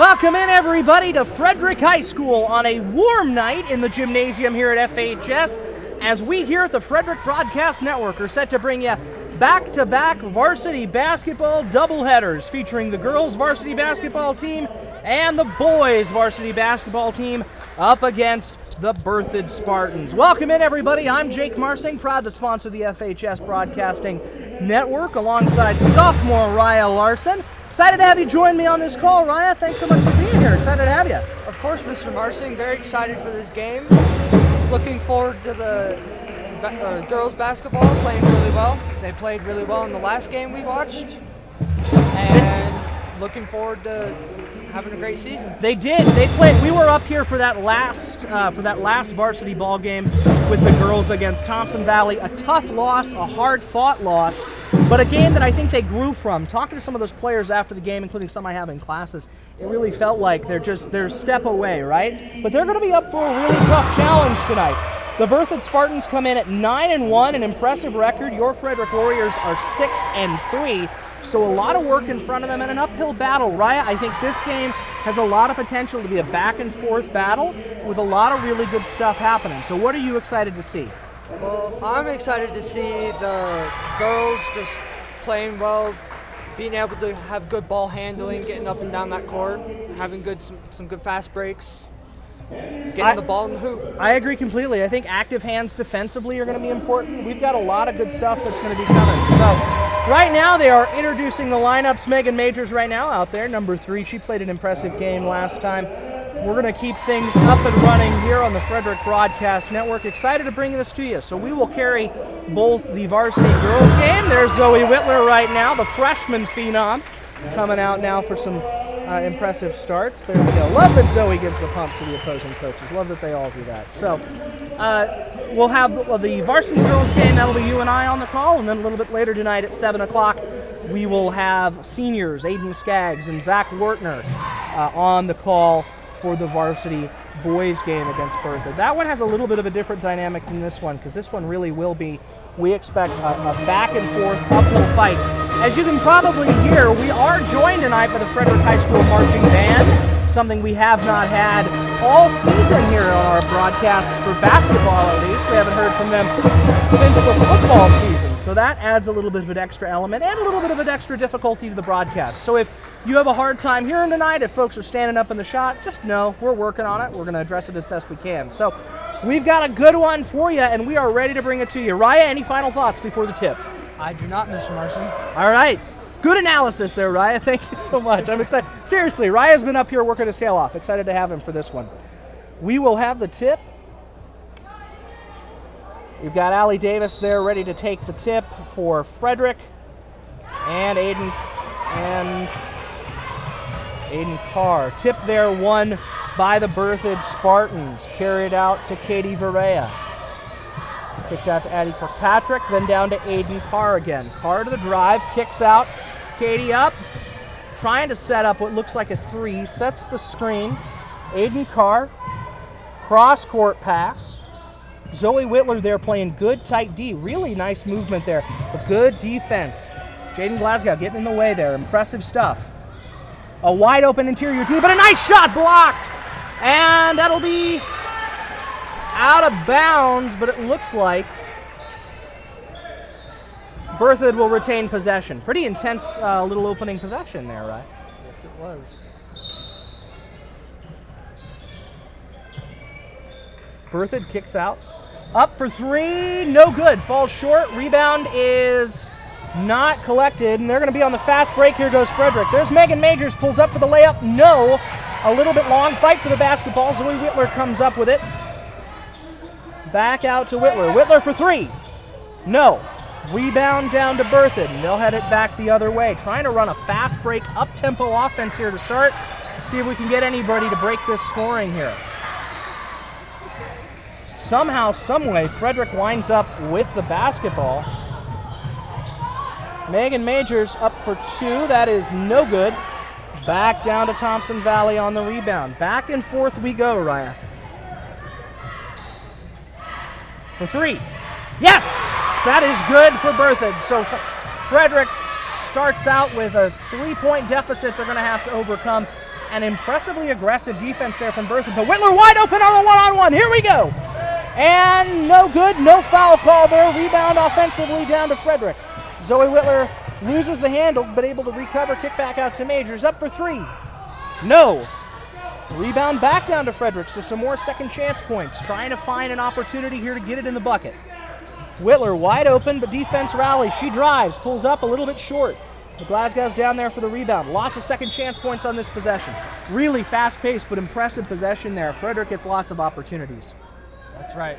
Welcome in, everybody, to Frederick High School on a warm night in the gymnasium here at FHS, as we here at the Frederick Broadcast Network are set to bring you back-to-back varsity basketball doubleheaders featuring the girls' varsity basketball team and the boys' varsity basketball team up against the Berthoud Spartans. Welcome in, everybody. I'm Jake Marsing, proud to sponsor the FHS Broadcasting Network alongside sophomore Raya Larson. Excited to have you join me on this call, Raya. Thanks so much for being here. Excited to have you. Of course, Mr. Marsing. Very excited for this game. Looking forward to the girls basketball playing really well. They played really well in the last game we watched. And looking forward to having a great season. They did. They played. We were up here for that last varsity ball game with the girls against Thompson Valley. A tough loss, a hard-fought loss, but a game that I think they grew from. Talking to some of those players after the game, including some I have in classes, it really felt like they're a step away, right? But they're going to be up for a really tough challenge tonight. The Berthoud Spartans come in at 9-1, an impressive record. Your Frederick Warriors are 6-3. So a lot of work in front of them and an uphill battle. Raya, I think this game has a lot of potential to be a back-and-forth battle with a lot of really good stuff happening. So what are you excited to see? Well, I'm excited to see the girls just playing well, being able to have good ball handling, getting up and down that court, having some good fast breaks, getting the ball in the hoop. I agree completely. I think active hands defensively are going to be important. We've got a lot of good stuff that's going to be coming. So right now they are introducing the lineups. Megan Majors right now out there, number 3. She played an impressive game last time. We're going to keep things up and running here on the Frederick Broadcast Network. Excited to bring this to you. So we will carry both the varsity girls game. There's Zoe Whitler right now, the freshman phenom, coming out now for some impressive starts. There we go. Love that Zoe gives the pump to the opposing coaches. Love that they all do that. So we'll have the varsity girls game. That'll be you and I on the call. And then a little bit later tonight at 7 o'clock, we will have seniors Aiden Skaggs and Zach Wertner on the call for the varsity boys game against Berthoud. That one has a little bit of a different dynamic than this one, because this one really will be, we expect, a back-and-forth uphill fight. As you can probably hear, we are joined tonight by the Frederick High School Marching Band, something we have not had all season here on our broadcasts for basketball, at least. We haven't heard from them since the football season, so that adds a little bit of an extra element and a little bit of an extra difficulty to the broadcast. So if you have a hard time hearing tonight, if folks are standing up in the shot, just know we're working on it. We're going to address it as best we can. So we've got a good one for you, and we are ready to bring it to you. Raya, any final thoughts before the tip? I do not, Mr. Marsing. All right. Good analysis there, Raya. Thank you so much. I'm excited. Seriously, Raya's been up here working his tail off. Excited to have him for this one. We will have the tip. We've got Allie Davis there ready to take the tip for Frederick, and Aiden Carr. Tip there won by the Berthoud Spartans. Carried out to Katie Varela. Kicked out to Addie Kirkpatrick, then down to Aiden Carr again. Carr to the drive, kicks out. Katie up, trying to set up what looks like a 3, sets the screen. Aiden Carr, cross-court pass. Zoe Whitler there playing good tight D. Really nice movement there, but good defense. Jaden Glasgow getting in the way there. Impressive stuff. A wide open interior D, but a nice shot blocked. And that'll be out of bounds, but it looks like Berthoud will retain possession. Pretty intense little opening possession there, right? Yes, it was. Berthoud kicks out. Up for 3, no good. Falls short. Rebound is not collected, and they're going to be on the fast break. Here goes Frederick. There's Megan Majors, pulls up for the layup. No. A little bit long fight for the basketball. Zoe Whitler comes up with it. Back out to Whitler. Whitler for 3. No. Rebound down to Berthoud, and they'll head it back the other way. Trying to run a fast break, up-tempo offense here to start. See if we can get anybody to break this scoring here. Somehow, someway, Frederick winds up with the basketball. Megan Majors up for 2. That is no good. Back down to Thompson Valley on the rebound. Back and forth we go, Raya. For 3. Yes! That is good for Berthoud. So Frederick starts out with a 3-point deficit they're going to have to overcome. An impressively aggressive defense there from Berthoud, but Whitler wide open on the one-on-one. Here we go. And no good, no foul call there. Rebound offensively down to Frederick. Zoe Whitler loses the handle, but able to recover, kick back out to Majors. Up for three. No. Rebound back down to Frederick, so some more second chance points. Trying to find an opportunity here to get it in the bucket. Whitler wide open, but defense rallies. She drives, pulls up a little bit short. The Glasgow's down there for the rebound. Lots of second chance points on this possession. Really fast-paced, but impressive possession there. Frederick gets lots of opportunities. That's right.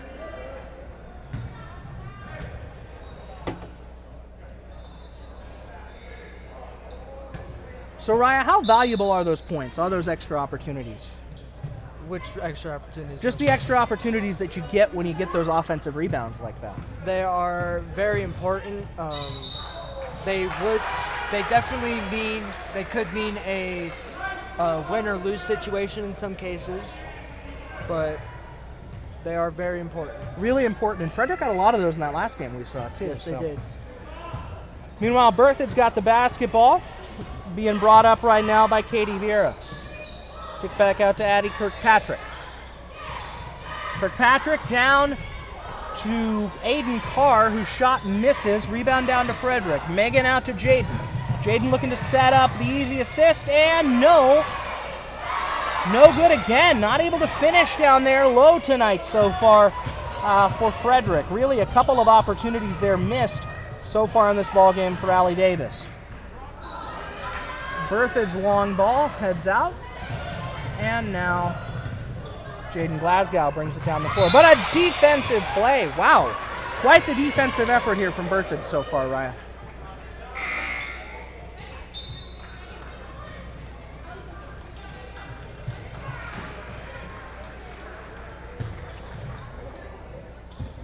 So, Raya, how valuable are those points, all those extra opportunities? Which extra opportunities? Just the extra opportunities that you get when you get those offensive rebounds like that. They are very important. They could mean a win or lose situation in some cases, but they are very important. Really important, and Frederick got a lot of those in that last game we saw too. Yes, they did. Meanwhile, Berthoud's got the basketball, being brought up right now by Katie Vieira. Kick back out to Addie Kirkpatrick. Kirkpatrick down to Aiden Carr, whose shot misses. Rebound down to Frederick. Megan out to Jaden. Jaden looking to set up the easy assist, and no good again. Not able to finish down there. Low tonight so far for Frederick. Really a couple of opportunities there missed so far in this ball game for Allie Davis. Berthoud's long ball heads out, and now Jaden Glasgow brings it down the floor. But a defensive play. Wow. Quite the defensive effort here from Berthoud so far, Raya.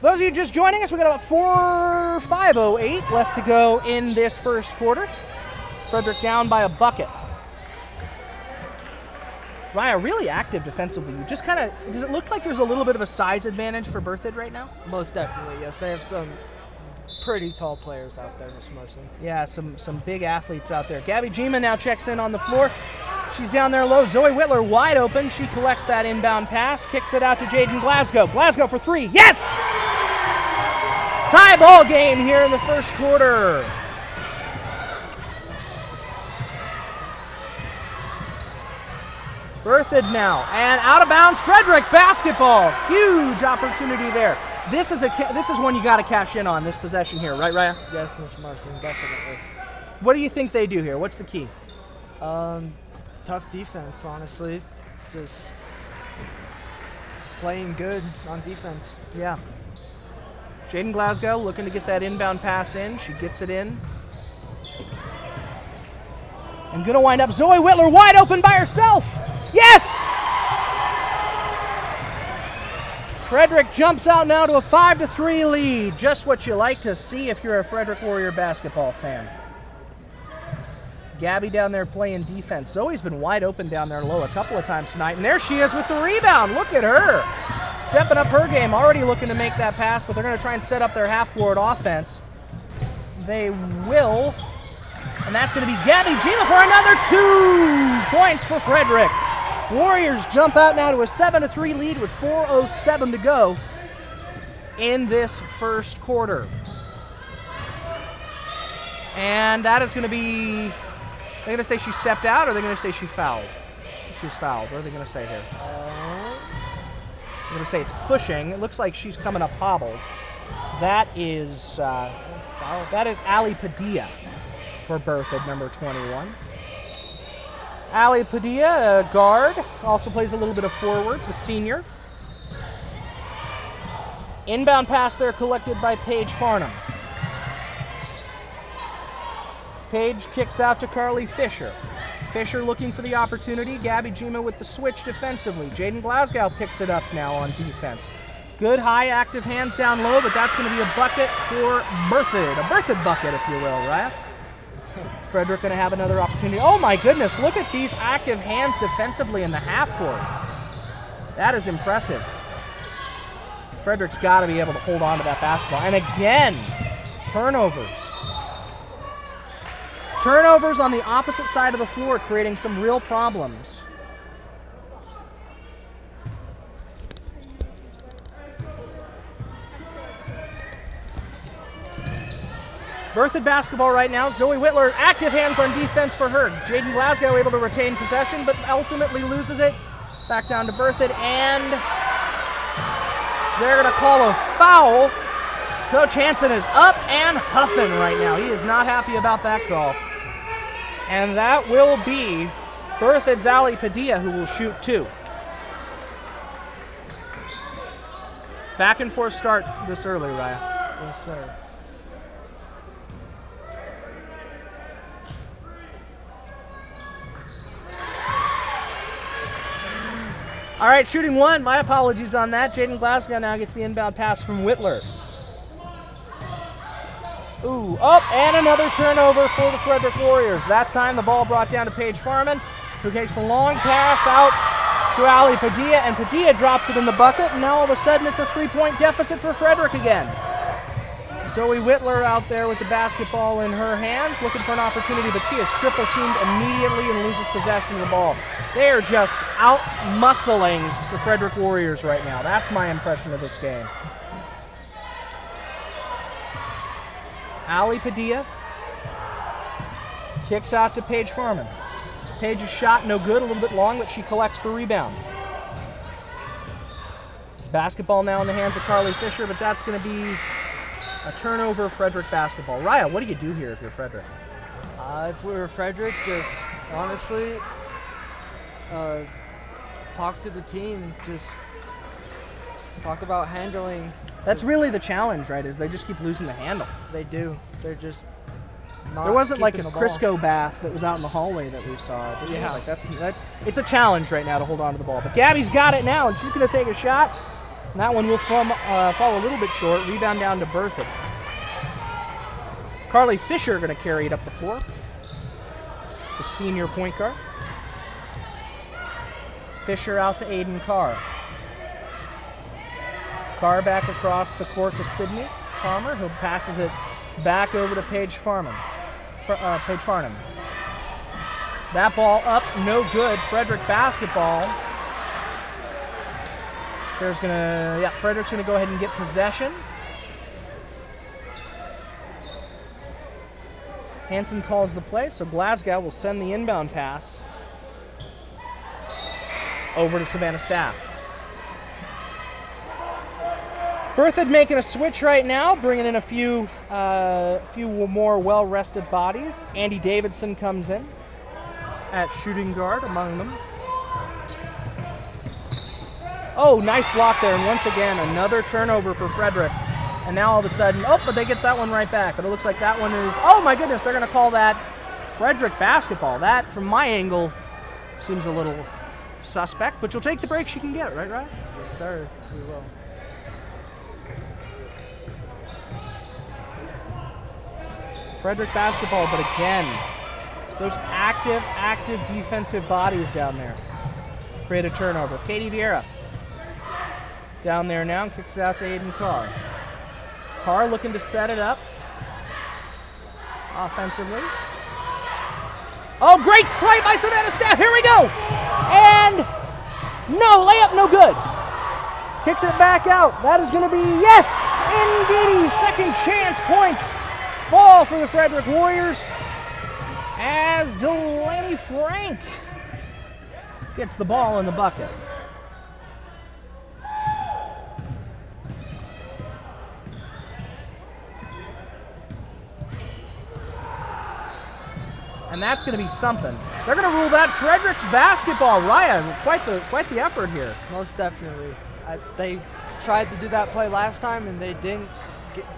Those of you just joining us, we've got about 5:08 left to go in this first quarter. Frederick down by a bucket. Raya, really active defensively. You just kind of, does it look like there's a little bit of a size advantage for Berthoud right now? Most definitely, yes. They have some pretty tall players out there, Ms. Merson. Yeah, some big athletes out there. Gabby Gima now checks in on the floor. She's down there low. Zoe Whitler wide open. She collects that inbound pass, kicks it out to Jaden Glasgow. Glasgow for three. Yes! Tie ball game here in the first quarter. Berthoud now, and out of bounds, Frederick basketball. Huge opportunity there. This is one you got to cash in on, this possession here, right, Raya? Yes, Ms. Marson, definitely. What do you think they do here? What's the key? Tough defense, honestly. Just playing good on defense. Yeah. Jaden Glasgow looking to get that inbound pass in. She gets it in. And gonna wind up Zoe Whitler wide open by herself. Yes! Frederick jumps out now to a 5-3 lead. Just what you like to see if you're a Frederick Warrior basketball fan. Gabby down there playing defense. Zoe's been wide open down there low a couple of times tonight. And there she is with the rebound. Look at her. Stepping up her game, already looking to make that pass, but they're going to try and set up their half-court offense. They will. And that's going to be Gabby Gima for another 2 points for Frederick. Warriors jump out now to a 7-3 lead with 4:07 to go in this first quarter. And that is going to be, they're going to say she stepped out, or they're going to say she fouled? She's fouled. What are they going to say here? I'm going to say it's pushing. It looks like she's coming up hobbled. That is Ali Padilla for Berthoud, number 21. Ali Padilla, a guard, also plays a little bit of forward, the senior. Inbound pass there collected by Paige Farnham. Paige kicks out to Carly Fisher. Fisher looking for the opportunity. Gabby Gima with the switch defensively. Jaden Glasgow picks it up now on defense. Good high active hands down low, but that's going to be a bucket for Berthoud. A Berthoud bucket, if you will, right? Frederick going to have another opportunity. Oh my goodness, look at these active hands defensively in the half court. That is impressive. Frederick's got to be able to hold on to that basketball. And again, turnovers. Turnovers on the opposite side of the floor, creating some real problems Berthoud basketball right now. Zoe Whitler, active hands on defense for her. Jaden Glasgow able to retain possession, but ultimately loses it. Back down to Berthoud, and they're going to call a foul. Coach Hansen is up and huffing right now. He is not happy about that call. And that will be Berthoud's Ali Padilla, who will shoot 2. Back and forth start this early, Raya. Yes, sir. All right, shooting 1. My apologies on that. Jaden Glasgow now gets the inbound pass from Whitler. Ooh, up, and another turnover for the Frederick Warriors. That time the ball brought down to Paige Farman, who takes the long pass out to Ali Padilla, and Padilla drops it in the bucket, and now all of a sudden it's a 3-point deficit for Frederick again. Zoe Whitler out there with the basketball in her hands, looking for an opportunity, but she is triple teamed immediately and loses possession of the ball. They are just out-muscling the Frederick Warriors right now. That's my impression of this game. Ali Padilla kicks out to Paige Farman. Paige's shot no good, a little bit long, but she collects the rebound. Basketball now in the hands of Carly Fisher, but that's going to be a turnover, Frederick basketball. Raya, what do you do here if you're Frederick? If we were Frederick, just honestly talk to the team, just talk about handling. That's really the challenge, right, is they just keep losing the handle. They do. They're just not There wasn't like a keeping the ball. Crisco bath that was out in the hallway that we saw. Yeah. Like it's a challenge right now to hold on to the ball. But Gabby's got it now, and she's going to take a shot. And that one will fall a little bit short. Rebound down to Berthoud. Carly Fisher going to carry it up the floor. The senior point guard. Fisher out to Aiden Carr. Carr back across the court to Sydney Palmer, who passes it back over to Paige Farnham. That ball up, no good. Frederick basketball. Frederick's gonna go ahead and get possession. Hansen calls the play, so Glasgow will send the inbound pass over to Savannah Staff. Berthoud making a switch right now, bringing in a few more well-rested bodies. Andy Davidson comes in at shooting guard among them. Oh, nice block there, and once again, another turnover for Frederick. And now all of a sudden, but they get that one right back. But it looks like that one is, oh my goodness, they're going to call that Frederick basketball. That, from my angle, seems a little suspect, but you'll take the breaks you can get, right, Ryan? Yes, sir. We will. Frederick basketball, but again, those active defensive bodies down there create a turnover. Katie Vieira down there now, kicks it out to Aiden Carr. Carr looking to set it up offensively. Oh, great play by Savannah Staff. Here we go. And no, layup no good. Kicks it back out. That is going to be, yes, indeedy. Second chance points fall for the Frederick Warriors as Delaney Frank gets the ball in the bucket. And that's going to be something. They're going to rule that Frederick's basketball. Ryan, quite the effort here. Most definitely. They tried to do that play last time, and they didn't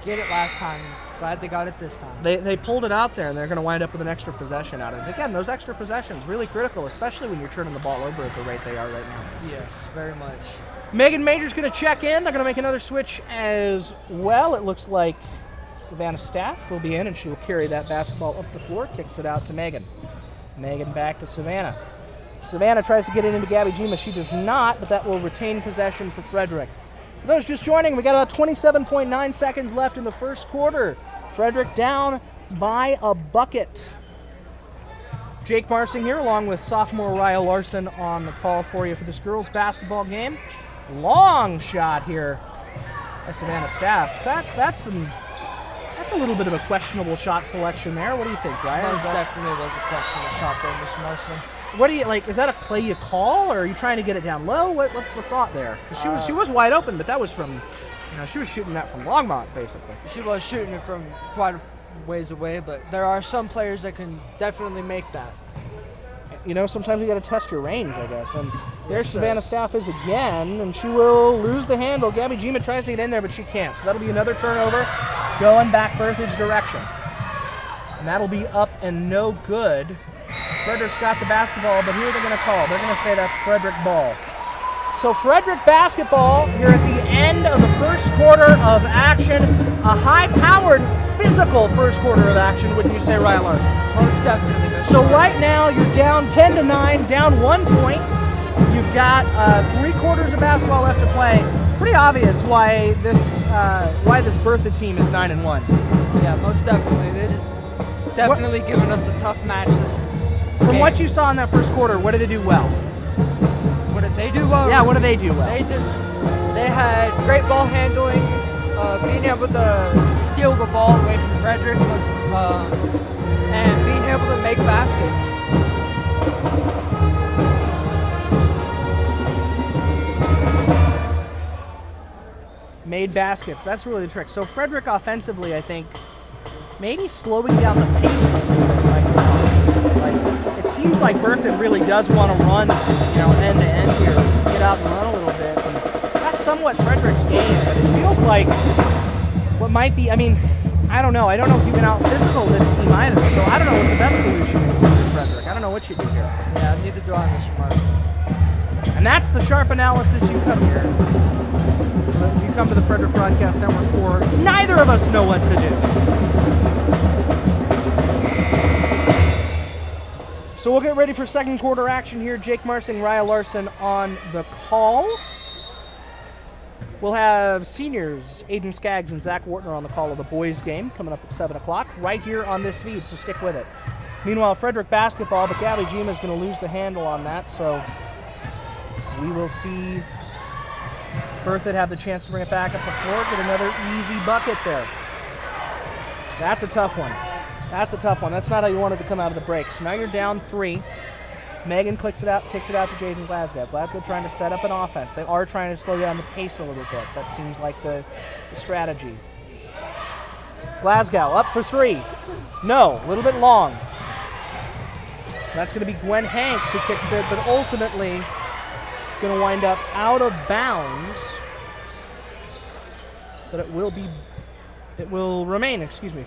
get it last time. Glad they got it this time. They pulled it out there, and they're going to wind up with an extra possession out of it. Again, those extra possessions, really critical, especially when you're turning the ball over at the rate they are right now. Yes, very much. Megan Major's going to check in. They're going to make another switch as well. It looks like Savannah Staff will be in, and she will carry that basketball up the floor, kicks it out to Megan. Megan back to Savannah. Savannah tries to get it into Gabby Gima. She does not, but that will retain possession for Frederick. For those just joining, we got about 27.9 seconds left in the first quarter. Frederick down by a bucket. Jake Marsing here, along with sophomore Raya Larson on the call for you for this girls basketball game. Long shot here by Savannah Staff. That's That's a little bit of a questionable shot selection there. What do you think, Ryan? Most definitely was a questionable shot there, Mr. Marston. What do you like? Is that a play you call, or are you trying to get it down low? What's the thought there? 'Cause she was wide open, but that was from, she was shooting that from Longmont basically. She was shooting it from quite a ways away, but there are some players that can definitely make that. Sometimes you got to test your range, I guess. And there's Yes, Savannah Staff is again, and she will lose the handle. Gabby Gima tries to get in there, but she can't. So that'll be another turnover going back Berthoud's direction. And that'll be up and no good. Frederick's got the basketball, but here they're going to call. They're going to say that's Frederick ball. So Frederick basketball here at the end of the first quarter of action. A high-powered, physical first quarter of action, wouldn't you say, Ryan Larson? Most definitely, Mr. So Marston. right now you're down 10-9, down 1 point. You've got 3 quarters of basketball left to play. Pretty obvious why this Berthoud team is 9-1. Yeah, most definitely. They just definitely giving us a tough match this From game. what you saw in that first quarter, what did they do well? What did they do well? Yeah, what do they do well? They had great ball handling, being able to steal the ball away from Frederick, and being able to make baskets. Made baskets. That's really the trick. So Frederick offensively, I think, maybe slowing down the pace a little bit. Like it seems like Berthoud really does want to run, end to end here, get out and run a little bit. And that's somewhat Frederick's game, but it feels like what might be. I don't know. I don't know if you can out physical this team either. So I don't know what the best solution is for Frederick. I don't know what you do here. Yeah, neither do I, Mr. Marston. And that's the sharp analysis you come here. You come to the Frederick Broadcast Network for. Neither of us know what to do. So we'll get ready for second quarter action here. Jake Marston, Raya Larson on the call. We'll have seniors Aiden Skaggs and Zach Wartner on the call of the boys game coming up at 7 o'clock right here on this feed, so stick with it. Meanwhile, Frederick basketball, but Gabby Gima is going to lose the handle on that, so we will see Berthoud have the chance to bring it back up the floor, get another easy bucket there. That's a tough one. That's a tough one. That's not how you wanted to come out of the break. So now you're down 3. Megan kicks it out to Jaden Glasgow. Glasgow trying to set up an offense. They are trying to slow down the pace a little bit. That seems like the strategy. Glasgow up for 3. No, a little bit long. That's going to be Gwen Hanks who kicks it, but ultimately going to wind up out of bounds. But it will remain,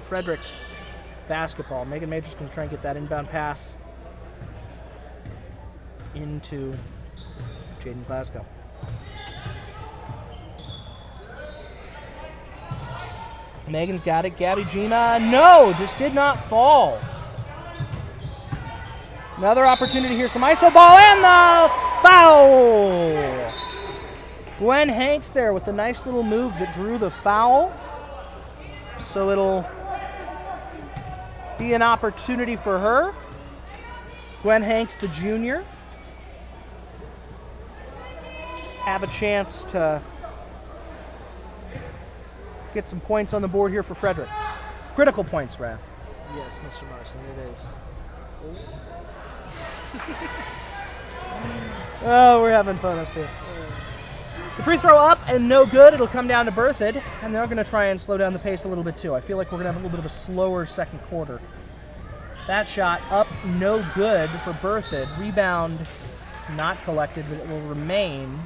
Frederick basketball. Megan Major's going to try and get that inbound pass into Jaden Glasgow. Megan's got it. Gabby Gima, no, just did not fall. Another opportunity here, some iso ball, and the foul! Gwen Hanks there with a nice little move that drew the foul. So it'll be an opportunity for her. Gwen Hanks, the junior, have a chance to get some points on the board here for Frederick. Critical points, Raph. Yes, Mr. Marston, it is. Oh, we're having fun up here. The free throw up and no good. It'll come down to Berthoud, and they're going to try and slow down the pace a little bit too. I feel like we're going to have a little bit of a slower second quarter. That shot up, no good for Berthoud. Rebound not collected, but it will remain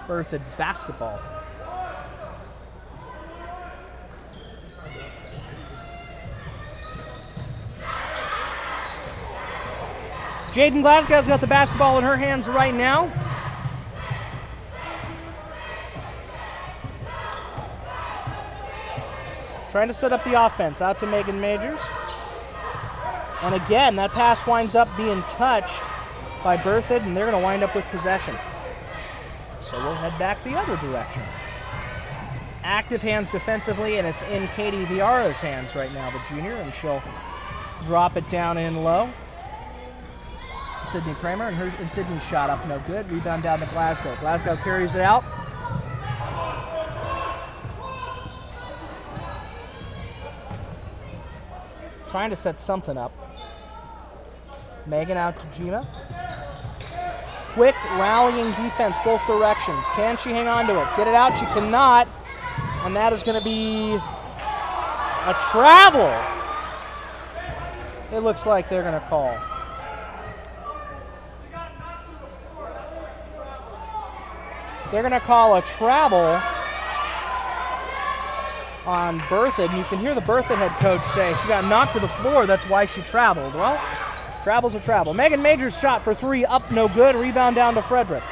Berthoud basketball. Jaden Glasgow's got the basketball in her hands right now. Trying to set up the offense out to Megan Majors. And again, that pass winds up being touched by Berthoud, and they're going to wind up with possession. So we'll head back the other direction. Active hands defensively, and it's in Katie Viara's hands right now, the junior, and she'll drop it down in low. Sydney Kramer, and Sydney's shot up, no good. Rebound down to Glasgow. Glasgow carries it out. trying to set something up. Megan out to Jima. Quick rallying defense both directions. Can she hang on to it? Get it out? She cannot. And that is going to be a travel. It looks like they're going to call. They're going to call a travel on Berthoud. And you can hear the Berthoud head coach say she got knocked to the floor. That's why she traveled. Well, travel's a travel. Megan Majors' shot for three, up, no good. Rebound down to Frederick.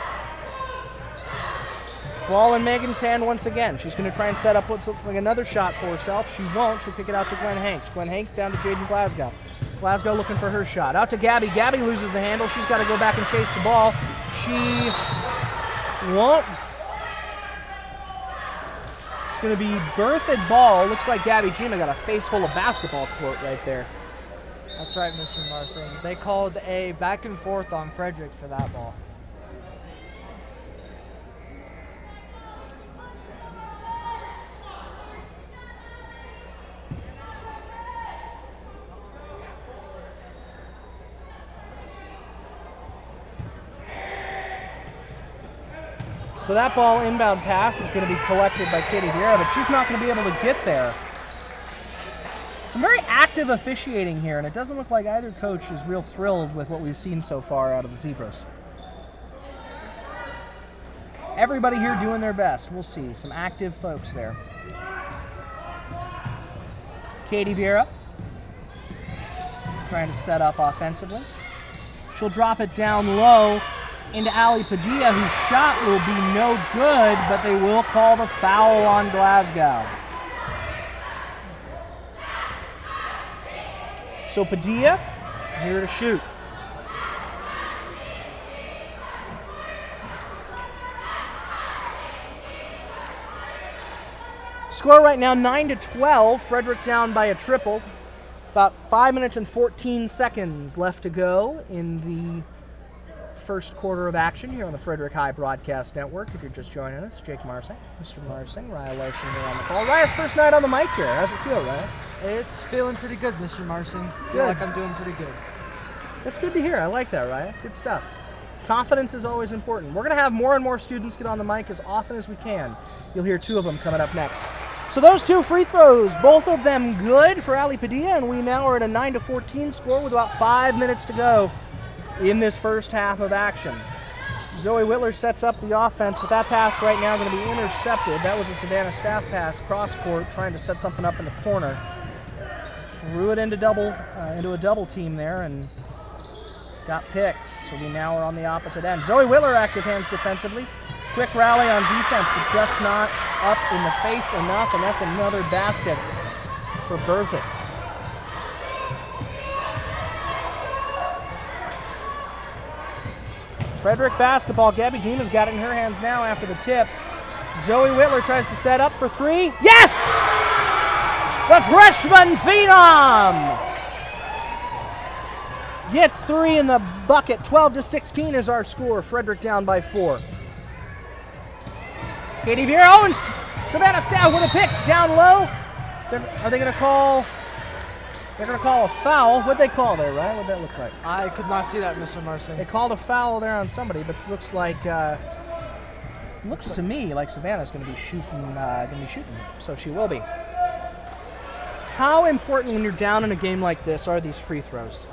Ball in Megan's hand once again. She's going to try and set up what looks like another shot for herself. She won't. She'll kick it out to Gwen Hanks. Gwen Hanks down to Jaden Glasgow. Glasgow looking for her shot. Out to Gabby. Gabby loses the handle. She's got to go back and chase the ball. She won't. It's going to be Berthoud ball. Looks like Gabby Jima got a face full of basketball court right there. That's right, Mr. Marsing. They called a back and forth on Frederick for that ball. So that ball inbound pass is going to be collected by Katie Vieira, but she's not going to be able to get there. Some very active officiating here, and it doesn't look like either coach is real thrilled with what we've seen so far out of the Zebras. Everybody here doing their best. We'll see. Some active folks there. Katie Vieira trying to set up offensively. She'll drop it down low into Ali Padilla, whose shot will be no good, but they will call the foul on Glasgow. So Padilla, here to shoot. Score right now 9-12. Frederick down by a triple. About 5 minutes and 14 seconds left to go in the first quarter of action here on the Frederick High Broadcast Network. If you're just joining us, Jake Marsing, Mr. Marsing, Raya Larson here on the call. Raya's first night on the mic here. How's it feel, Raya? It's feeling pretty good, Mr. Marsing. I feel like I'm doing pretty good. That's good to hear. I like that, Raya. Good stuff. Confidence is always important. We're going to have more and more students get on the mic as often as we can. You'll hear two of them coming up next. So those two free throws, both of them good for Ali Padilla, and we now are at a 9-14 score with about 5 minutes to go in this first half of action. Zoe Whitler sets up the offense, but that pass right now going to be intercepted. That was a Savannah staff pass, cross court, trying to set something up in the corner. Threw it into a double team there and got picked. So we now are on the opposite end. Zoe Whitler active hands defensively. Quick rally on defense, but just not up in the face enough, and that's another basket for Berthoud. Frederick basketball. Gabby Jima's got it in her hands now after the tip. Zoe Whitler tries to set up for three. Yes! The freshman phenom gets three in the bucket. 12-16 is our score. Frederick down by 4. Katie Vieira and Savannah Staff with a pick down low. Are they going to call? They're going to call a foul. What'd they call there, right? What'd that look like? I could not see that, Mr. Marsing. They called a foul there on somebody, but it looks like looks to me like Savannah's going to be shooting. So she will be. How important when you're down in a game like this are these free throws?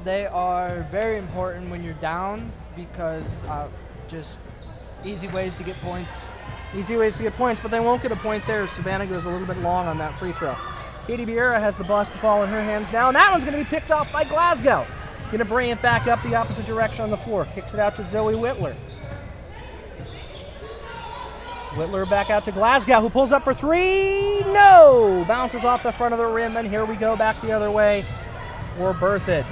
They are very important when you're down because just easy ways to get points. Easy ways to get points, but they won't get a point there. Savannah goes a little bit long on that free throw. Katie Vieira has the basketball in her hands now, and that one's going to be picked off by Glasgow. Going to bring it back up the opposite direction on the floor. Kicks it out to Zoe Whitler. Whitler back out to Glasgow, who pulls up for three. No! Bounces off the front of the rim, and here we go back the other way for Berthoud.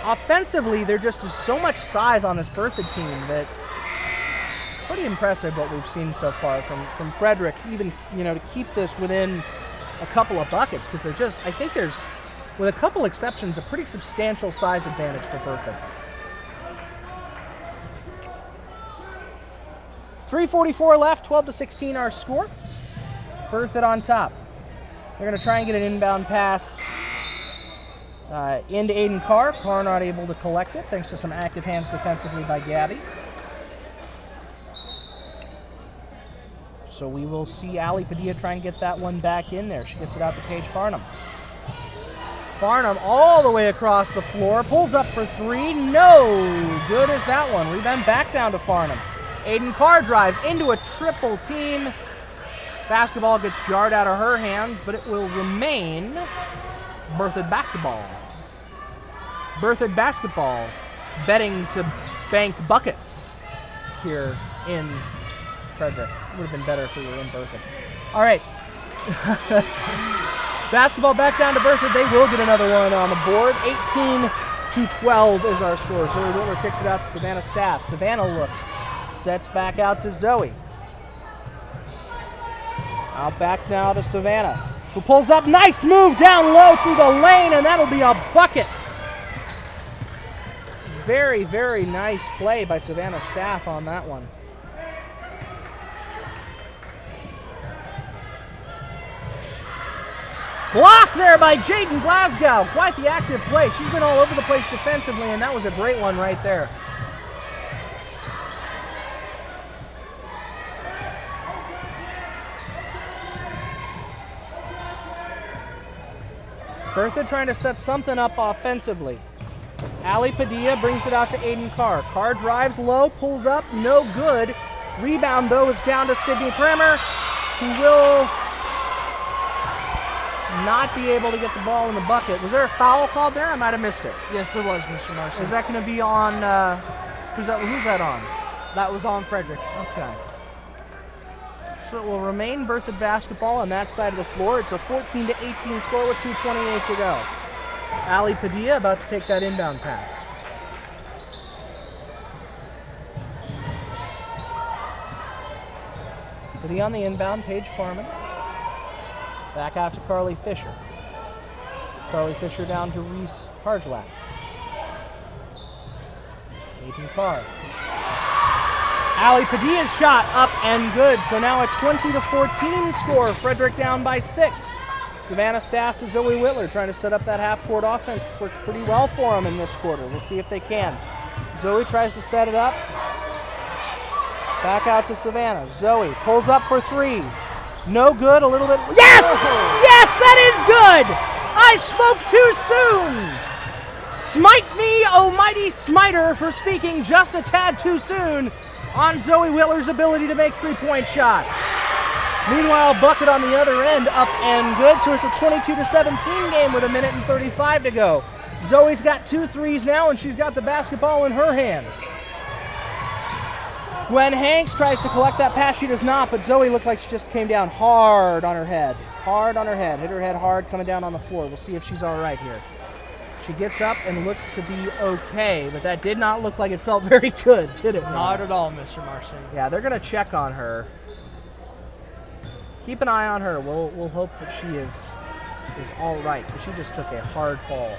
Offensively, there just is so much size on this Berthoud team that it's pretty impressive what we've seen so far from Frederick to even, to keep this within a couple of buckets, because they're just, I think there's, with a couple exceptions, a pretty substantial size advantage for Berthoud. 3:44 left, 12-16 our score. Berthoud on top. They're going to try and get an inbound pass into Aiden Carr. Carr not able to collect it, thanks to some active hands defensively by Gabby. So we will see Ali Padilla try and get that one back in there. She gets it out to Paige Farnham. Farnham all the way across the floor, pulls up for three. No good is that one. Rebound back down to Farnham. Aiden Carr drives into a triple team. Basketball gets jarred out of her hands, but it will remain Berthoud basketball. Berthoud basketball betting to bank buckets here in Frederick. It would have been better if we were in Berthoud. All right. Basketball back down to Berthoud. They will get another one on the board. 18-12 is our score. Zoe Whitler kicks it out to Savannah Staff. Savannah looks, sets back out to Zoe. Out back now to Savannah, who pulls up. Nice move down low through the lane, and that'll be a bucket. Very, very nice play by Savannah Staff on that one. Blocked there by Jaden Glasgow. Quite the active play. She's been all over the place defensively, and that was a great one right there. Berthoud trying to set something up offensively. Ali Padilla brings it out to Aiden Carr. Carr drives low, pulls up, no good. Rebound, though, is down to Sydney Primer, who will not be able to get the ball in the bucket. Was there a foul called there? I might have missed it. Yes, there was, Mr. Marson. Is that going to be on, who's that on? That was on Frederick. Okay. So it will remain Berthoud basketball on that side of the floor. It's a 14-18 score with 2:28 to go. Ali Padilla about to take that inbound pass. Padilla on the inbound, Paige Farman. Back out to Carly Fisher. Carly Fisher down to Reese Hargelak. Aiden Carr. Ali Padilla's shot up and good. So now a 20-14 score. Frederick down by 6. Savannah Staff to Zoe Whitler trying to set up that half-court offense. It's worked pretty well for them in this quarter. We'll see if they can. Zoe tries to set it up. Back out to Savannah. Zoe pulls up for three. No good, a little bit. Yes! Yes, that is good! I spoke too soon! Smite me, oh mighty smiter, for speaking just a tad too soon on Zoe Whitler's ability to make three-point shots. Meanwhile, bucket on the other end, up and good, so it's a 22-17 game with 1:35 to go. Zoe's got 2 threes now, and she's got the basketball in her hands. Gwen Hanks tries to collect that pass, she does not, but Zoe looked like she just came down hard on her head. Hard on her head, hit her head hard coming down on the floor. We'll see if she's all right here. She gets up and looks to be okay, but that did not look like it felt very good, did it? Not at all, Mr. Marson. Yeah, they're going to check on her. Keep an eye on her. We'll hope that she is all right, but she just took a hard fall.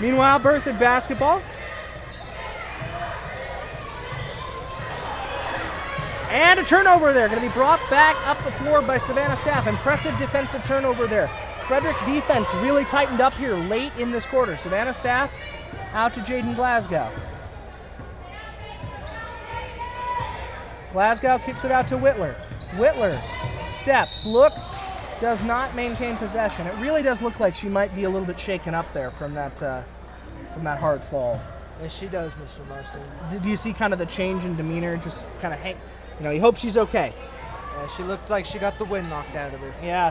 Meanwhile, Berthoud basketball. And a turnover there. Going to be brought back up the floor by Savannah Staff. Impressive defensive turnover there. Frederick's defense really tightened up here late in this quarter. Savannah Staff out to Jaden Glasgow. Glasgow kicks it out to Whitler. Whitler steps, looks, does not maintain possession. It really does look like she might be a little bit shaken up there from that hard fall. Yes, she does, Mr. Marson. Did you see kind of the change in demeanor? Just kind of hang, you hope she's okay. Yeah, she looked like she got the wind knocked out of her. Yeah,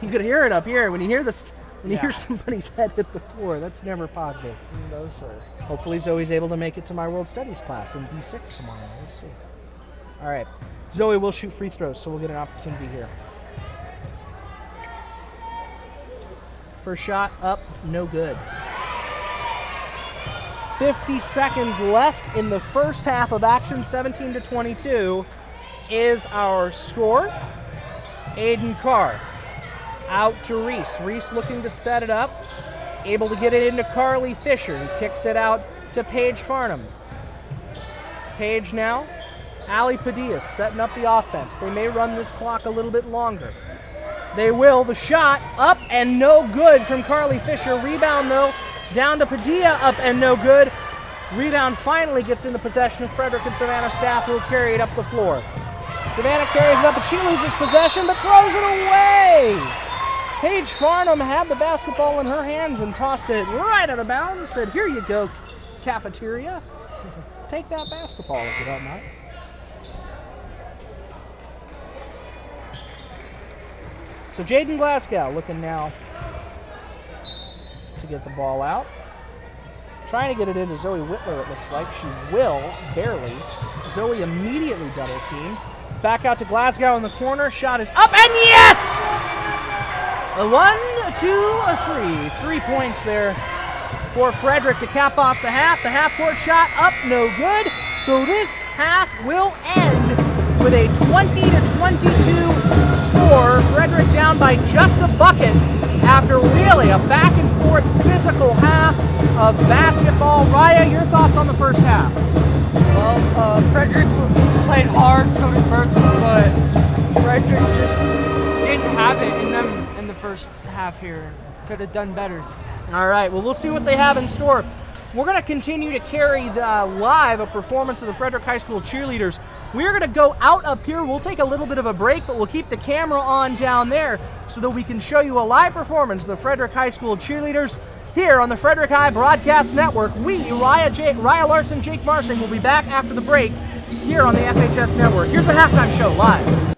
you could hear it up here. When you hear this, you hear somebody's head hit the floor, that's never positive. No, sir. Hopefully Zoe's able to make it to my World Studies class in B6 tomorrow. We'll see. All right. Zoe will shoot free throws, so we'll get an opportunity here. First shot up, no good. 50 seconds left in the first half of action. 17-22 is our score. Aiden Carr out to Reese. Reese looking to set it up. Able to get it into Carly Fisher, who kicks it out to Paige Farnham. Page now. Ali Padilla setting up the offense. They may run this clock a little bit longer. They will. The shot up and no good from Carly Fisher. Rebound, though, down to Padilla, up and no good. Rebound finally gets in the possession of Frederick and Savannah Staff, who will carry it up the floor. Savannah carries it up, but she loses possession, but throws it away. Paige Farnham had the basketball in her hands and tossed it right out of bounds. Said, "Here you go, cafeteria. Take that basketball if you don't mind." So Jaden Glasgow looking now to get the ball out. Trying to get it into Zoe Whitler, it looks like. She will, barely. Zoe immediately double teamed. Back out to Glasgow in the corner. Shot is up, and yes! A 1, 2, a 3. 3 points there for Frederick to cap off the half. The half-court shot up, no good. So this half will end with a 20-22 score. Frederick down by just a bucket after really a back-and-forth physical half of basketball. Raya, your thoughts on the first half? Well, Frederick played hard, so did Berthoud, but Frederick just didn't have it in them in the first half here. Could have done better. All right, well, we'll see what they have in store. We're going to continue to carry live a performance of the Frederick High School cheerleaders. We're going to go out up here. We'll take a little bit of a break, but we'll keep the camera on down there so that we can show you a live performance of the Frederick High School cheerleaders here on the Frederick High Broadcast Network. We, Raya Larson, Jake Marsing, will be back after the break here on the FHS Network. Here's the halftime show live.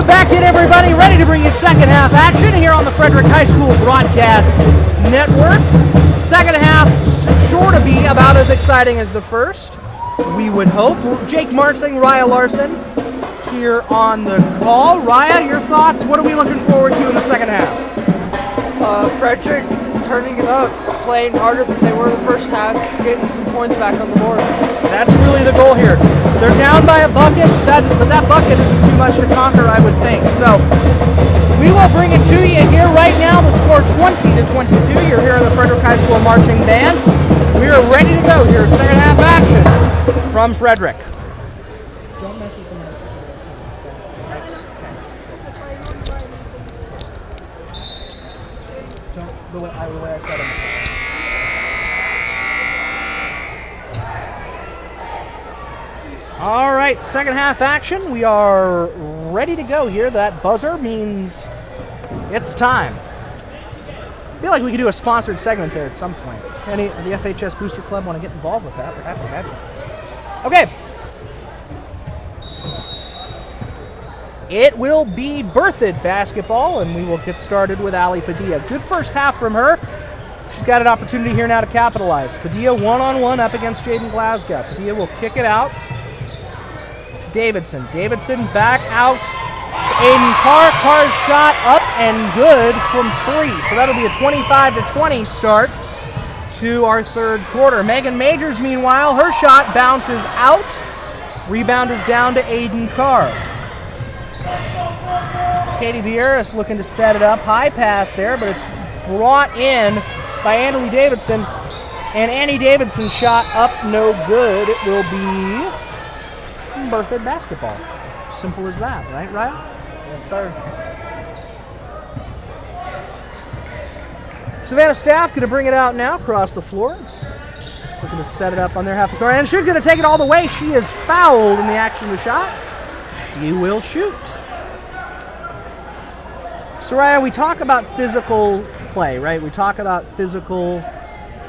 Back in, everybody, ready to bring you second half action here on the Frederick High School Broadcast Network. Second half sure to be about as exciting as the first, we would hope. Jake Marsing, Raya Larson here on the call. Raya, your thoughts? What are we looking forward to in the second half? Frederick turning it up, playing harder than they were the first half, getting some points back on the board. That's really the goal here. They're down by a bucket, but that bucket isn't too much to conquer, I would think. So we will bring it to you here right now. The score 20-22. You're here in the Frederick High School Marching Band. We are ready to go here. Second half action from Frederick. Don't mess with the mics. Don't the way I said them. All right, second half action. We are ready to go here. That buzzer means it's time. I feel like we could do a sponsored segment there at some point. Any the FHS Booster Club want to get involved with that? We're happy to have you. Okay. It will be Berthoud basketball, and we will get started with Ali Padilla. Good first half from her. She's got an opportunity here now to capitalize. Padilla one-on-one up against Jaden Glasgow. Padilla will kick it out to Davidson. Davidson back out to Aiden Carr. Carr's shot up and good from 3. So that'll be a 25-20 start to our third quarter. Megan Majors, meanwhile, her shot bounces out. Rebound is down to Aiden Carr. Katie Vieira's looking to set it up. High pass there, but it's brought in by Annalie Davidson. And Annie Davidson's shot up, no good. It will be Berthoud basketball. Simple as that, right, Ryan? Yes, sir. Savannah Staff going to bring it out now across the floor. Looking to set it up on their half of the court. And she's going to take it all the way. She is fouled in the action of the shot. She will shoot. Soraya, we talk about physical play, right? We talk about physical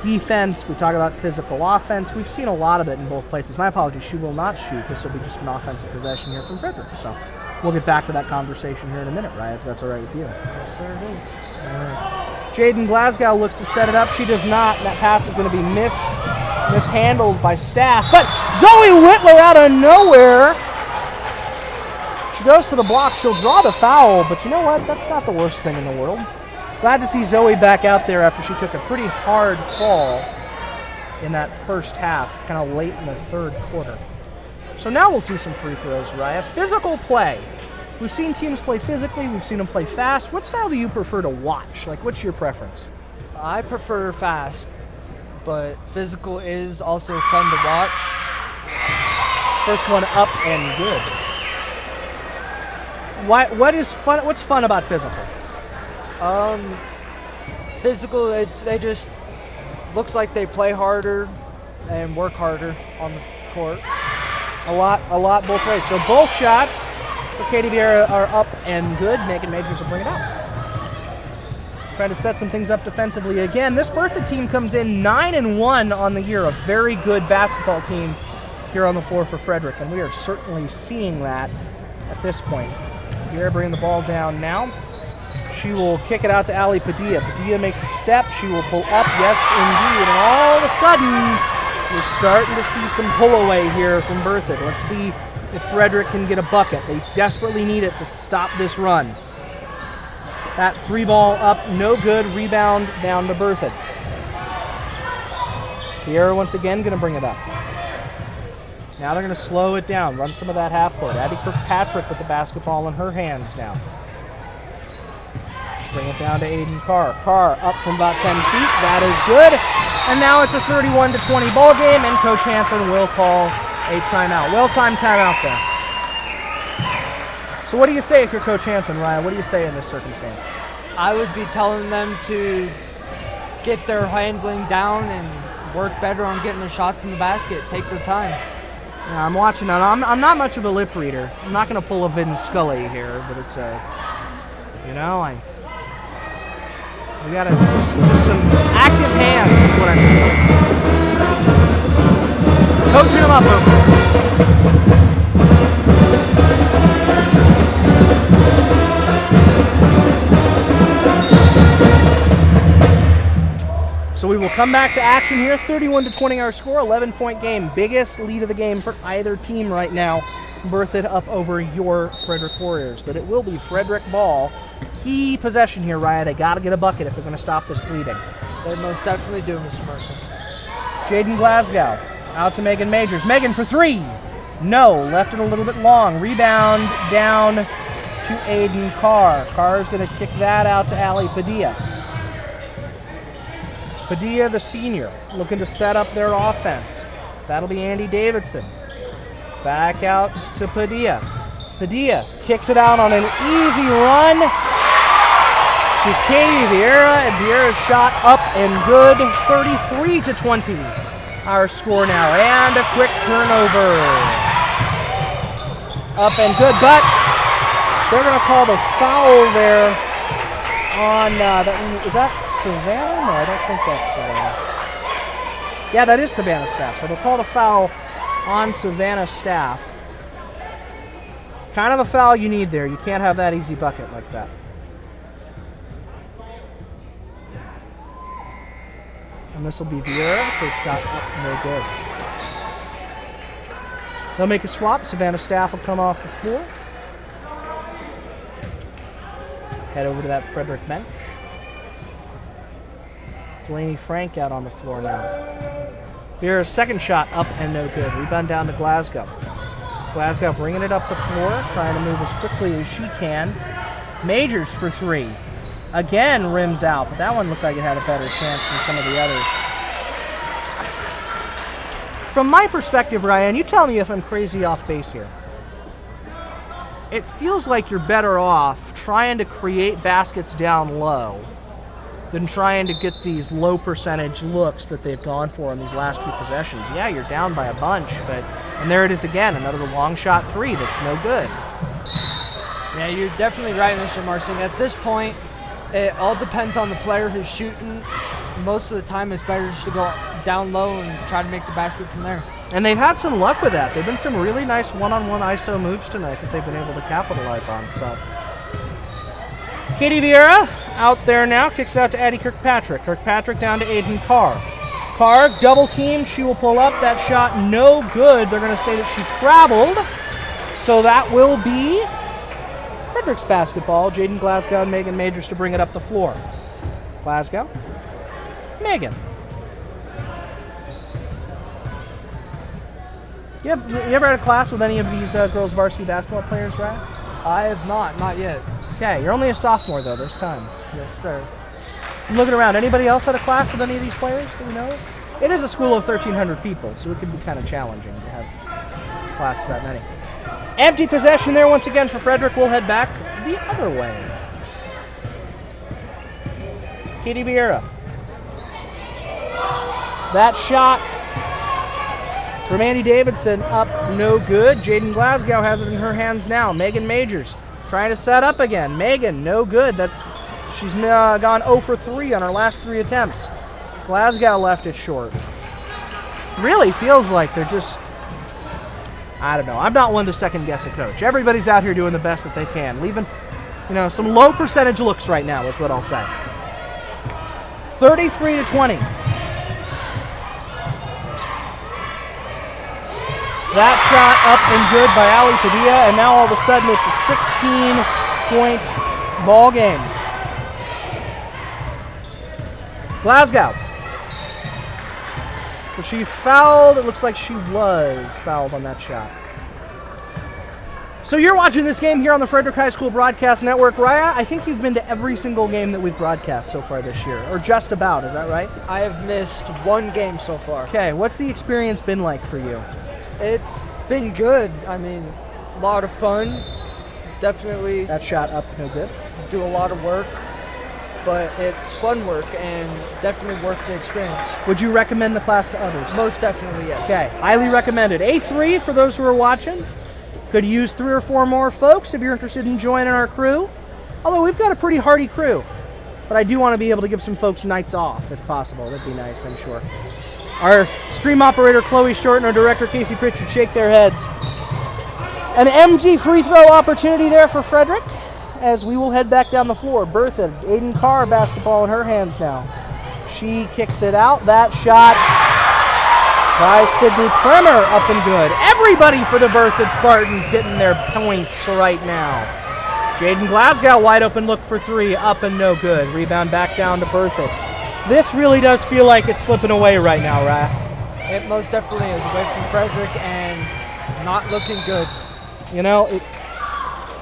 defense. We talk about physical offense. We've seen a lot of it in both places. My apologies, she will not shoot. This will be just an offensive possession here from Frederick. So we'll get back to that conversation here in a minute, Ryan, if that's all right with you. Yes, sir, it is. All right. Jaden Glasgow looks to set it up. She does not. That pass is going to be mishandled by Staff. But Zoe Whitler out of nowhere. She goes for the block. She'll draw the foul, but you know what? That's not the worst thing in the world. Glad to see Zoe back out there after she took a pretty hard fall in that first half, kind of late in the third quarter. So now we'll see some free throws, Raya. Physical play. We've seen teams play physically. We've seen them play fast. What style do you prefer to watch? Like, what's your preference? I prefer fast, but physical is also fun to watch. First one up and good. What is fun? What's fun about physical? Physical, they just looks like they play harder and work harder on the court. A lot both ways. So both shots for Katie Vieira are up and good. Megan Majors will bring it out. Trying to set some things up defensively again. This Berthoud team comes in 9-1 on the year. A very good basketball team here on the floor for Frederick, and we are certainly seeing that at this point. Vieira bringing the ball down now. She will kick it out to Ali Padilla. Padilla makes a step. She will pull up. Yes, indeed. And all of a sudden, we're starting to see some pull away here from Berthoud. Let's see if Frederick can get a bucket. They desperately need it to stop this run. That 3-ball up, no good. Rebound down to Berthoud. Vieira once again going to bring it up. Now they're going to slow it down, run some of that half court. Abby Kirkpatrick with the basketball in her hands now. Bring it down to Aiden Carr. Carr up from about 10 feet. That is good. And now it's a 31-20 ball game, and Coach Hansen will call a timeout. Well-timed timeout there. So what do you say if you're Coach Hansen, Ryan? What do you say in this circumstance? I would be telling them to get their handling down and work better on getting their shots in the basket. Take their time. Yeah, I'm watching that. I'm not much of a lip reader. I'm not going to pull a Vin Scully here, but it's a, we got just some active hands is what I'm seeing. Coaching them up over. So we will come back to action here. 31-20 our score, 11-point game. Biggest lead of the game for either team right now. Berthoud up over your Frederick Warriors. But it will be Frederick ball. Key possession here, Raya. They got to get a bucket if they're going to stop this bleeding. They most definitely do, Mr. Mercer. Jaden Glasgow out to Megan Majors. Megan for three. No, left it a little bit long. Rebound down to Aiden Carr. Carr's going to kick that out to Allie Padilla. Padilla, the senior, looking to set up their offense. That'll be Andy Davidson. Back out to Padilla. Padilla kicks it out on an easy run to Katie Vieira, and Vieira's shot up and good. 33-20 our score now, and a quick turnover. Up and good, but they're going to call the foul there on, is that Savannah? No, I don't think that's Savannah. Yeah, that is Savannah Staff, so they'll call the foul on Savannah Staff. Kind of the foul you need there. You can't have that easy bucket like that. And this will be Vieira. First shot up, no good. They'll make a swap. Savannah Staff will come off the floor. Head over to that Frederick bench. Delaney Frank out on the floor now. Vieira's second shot up and no good. Rebound down to Glasgow. Glasgow bringing it up the floor, trying to move as quickly as she can. Majors for three. Again, rims out, but that one looked like it had a better chance than some of the others. From my perspective, Ryan, you tell me if I'm crazy off base here. It feels like you're better off trying to create baskets down low than trying to get these low percentage looks that they've gone for in these last few possessions. Yeah, you're down by a bunch, and there it is again, another long shot three that's no good. Yeah, you're definitely right, Mr. Marcin. At this point, it all depends on the player who's shooting. Most of the time, it's better just to go down low and try to make the basket from there. And they've had some luck with that. They've been some really nice one-on-one ISO moves tonight that they've been able to capitalize on. So, Katie Vieira out there now, kicks it out to Addie Kirkpatrick. Kirkpatrick down to Aiden Carr. Carr, double team, she will pull up. That shot no good. They're going to say that she traveled. So that will be Frederick's basketball. Jaden Glasgow and Megan Majors to bring it up the floor. Glasgow, Megan. You ever had a class with any of these girls varsity basketball players, right? I have not yet. Okay, you're only a sophomore though this time. Yes, sir. I'm looking around. Anybody else had a class with any of these players that you know of? It is a school of 1,300 people, so it can be kind of challenging to have a class that many. Empty possession there once again for Frederick. We'll head back the other way. Katie Vieira. That shot from Andy Davidson up no good. Jaden Glasgow has it in her hands now. Megan Majors trying to set up again. Megan, no good. She's gone 0 for 3 on her last 3 attempts. Glasgow left it short. Really feels like they're just, I don't know. I'm not one to second guess a coach. Everybody's out here doing the best that they can. Leaving, some low percentage looks right now is what I'll say. 33-20. That shot up and good by Ali Padilla, and now all of a sudden it's a 16-point ball game. Glasgow. Was she fouled? It looks like she was fouled on that shot. So you're watching this game here on the Frederick High School Broadcast Network. Raya, I think you've been to every single game that we've broadcast so far this year, or just about, is that right? I have missed one game so far. Okay, what's the experience been like for you? It's been good. I mean, a lot of fun. Definitely. That shot up, no good. Do a lot of work, but it's fun work and definitely worth the experience. Would you recommend the class to others? Most definitely, yes. Okay, highly recommended. A3 for those who are watching. Could use 3 or 4 more folks if you're interested in joining our crew. Although we've got a pretty hardy crew. But I do want to be able to give some folks nights off if possible. That'd be nice, I'm sure. Our stream operator, Chloe Short, and our director, Casey Pritchard, shake their heads. An MG free throw opportunity there for Frederick as we will head back down the floor. Berthoud, Aiden Carr basketball in her hands now. She kicks it out. That shot by Sydney Primer, up and good. Everybody for the Berthoud Spartans getting their points right now. Jaden Glasgow, wide open look for three, up and no good. Rebound back down to Berthoud. This really does feel like it's slipping away right now, Ryan. It most definitely is, away from Frederick and not looking good. You know,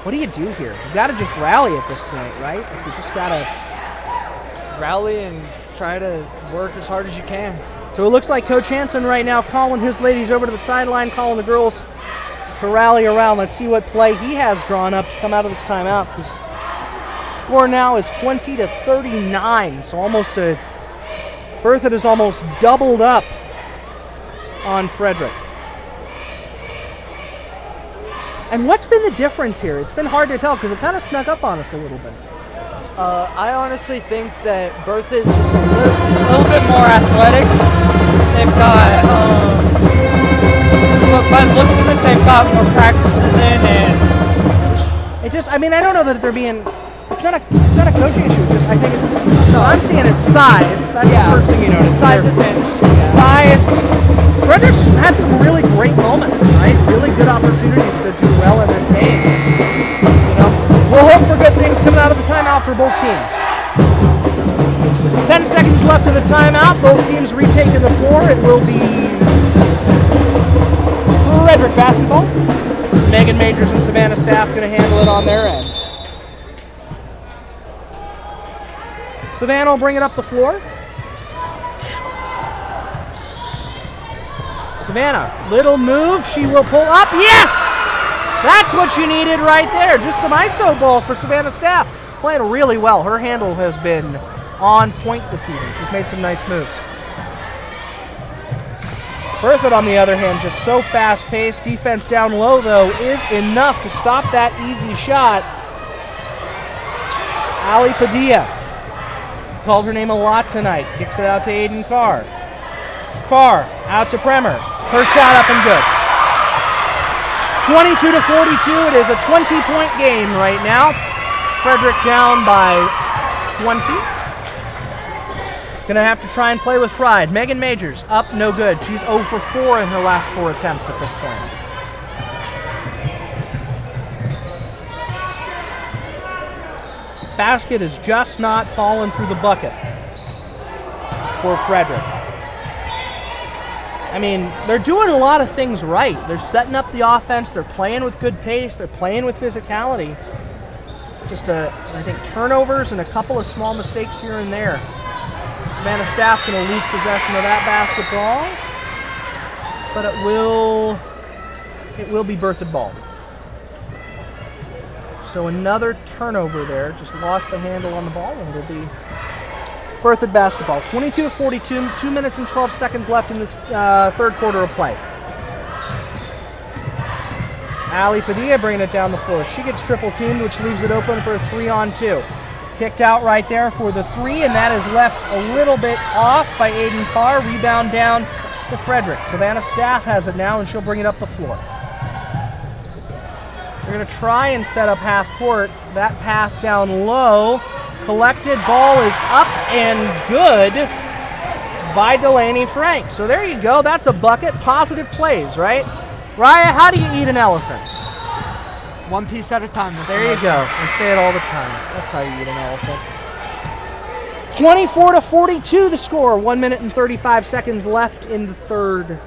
what do you do here? You got to just rally at this point, right? Like you just got to rally and try to work as hard as you can. So it looks like Coach Hansen right now calling his ladies over to the sideline, calling the girls to rally around. Let's see what play he has drawn up to come out of this timeout. The score now is 20-39, so Berthoud is almost doubled up on Frederick. And what's been the difference here? It's been hard to tell because it kind of snuck up on us a little bit. I honestly think that Berthoud is just a little bit more athletic. They've got, by the looks of it, they've got more practices in, and it just, I mean, I don't know that they're being, it's not a coaching issue, I think it's, no, I'm seeing it's size. That's the first thing you notice. Size advantage too. Yeah. Size. Frederick's had some really great moments, right? Really good opportunities to do well in this game. You know, we'll hope for good things coming out of the timeout for both teams. 10 seconds left of the timeout. Both teams retaking the floor. It will be Frederick basketball. Megan Majors and Savannah Staff going to handle it on their end. Savannah will bring it up the floor. Savannah, little move. She will pull up. Yes! That's what you needed right there. Just some ISO ball for Savannah Staff. Playing really well. Her handle has been on point this evening. She's made some nice moves. Berthoud, on the other hand, just so fast-paced. Defense down low, though, is enough to stop that easy shot. Ali Padilla called her name a lot tonight. Kicks it out to Aiden Carr. Carr out to Bremer. Her shot up and good. 22-42. It is a 20-point game right now. Frederick down by 20. Gonna have to try and play with pride. Megan Majors up, no good. She's 0 for 4 in her last 4 attempts at this point. Basket is just not falling through the bucket for Frederick. I mean, they're doing a lot of things right. They're setting up the offense. They're playing with good pace. They're playing with physicality. Just, I think, turnovers and a couple of small mistakes here and there. Savannah Staff going to lose possession of that basketball, but it will be Berthoud ball. So another turnover there. Just lost the handle on the ball, and it'll be Berthoud basketball. 22-42, 2 minutes and 12 seconds left in this third quarter of play. Ali Padilla bringing it down the floor. She gets triple teamed, which leaves it open for a 3-on-2. Kicked out right there for the 3, and that is left a little bit off by Aiden Carr. Rebound down to Frederick. Savannah Staff has it now, and she'll bring it up the floor. They're going to try and set up half court. That pass down low. Collected, ball is up and good by Delaney Frank. So there you go. That's a bucket. Positive plays, right? Raya, how do you eat an elephant? One piece at a time. There you go. I say it all the time. That's how you eat an elephant. 24-42 the score. 1 minute and 35 seconds left in the third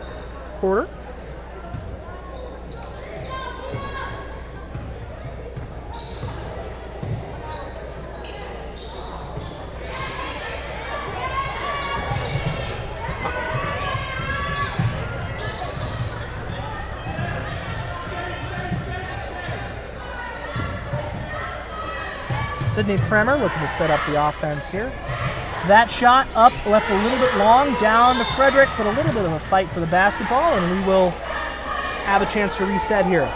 quarter. Sydney Premer looking to set up the offense here. That shot up, left a little bit long, down to Frederick, but a little bit of a fight for the basketball, and we will have a chance to reset here.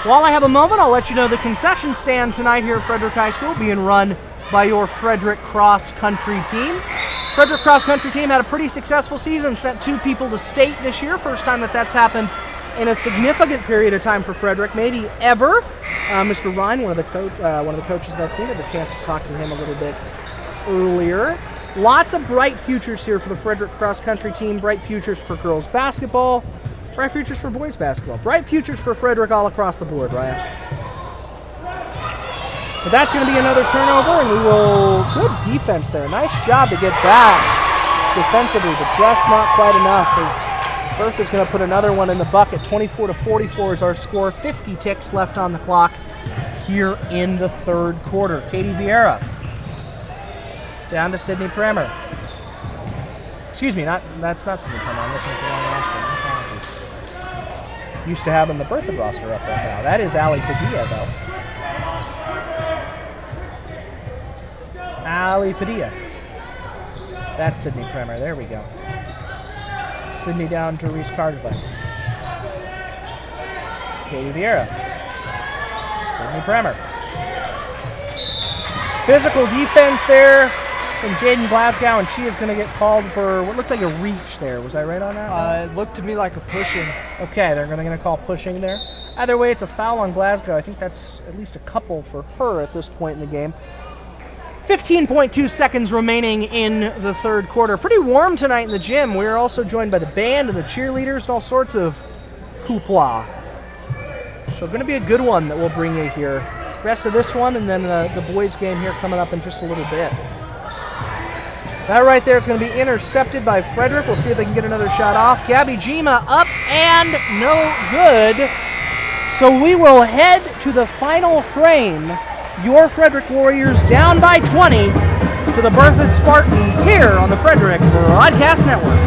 While I have a moment, I'll let you know the concession stand tonight here at Frederick High School being run by your Frederick Cross Country team. Frederick Cross Country team had a pretty successful season, sent 2 people to state this year. First time that's happened in a significant period of time for Frederick, maybe ever. Mr. Ryan, one of the coaches of that team, had the chance to talk to him a little bit earlier Lots of bright futures here for the Frederick cross country team. Bright futures for girls basketball. Bright futures for boys basketball. Bright futures for Frederick all across the board, Ryan. But that's going to be another turnover, and we will... Good defense there. Nice job to get back defensively, but just not quite enough. As Berthoud is going to put another one in the bucket. 24-44 is our score. 50 ticks left on the clock here in the third quarter. Katie Vieira down to Sydney Premer. Excuse me, that's not Sydney Premer. I'm looking at the wrong roster. Used to having the Berthoud roster up right now. That is Ali Padilla, though. Ali Padilla. That's Sydney Premer. There we go. Sydney down to Reese Carterley. Katie Vieira. Sydney Premer. Physical defense there from Jaden Glasgow, and she is going to get called for what looked like a reach there. Was I right on that? It looked to me like a pushing. Okay, they're going to call pushing there. Either way, it's a foul on Glasgow. I think that's at least a couple for her at this point in the game. 15.2 seconds remaining in the third quarter. Pretty warm tonight in the gym. We are also joined by the band and the cheerleaders and all sorts of hoopla. So going to be a good one that we'll bring you here. Rest of this one, and then the boys game here coming up in just a little bit. That right there is going to be intercepted by Frederick. We'll see if they can get another shot off. Gabby Jima up and no good. So we will head to the final frame. Your Frederick Warriors down by 20 to the Berthoud Spartans here on the Frederick Broadcast Network.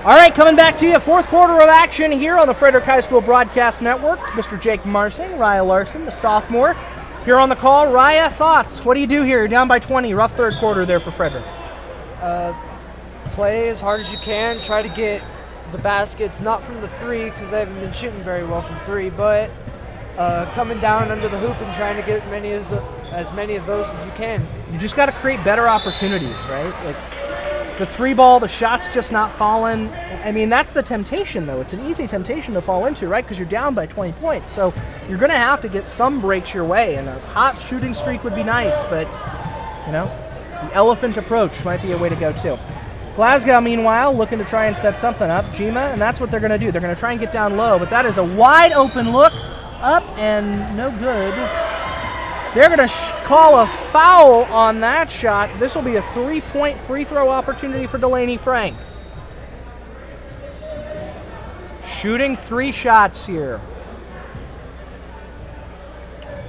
All right, coming back to you, fourth quarter of action here on the Frederick High School Broadcast Network. Mr. Jake Marsing, Raya Larson, the sophomore, here on the call. Raya, thoughts? What do you do here? You're down by 20, rough third quarter there for Frederick. Play as hard as you can. Try to get the baskets, not from the three because they haven't been shooting very well from three, but coming down under the hoop and trying to get as many of those as you can. You just got to create better opportunities, right? Like the three ball, the shot's just not falling. I mean, that's the temptation, though. It's an easy temptation to fall into, right? Because you're down by 20 points. So you're going to have to get some breaks your way, and a hot shooting streak would be nice, but, you know, the elephant approach might be a way to go, too. Glasgow, meanwhile, looking to try and set something up. Jima, and that's what they're going to do. They're going to try and get down low, but that is a wide open look up and no good. They're going to call a foul on that shot. This will be a 3-point free throw opportunity for Delaney Frank. Shooting 3 shots here.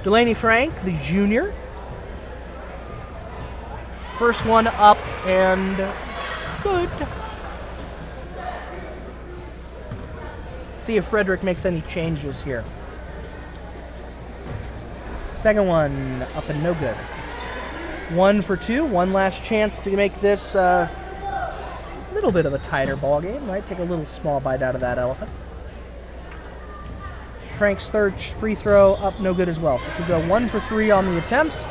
Delaney Frank, the junior. First one up and good. See if Frederick makes any changes here. Second one up and no good. 1 for 2. One last chance to make this a little bit of a tighter ball game, right? Take a little small bite out of that elephant. Frank's third free throw up no good as well. So she'll go 1 for 3 on the attempts.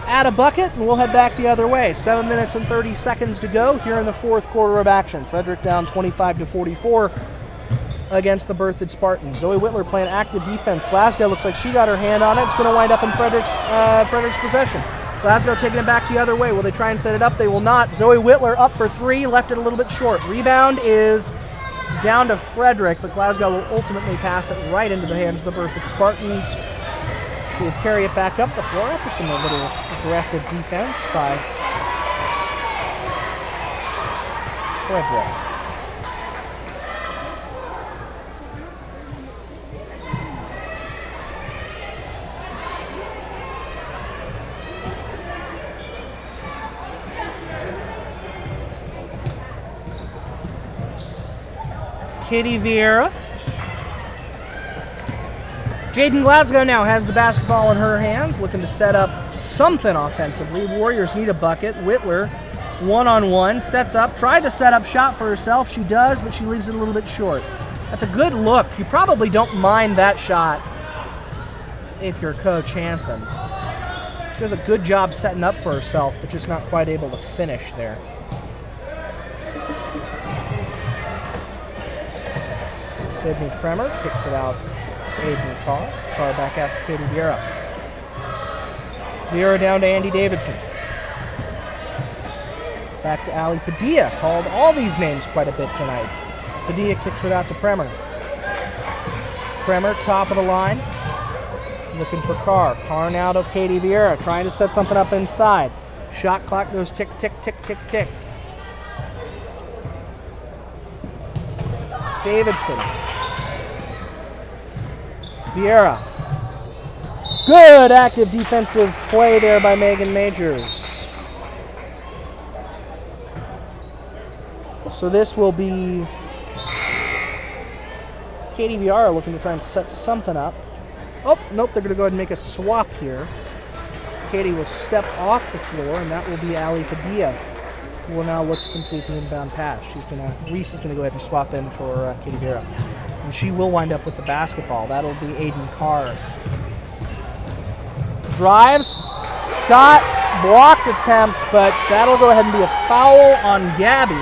Add a bucket, and we'll head back the other way. 7 minutes and 30 seconds to go here in the fourth quarter of action. Frederick down 25-44 against the Berthoud Spartans. Zoe Whitler playing active defense. Glasgow looks like she got her hand on it. It's going to wind up in Frederick's possession. Glasgow taking it back the other way. Will they try and set it up? They will not. Zoe Whitler up for 3, left it a little bit short. Rebound is down to Frederick, but Glasgow will ultimately pass it right into the hands of the Berthoud Spartans, who will carry it back up the floor after some a little aggressive defense by Frederick. Katie Vieira. Jaden Glasgow now has the basketball in her hands, looking to set up something offensively. Warriors need a bucket. Whitler, one-on-one, sets up, tried to set up shot for herself. She does, but she leaves it a little bit short. That's a good look. You probably don't mind that shot if you're Coach Hansen. She does a good job setting up for herself, but just not quite able to finish there. Sydney Kremer kicks it out. Aiden Carr. Carr back out to Katie Vieira. Vieira down to Andy Davidson. Back to Ali Padilla. Called all these names quite a bit tonight. Padilla kicks it out to Kremer. Kremer, top of the line. Looking for Carr. Carr now to Katie Vieira. Trying to set something up inside. Shot clock goes tick, tick, tick, tick, tick. Davidson. Vieira. Good active defensive play there by Megan Majors. So this will be Katie Vieira looking to try and set something up. Oh, nope, they're going to go ahead and make a swap here. Katie will step off the floor, and that will be Ali Padilla, who will now look to complete the inbound pass. Reese is going to go ahead and swap in for Katie Vieira. And she will wind up with the basketball. That'll be Aiden Carr. Drives, shot, blocked attempt, but that'll go ahead and be a foul on Gabby.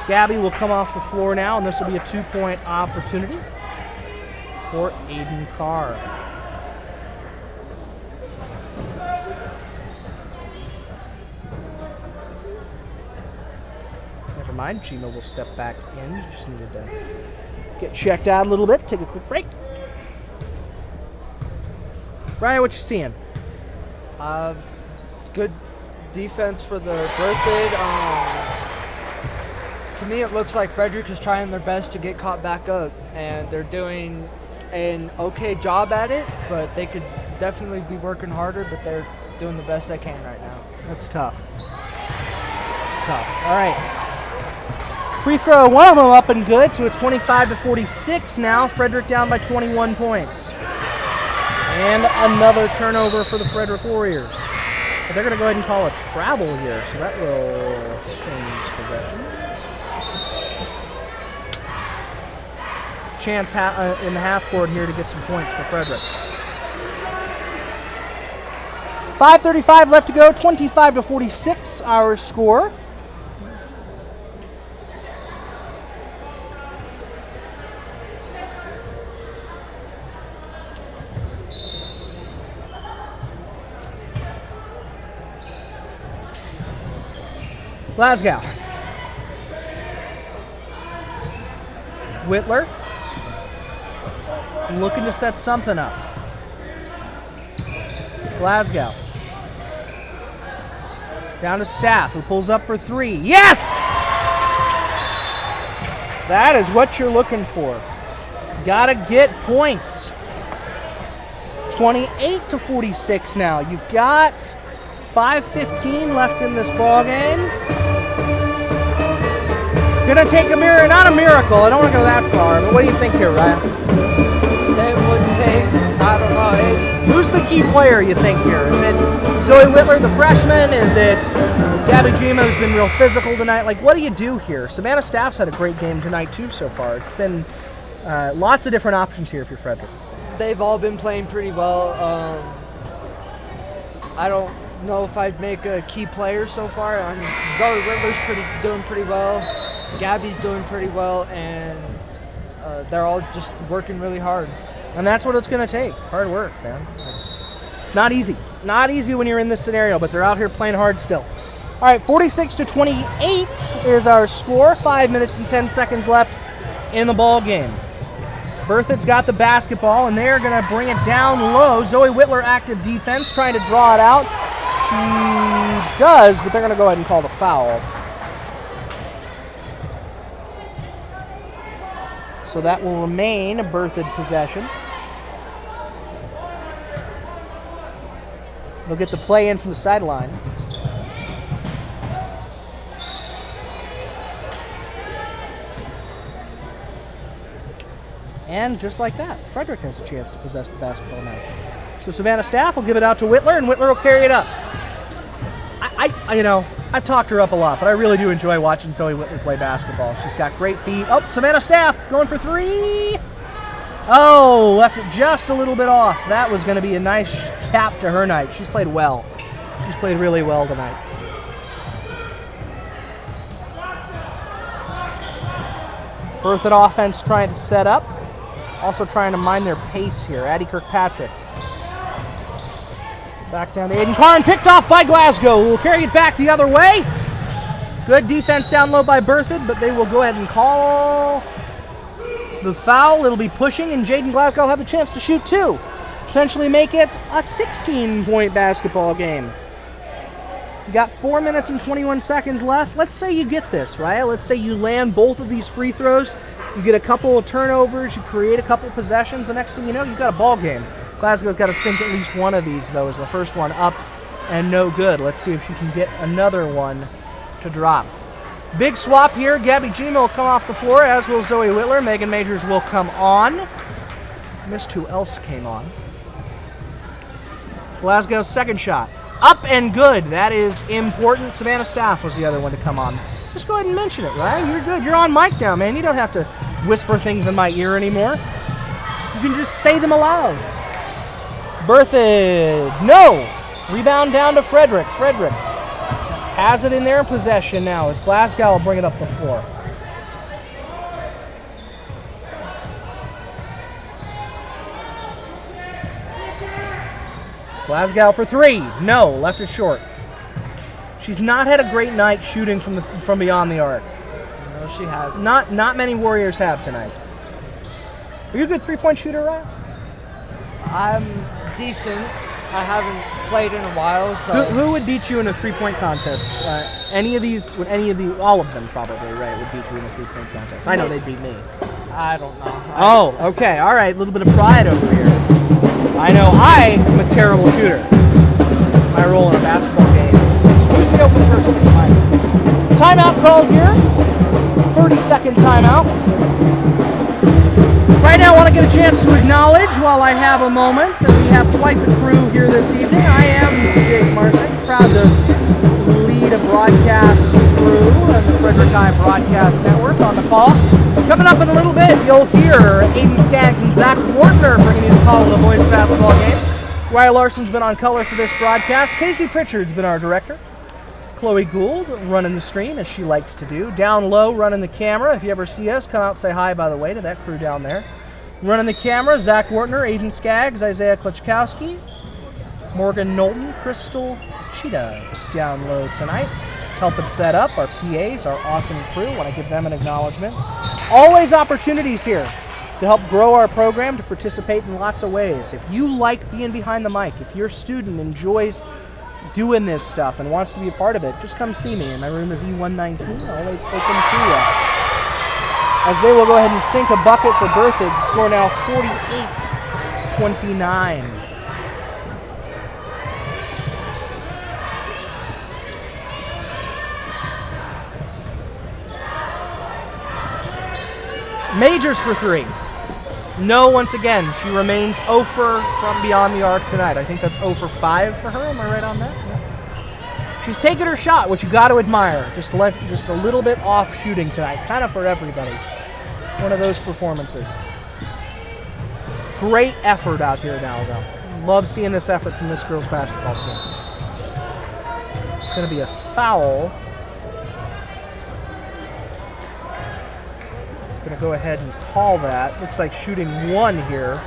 Gabby will come off the floor now, and this will be a 2-point opportunity for Aiden Carr. Never mind, Gino will step back in. Just needed to get checked out a little bit, take a quick break. Brian, what you seeing? Good defense for the Berthoud. To me, it looks like Frederick is trying their best to get caught back up, and they're doing an okay job at it, but they could definitely be working harder, but they're doing the best they can right now. That's tough. It's tough. All right. Free throw, one of them up and good, so it's 25-46 now. Frederick down by 21 points. And another turnover for the Frederick Warriors. But they're going to go ahead and call a travel here, so that will change possession. Chance in the half court here to get some points for Frederick. 5:35 left to go, 25-46 our score. Glasgow. Whitler. Looking to set something up. Glasgow. Down to Staff, who pulls up for three. Yes! That is what you're looking for. Gotta get points. 28-46 now. You've got 5:15 left in this ball game. Gonna take a miracle, not a miracle. I don't want to go that far, but what do you think here, Ryan? It would take, I don't know. Who's the key player you think here? Is it Zoe Whitler, the freshman? Is it Gabby Gima, who's been real physical tonight? Like, what do you do here? Savannah Staff's had a great game tonight too so far. It's been lots of different options here for Frederick. They've all been playing pretty well. I don't know if I'd make a key player so far. I mean, Zoe Whitler's doing pretty well. Gabby's doing pretty well, and they're all just working really hard. And that's what it's going to take. Hard work, man. It's not easy. Not easy when you're in this scenario, but they're out here playing hard still. All right, 46-28 is our score. 5 minutes and 10 seconds left in the ball game. Berthoud's got the basketball, and they're going to bring it down low. Zoe Whitler, active defense, trying to draw it out. She does, but they're going to go ahead and call the foul. So that will remain a Berthoud possession. They'll get the play in from the sideline. And just like that, Frederick has a chance to possess the basketball now. So Savannah Staff will give it out to Whitler, and Whitler will carry it up. I've talked her up a lot, but I really do enjoy watching Zoe Whitler play basketball. She's got great feet. Oh, Savannah Staff going for three. Oh, left it just a little bit off. That was going to be a nice cap to her night. She's played well. She's played really well tonight. Berthoud offense trying to set up. Also trying to mind their pace here. Addie Kirkpatrick. Back down to Aiden Karn, picked off by Glasgow, who will carry it back the other way. Good defense down low by Berthoud, but they will go ahead and call the foul. It'll be pushing, and Jaden Glasgow will have a chance to shoot two. Potentially make it a 16-point basketball game. You got 4 minutes and 21 seconds left. Let's say you get this, right? Let's say you land both of these free throws. You get a couple of turnovers. You create a couple of possessions. The next thing you know, you've got a ball game. Glasgow's got to sink at least one of these, though, as the first one up and no good. Let's see if she can get another one to drop. Big swap here. Gabby Gima will come off the floor, as will Zoe Whitler. Megan Majors will come on. Missed who else came on. Glasgow's second shot. Up and good. That is important. Savannah Staff was the other one to come on. Just go ahead and mention it, right? You're good. You're on mic now, man. You don't have to whisper things in my ear anymore. You can just say them aloud. Berthoud, no! Rebound down to Frederick. Frederick has it in their possession now as Glasgow will bring it up the floor. Glasgow for three. No, left it short. She's not had a great night shooting from beyond the arc. No, she has. Not many Warriors have tonight. Are you a good three-point shooter, Ryan? I'm decent. I haven't played in a while, so. Who would beat you in a three-point contest? All of them probably, right, would beat you in a three-point contest. I know they'd beat me. I don't know. Oh, okay, all right, a little bit of pride over here. I know I am a terrible shooter. My role in a basketball game is, who's the open person tonight? Timeout called here. 30-second timeout. Right now I want to get a chance to acknowledge, while I have a moment, that we have quite the crew here this evening. I am Jake Marsick, proud to lead a broadcast crew on the Frederick High Broadcasting Network on the call. Coming up in a little bit, you'll hear Aiden Skaggs and Zach Wartner bringing you the call of the boys basketball game. Ryan Larson's been on color for this broadcast. Casey Pritchard's been our director. Chloe Gould running the stream, as she likes to do. Down low, running the camera. If you ever see us, come out and say hi, by the way, to that crew down there. Running the camera, Zach Wartner, Aiden Skaggs, Isaiah Klitschkowski, Morgan Knowlton, Crystal Cheetah down low tonight. Helping set up our PAs, our awesome crew. Want to give them an acknowledgement. Always opportunities here to help grow our program, to participate in lots of ways. If you like being behind the mic, if your student enjoys doing this stuff and wants to be a part of it, just come see me. My room is E119, always open to you. As they will go ahead and sink a bucket for Berthoud. The score now 48-29. Majors for three. No, once again, she remains 0 from beyond the arc tonight. I think that's 0 for 5 for her. Am I right on that? Yeah. She's taken her shot, which you got to admire. Just a little bit off shooting tonight, kind of for everybody. One of those performances. Great effort out here now, though. Love seeing this effort from this girls' basketball team. It's going to be a foul. Going to go ahead and call that. Looks like shooting one here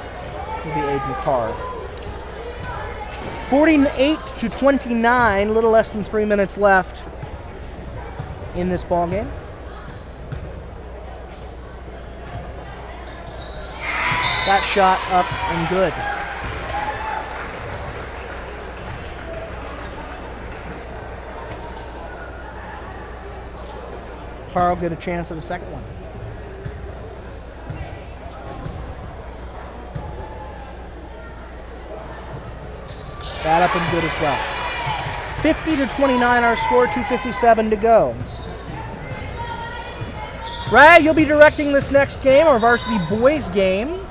will be Aiden Carr. 48-29, a little less than 3 minutes left in this ball game. That shot up and good. Carr will get a chance at the second one. That up and good as well. 50-29 our score, 2:57 to go. Ryan, you'll be directing this next game, our varsity boys game.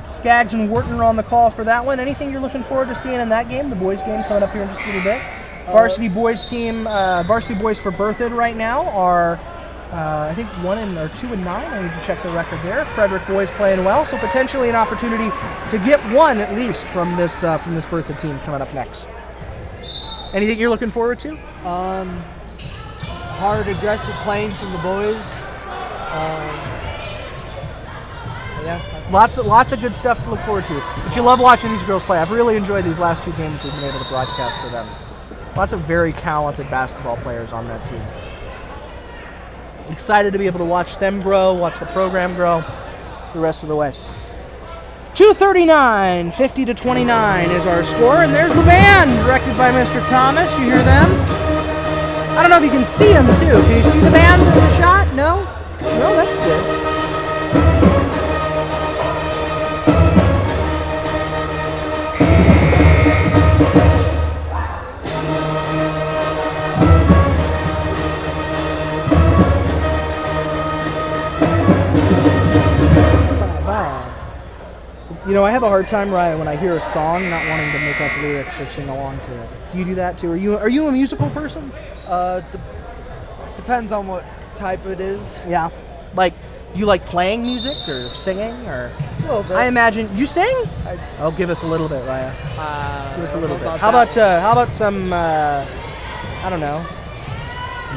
Skaggs and Wharton are on the call for that one. Anything you're looking forward to seeing in that game? The boys game coming up here in just a little bit. Varsity boys team, varsity boys for Berthoud right now are, I think 2 and 9. I need to check the record there. Frederick boys playing well, so potentially an opportunity to get one at least from this Berthoud team coming up next. Anything you're looking forward to? Hard, aggressive playing from the boys. Yeah. Lots of good stuff to look forward to. But you love watching these girls play. I've really enjoyed these last 2 games we've been able to broadcast for them. Lots of very talented basketball players on that team. Excited to be able to watch them grow, watch the program grow the rest of the way. 2:39, 50-29 is our score, and there's the band directed by Mr. Thomas. You hear them? I don't know if you can see them too. Can you see the band in the shot? No? No, that's good. You know, I have a hard time, Ryan, when I hear a song not wanting to make up lyrics or sing along to it. Do you do that too? Are you a musical person? Depends on what type it is. Yeah. Like, do you like playing music or singing or? A little bit. I imagine you sing. Oh, give us a little bit, Ryan. Give us a little bit. How about some? I don't know.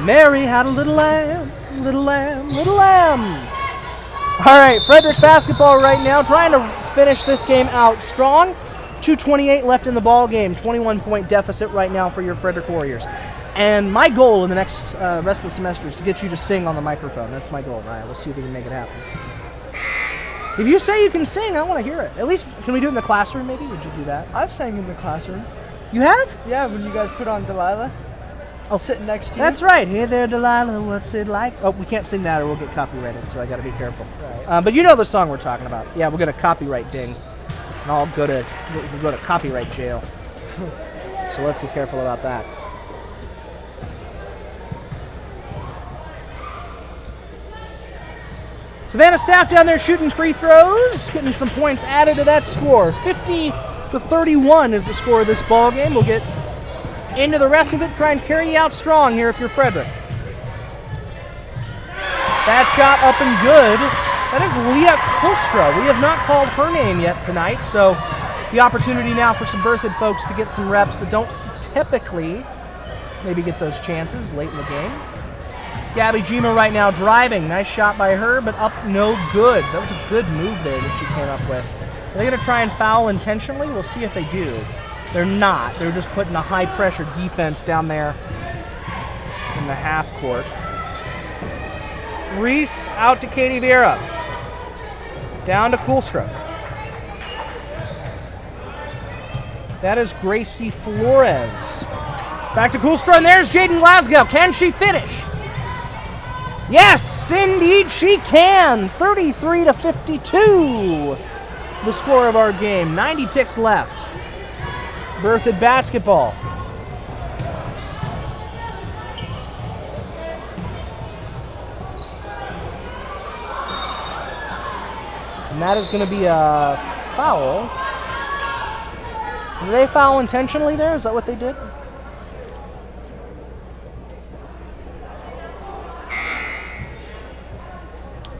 Mary had a little lamb, little lamb, little lamb. All right, Frederick basketball right now, trying to finish this game out strong. 2:28 left in the ball game. 21-point deficit right now for your Frederick Warriors. And my goal in the next rest of the semester is to get you to sing on the microphone. That's my goal, Ryan. We'll see if we can make it happen. If you say you can sing, I want to hear it. At least, can we do it in the classroom maybe? Would you do that? I've sang in the classroom. You have? Yeah, when you guys put on Delilah. I'll sit next to you. That's right. Hey there, Delilah, what's it like? Oh, we can't sing that or we'll get copyrighted, so I got to be careful. Right. But you know the song we're talking about. Yeah, we'll get a copyright ding. And we'll go to copyright jail. So let's be careful about that. Savannah staff down there shooting free throws, getting some points added to that score. 50-31 is the score of this ball game. We'll get into the rest of it, try and carry you out strong here if you're Frederick. That shot up and good. That is Leah Kulstra. We have not called her name yet tonight, so the opportunity now for some Berthoud folks to get some reps that don't typically maybe get those chances late in the game. Gabby Jima right now driving. Nice shot by her, but up no good. That was a good move there that she came up with. Are they going to try and foul intentionally? We'll see if they do. They're not. They're just putting a high-pressure defense down there in the half court. Reese out to Katie Vieira. Down to Kulstra. That is Gracie Flores. Back to Kulstra, and there's Jaden Glasgow. Can she finish? Yes, indeed she can. 33-52. The score of our game. 90 ticks left. Berthoud basketball. And that is going to be a foul. Did they foul intentionally there? Is that what they did?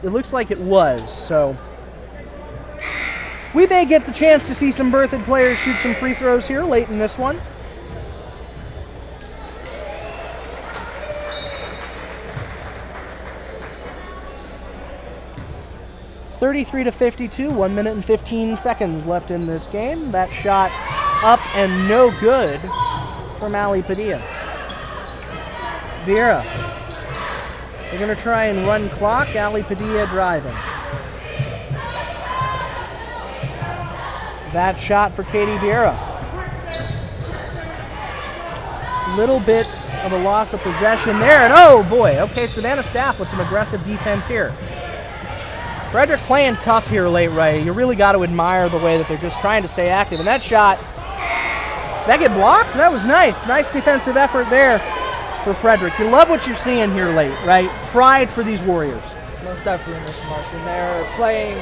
It looks like it was, so we may get the chance to see some Berthoud players shoot some free throws here late in this one. (33-52), 1 minute and 15 seconds left in this game. That shot up and no good from Ali Padilla. Vieira. They're going to try and run clock. Ali Padilla driving. That shot for Katie Vieira. Little bit of a loss of possession there. And oh boy, okay, Savannah staff with some aggressive defense here. Frederick playing tough here late, Ray. You really got to admire the way that they're just trying to stay active. And that shot, that get blocked? That was nice. Nice defensive effort there for Frederick. You love what you're seeing here late, right? Pride for these Warriors. most definitely, Mr. Marson. They're playing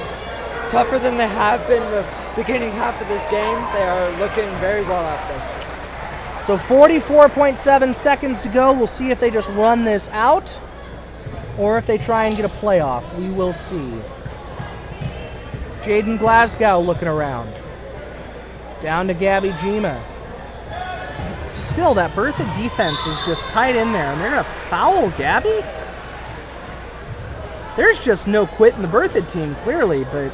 tougher than they have been the beginning half of this game. They are looking very well out there. So 44.7 seconds to go. We'll see if they just run this out or if they try and get a playoff. We will see. Jaden Glasgow looking around. Down to Gabby Jima. Still, that Berthoud defense is just tight in there, and they're going to foul Gabby? There's just no quit in the Berthoud team, clearly, but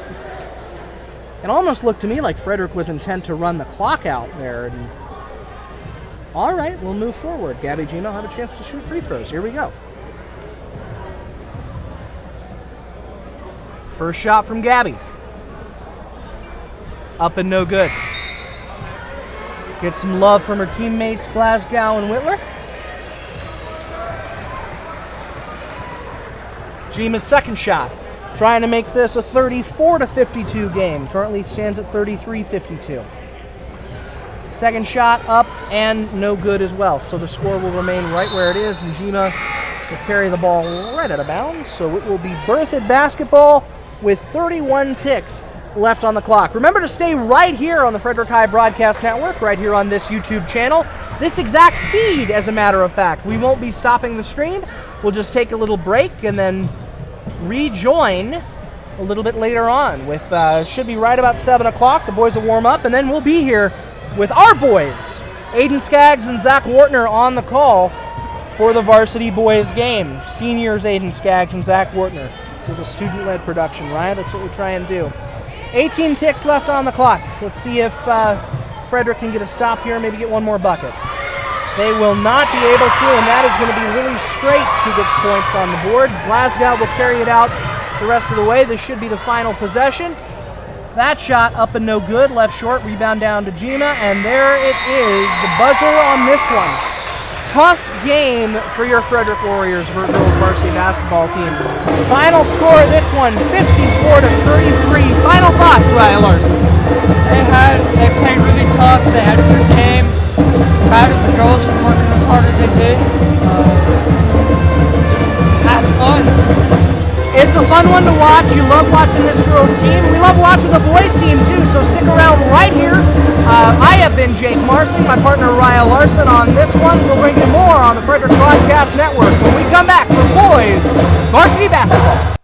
it almost looked to me like Frederick was intent to run the clock out there. And all right, we'll move forward. Gabby Jima will have a chance to shoot free throws. Here we go. First shot from Gabby. Up and no good. Get some love from her teammates, Glasgow and Whitler. Jima's second shot, trying to make this a 34-52 game. Currently stands at 33-52. Second shot up and no good as well. So the score will remain right where it is, and Jima will carry the ball right out of bounds. So it will be Berthoud basketball with 31 ticks left on the clock. Remember to stay right here on the Frederick High Broadcast Network, right here on this YouTube channel. This exact feed, as a matter of fact. We won't be stopping the stream. We'll just take a little break and then rejoin a little bit later on with, should be right about 7 o'clock. The boys will warm up, and then we'll be here with our boys, Aiden Skaggs and Zach Wartner, on the call for the varsity boys game. Seniors Aiden Skaggs and Zach Wartner. This is a student-led production, right? That's what we try and do. 18 ticks left on the clock. Let's see if Frederick can get a stop here, maybe get one more bucket. They will not be able to, and that is going to be really straight who gets points on the board. Glasgow will carry it out the rest of the way. This should be the final possession. That shot up and no good, left short, rebound down to Jima, and there it is, the buzzer on this one. Tough game for your Frederick Warriors girls varsity basketball team. Final score of this one, 54-33. Final thoughts, Ryan Larson. They played really tough. They had a good game. Proud of the girls for working as hard as they did. Just had fun. It's a fun one to watch. You love watching this girls team. We love watching the boys team too, so stick around right here. I have been Jake Marsing, my partner Ryan Larson on this one. We'll bring you more on the Frederick Broadcast Network when we come back for boys varsity basketball.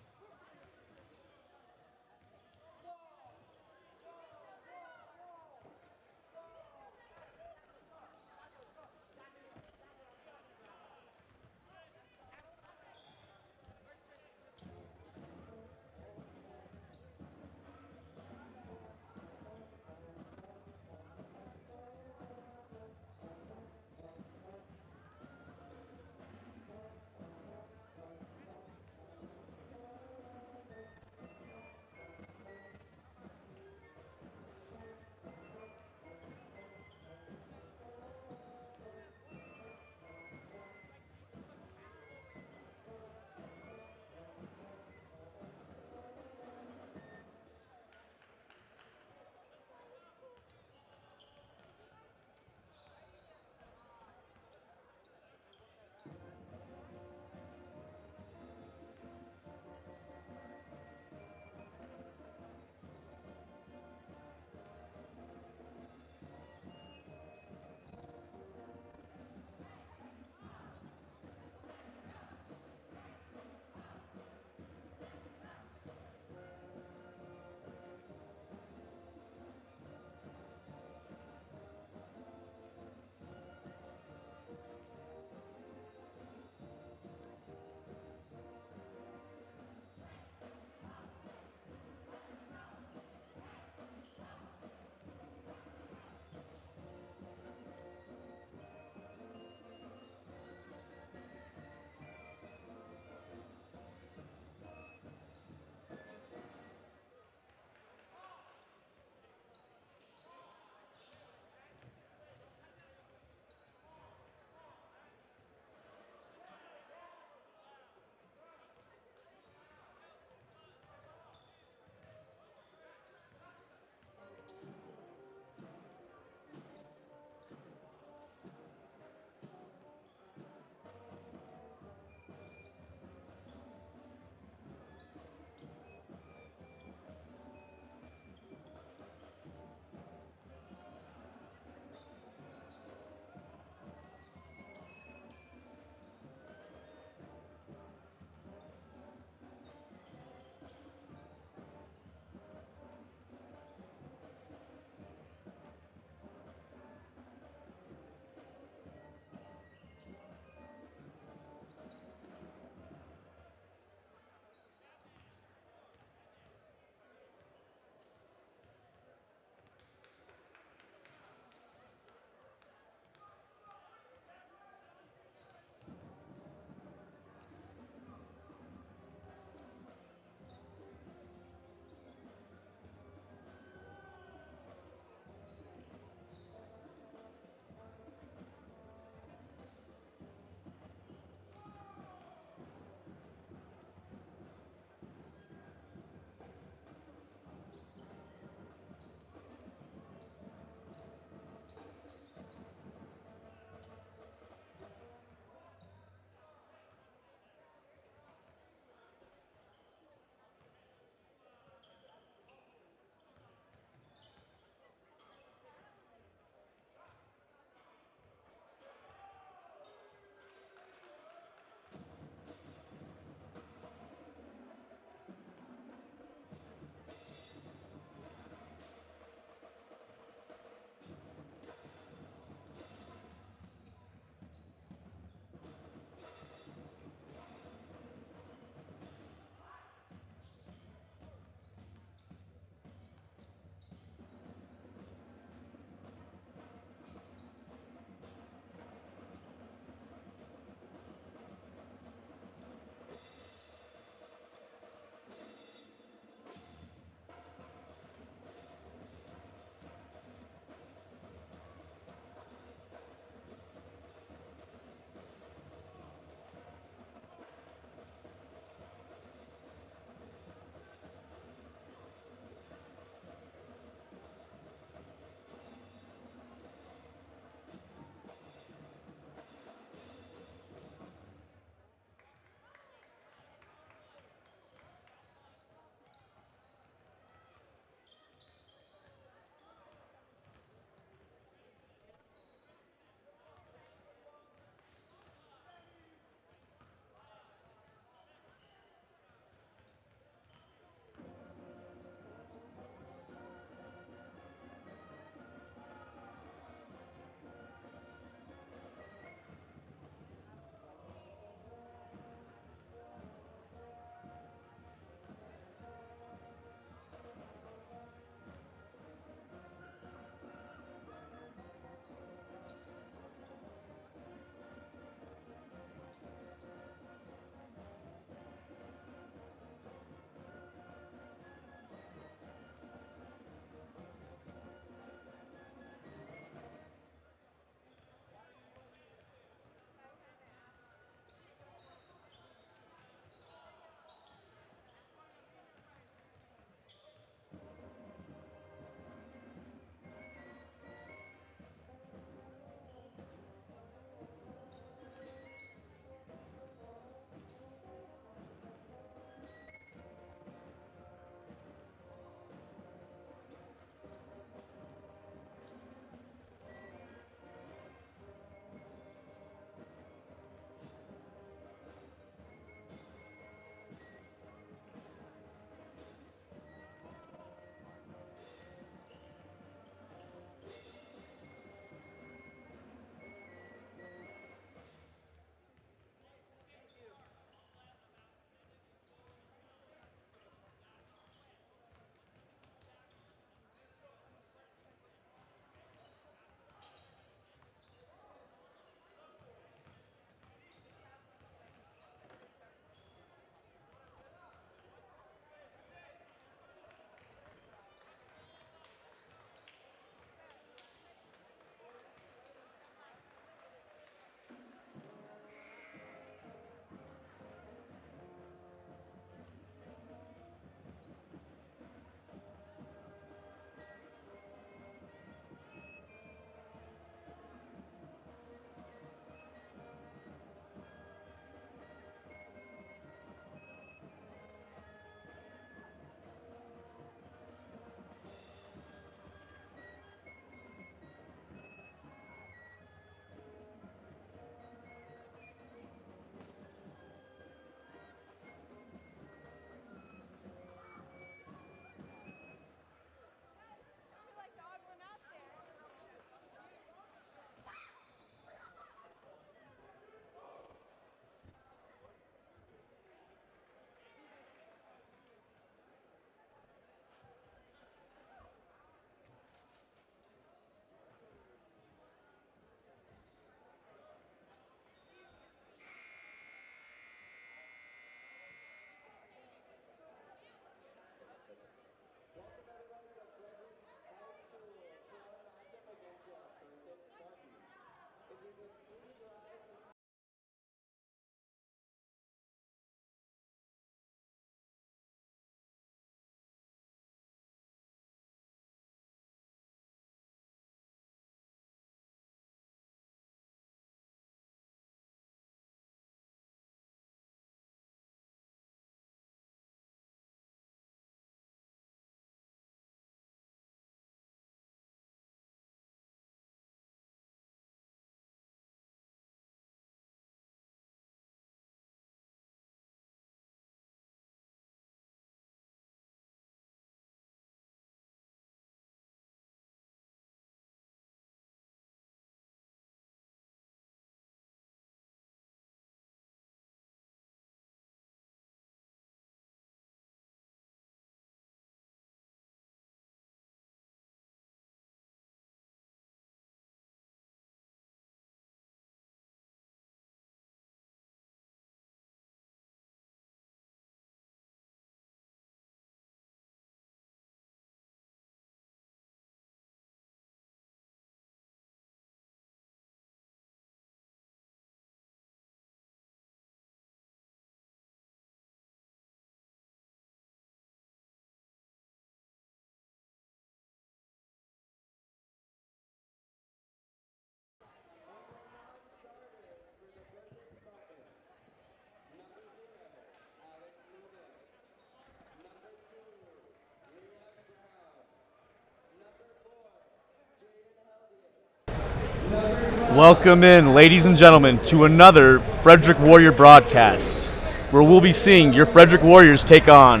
Welcome in, ladies and gentlemen, to another Frederick Warrior broadcast, where we'll be seeing your Frederick Warriors take on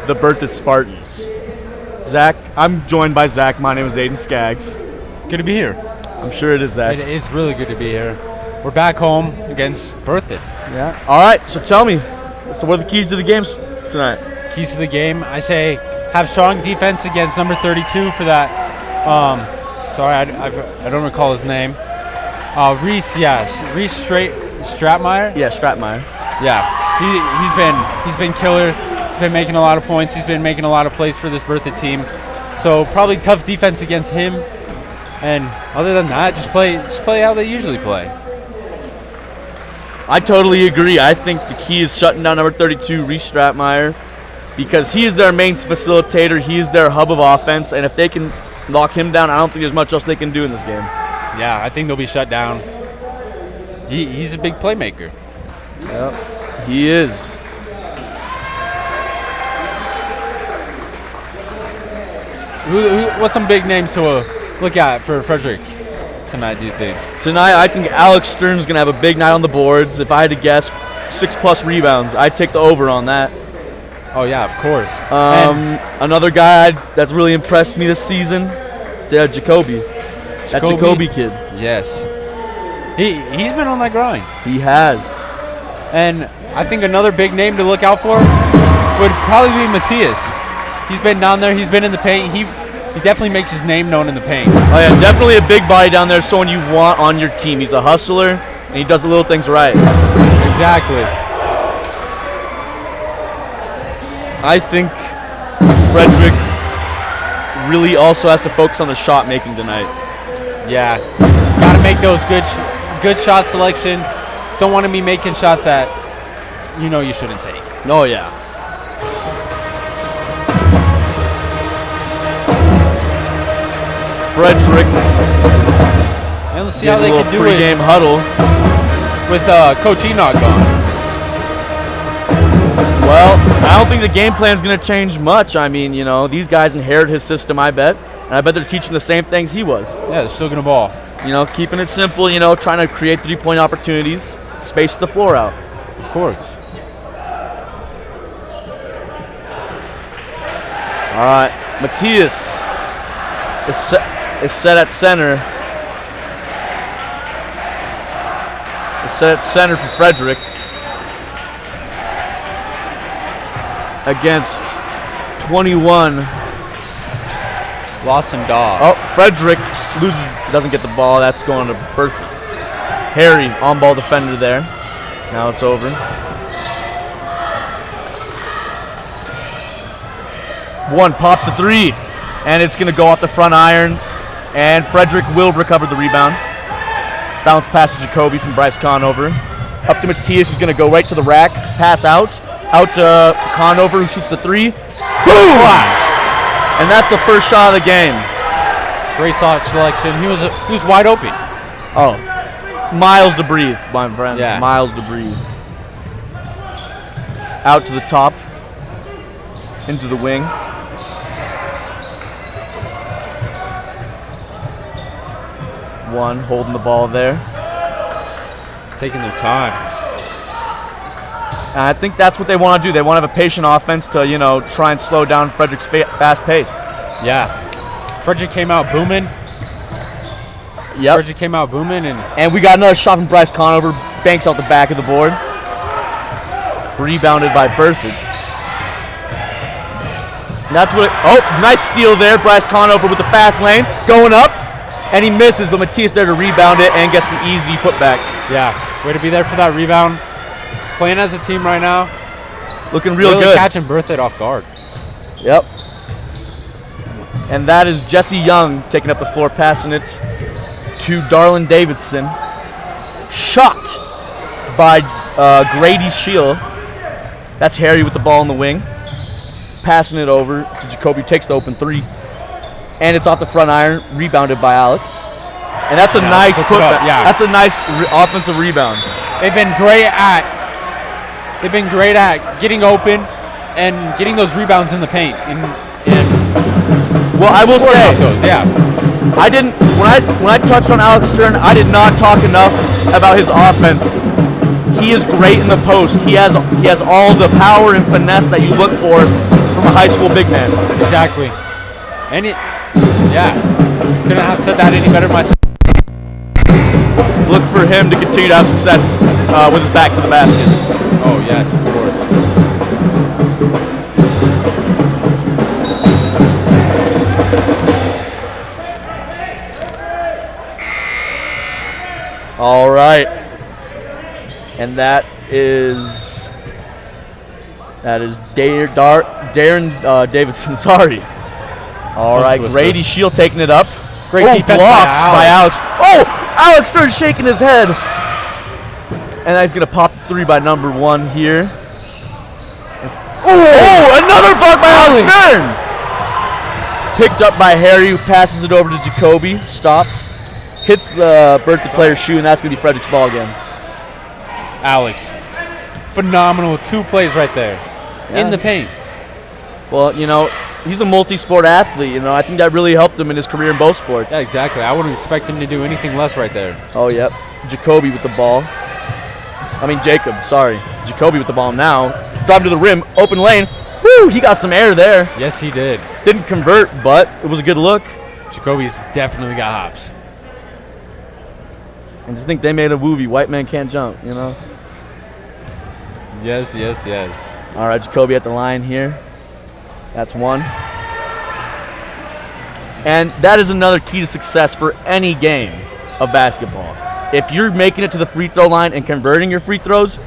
the Berthoud Spartans. Zach, I'm joined by Zach. My name is Aiden Skaggs. Good to be here. I'm sure it is, Zach. It is really good to be here. We're back home against Berthoud. Yeah. All right, so tell me, so what are the keys to the games tonight? Keys to the game, I say have strong defense against number 32 for that. Sorry, I don't recall his name. Reese, yes. Reese Stratmeyer? Yeah, Stratmeyer. Yeah. He's been killer. He's been making a lot of points. He's been making a lot of plays for this Berthoud team. So probably tough defense against him. And other than that, just play how they usually play. I totally agree. I think the key is shutting down number 32, Reese Stratmeyer, because he is their main facilitator. He is their hub of offense, and if they can lock him down, I don't think there's much else they can do in this game. Yeah, I think they'll be shut down. He's a big playmaker. Yep, he is. What's some big names to look at for Frederick tonight, do you think? Tonight, I think Alex Stern's going to have a big night on the boards. If I had to guess, 6+ rebounds. I'd take the over on that. Oh, yeah, of course. Another guy that's really impressed me this season, Jacoby. That Jacoby kid. Yes. He's been on that grind. He has. And I think another big name to look out for would probably be Matthias. He's been down there. He's been in the paint. He definitely makes his name known in the paint. Oh, yeah, definitely a big body down there, someone you want on your team. He's a hustler, and he does the little things right. Exactly. I think Frederick really also has to focus on the shot making tonight. Yeah, got to make those good shot selection. Don't want to be making shots that you shouldn't take. Oh, yeah. Frederick. And let's see how they can do it. Pre-game huddle with Coach Enoch gone. Well, I don't think the game plan is going to change much. I mean, these guys inherit his system, I bet. And I bet they're teaching the same things he was. Yeah, they're still going to ball. Keeping it simple, trying to create three-point opportunities, space the floor out. Of course. All right, Matthias is set at center. Is set at center for Frederick against 21. Lawson Daw. Oh, Frederick doesn't get the ball. That's going to Berthoud. Harry, on-ball defender there. Now it's over. One pops a three, and it's going to go off the front iron, and Frederick will recover the rebound. Bounce pass to Jacoby from Bryce Conover. Up to Matthias, who's going to go right to the rack. Pass out to Conover, who shoots the three. Boom! And that's the first shot of the game. Great shot selection. He was wide open. Oh, miles to breathe, my friend. Yeah. Miles to breathe. Out to the top, into the wing. One holding the ball there. Taking their time. And I think that's what they want to do. They want to have a patient offense to, try and slow down Frederick's fast pace. Yeah. Frederick came out booming. Yep. Frederick came out booming. And we got another shot from Bryce Conover. Banks out the back of the board. Rebounded by Berthoud. And that's what nice steal there. Bryce Conover with the fast lane. Going up. And he misses, but Matthias there to rebound it and gets the easy putback. Yeah. Way to be there for that rebound. Playing as a team right now. Looking real really good. Catching Berthoud off guard. Yep. And that is Jesse Young taking up the floor, passing it to Darlin Davidson. Shot by Grady Shield. That's Harry with the ball in the wing. Passing it over to Jacoby, takes the open three. And it's off the front iron, rebounded by Alex. And that's a nice putback. Yeah. That's a nice offensive rebound. They've been great at getting open and getting those rebounds in the paint. Well, I will say, those, yeah. I didn't when I touched on Alex Stern, I did not talk enough about his offense. He is great in the post. He has all the power and finesse that you look for from a high school big man. Exactly. And couldn't have said that any better myself. Look for him to continue to have success with his back to the basket. Oh yes, of course. All right, and that is Darren Davidson. Sorry. All right, Grady Shield taking it up. Great defense blocked by Alex. Oh, Alex started shaking his head, and now he's gonna pop the three by number 1 here. Oh, another block by Alex Stern. Picked up by Harry, who passes it over to Jacoby. Stops. Hits the Berthoud player's shoe, and that's going to be Frederick's ball again. Alex, phenomenal 2 plays right there in the paint. Well, he's a multi-sport athlete. I think that really helped him in his career in both sports. Yeah, exactly. I wouldn't expect him to do anything less right there. Oh, yep. Jacoby with the ball. Jacob, sorry. Jacoby with the ball now. Driving to the rim, open lane. Woo, he got some air there. Yes, he did. Didn't convert, but it was a good look. Jacoby's definitely got hops. And to think they made a movie, White Man Can't Jump, Yes. All right, Jacoby at the line here. That's 1. And that is another key to success for any game of basketball. If you're making it to the free throw line and converting your free throws,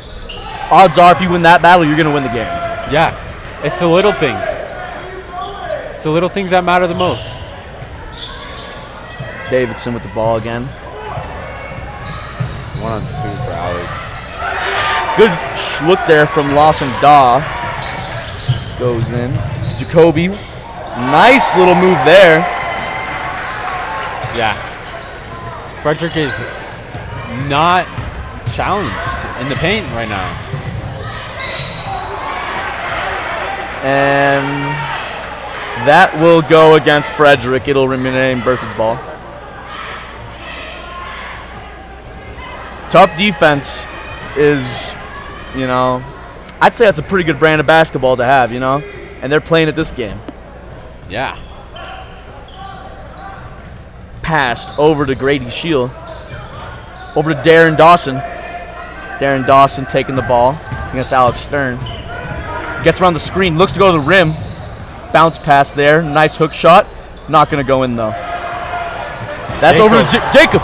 odds are if you win that battle, you're going to win the game. Yeah, it's the little things. It's the little things that matter the most. Davidson with the ball again. 1-on-2 for Alex. Good look there from Lawson Daw. Goes in. Jacoby. Nice little move there. Yeah. Frederick is not challenged in the paint right now. And that will go against Frederick. It'll remain Berthoud's ball. Tough defense is, I'd say that's a pretty good brand of basketball to have, and they're playing it this game. Yeah. Passed over to Grady Shield. Over to Darren Dawson. Darren Dawson taking the ball against Alex Stern. Gets around the screen, looks to go to the rim. Bounce pass there, nice hook shot. Not going to go in though. That's Jacob. over to Jacob.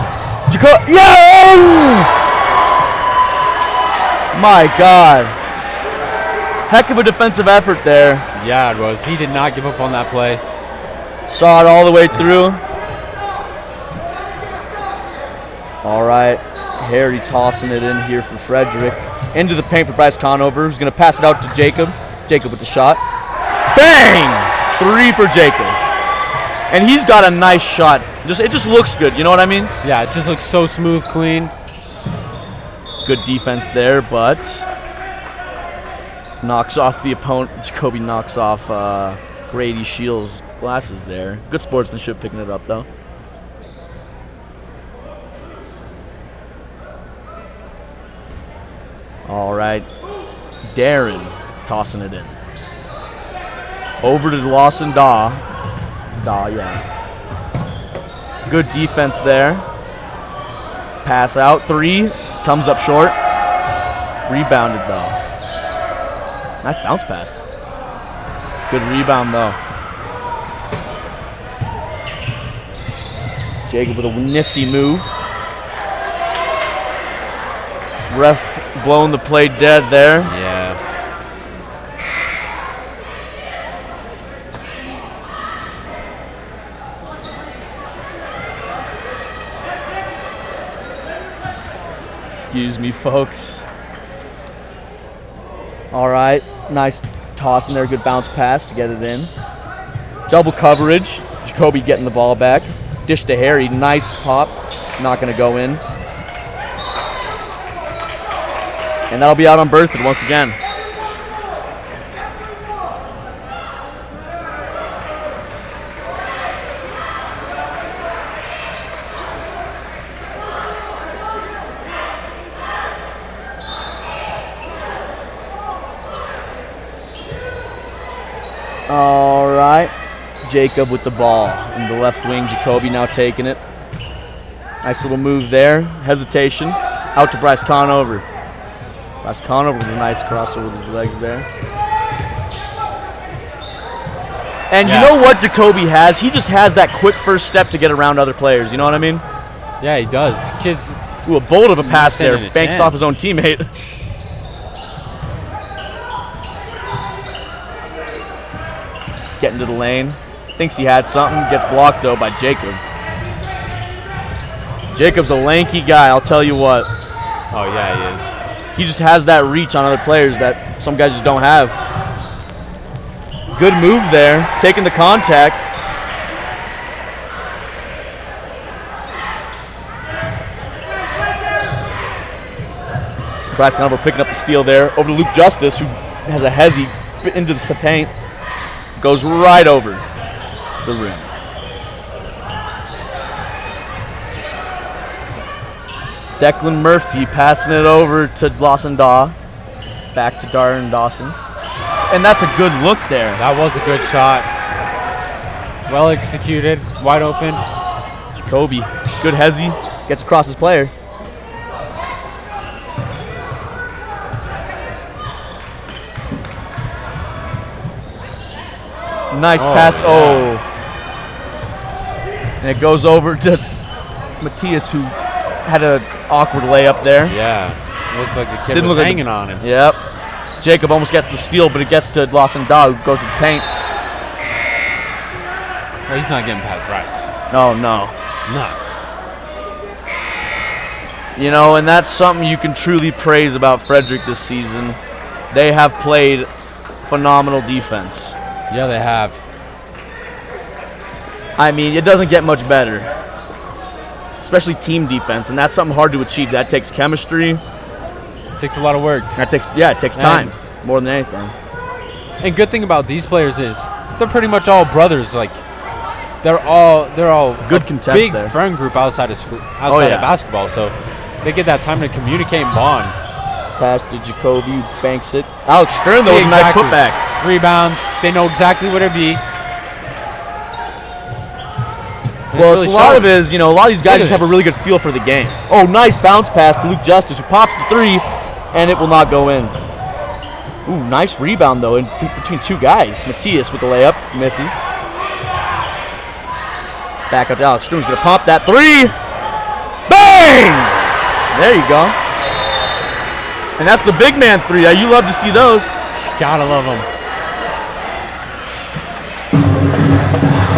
Yeah! My God. Heck of a defensive effort there. Yeah, it was. He did not give up on that play. Saw it all the way through. All right. Harry tossing it in here for Frederick. Into the paint for Bryce Conover, who's going to pass it out to Jacob. Jacob with the shot. Bang! 3 for Jacob. And he's got a nice shot. It just looks good, you know what I mean? Yeah, it just looks so smooth, clean. Good defense there, but knocks off the opponent. Jacoby knocks off Grady Shields' glasses there. Good sportsmanship picking it up, though. All right. Darren tossing it in. Over to Lawson Daw. Yeah. Good defense there. Pass out. 3. Comes up short. Rebounded, though. Nice bounce pass. Good rebound, though. Jacob with a nifty move. Ref blowing the play dead there. Yeah. Excuse me, folks. All right, nice toss in there, good bounce pass to get it in. Double coverage, Jacoby getting the ball back. Dish to Harry, nice pop, not gonna go in. And that'll be out on Berthoud once again. All right. Jacob with the ball in the left wing. Jacoby now taking it. Nice little move there. Hesitation. Out to Bryce Conover. Bryce Conover with a nice crossover with his legs there. And you know what Jacoby has? He just has that quick first step to get around other players. You know what I mean? Yeah, he does. Kids. Ooh, a bolt of a pass there. Standing a Banks chance. off his own teammate. Getting to the lane. Thinks he had something. Gets blocked, though, by Jacob. Jacob's a lanky guy, I'll tell you what. Oh, yeah, he is. He just has that reach on other players that some guys just don't have. Good move there. Taking the contact. Bryce Conover picking up the steal there. Over to Luke Justice, who has a hezzy into the paint. Goes right over the rim. Declan Murphy passing it over to Lawson Daw. Back to Darren Dawson. And that's a good look there. That was a good shot. Well executed, wide open. Jacoby, good hezzy, gets across his player. Nice pass. Yeah. Oh. And it goes over to Matthias, who had an awkward layup there. Yeah, looked like the kid Didn't was look like hanging on him. Yep. Jacob almost gets the steal, but it gets to Lawson Daw, who goes to the paint. Well, he's not getting past Bryce. No. No. You know, and that's something you can truly praise about Frederick this season. They have played phenomenal defense. Yeah, they have. I mean, it doesn't get much better, especially team defense, and that's something hard to achieve. That takes chemistry. It takes a lot of work. It takes time more than anything. And good thing about these players is they're pretty much all brothers. Like they're all Good contest big there. friend group outside of school, outside of basketball. So they get that time to communicate and bond. Pass to Jacoby, banks it. Alex Stern though with a nice putback. Rebounds. They know exactly what it'd be. And Well, it's a lot showing. of it is, a lot of these guys Look just at have a this. really good feel for the game. Oh, nice bounce pass to Luke Justice, who pops the three, and it will not go in. Ooh, nice rebound, though, in between two guys. Matthias with the layup, misses. Back up to Alex Stroom's going to pop that three. Bang! There you go. And that's the big man three. You love to see those. Gotta love them.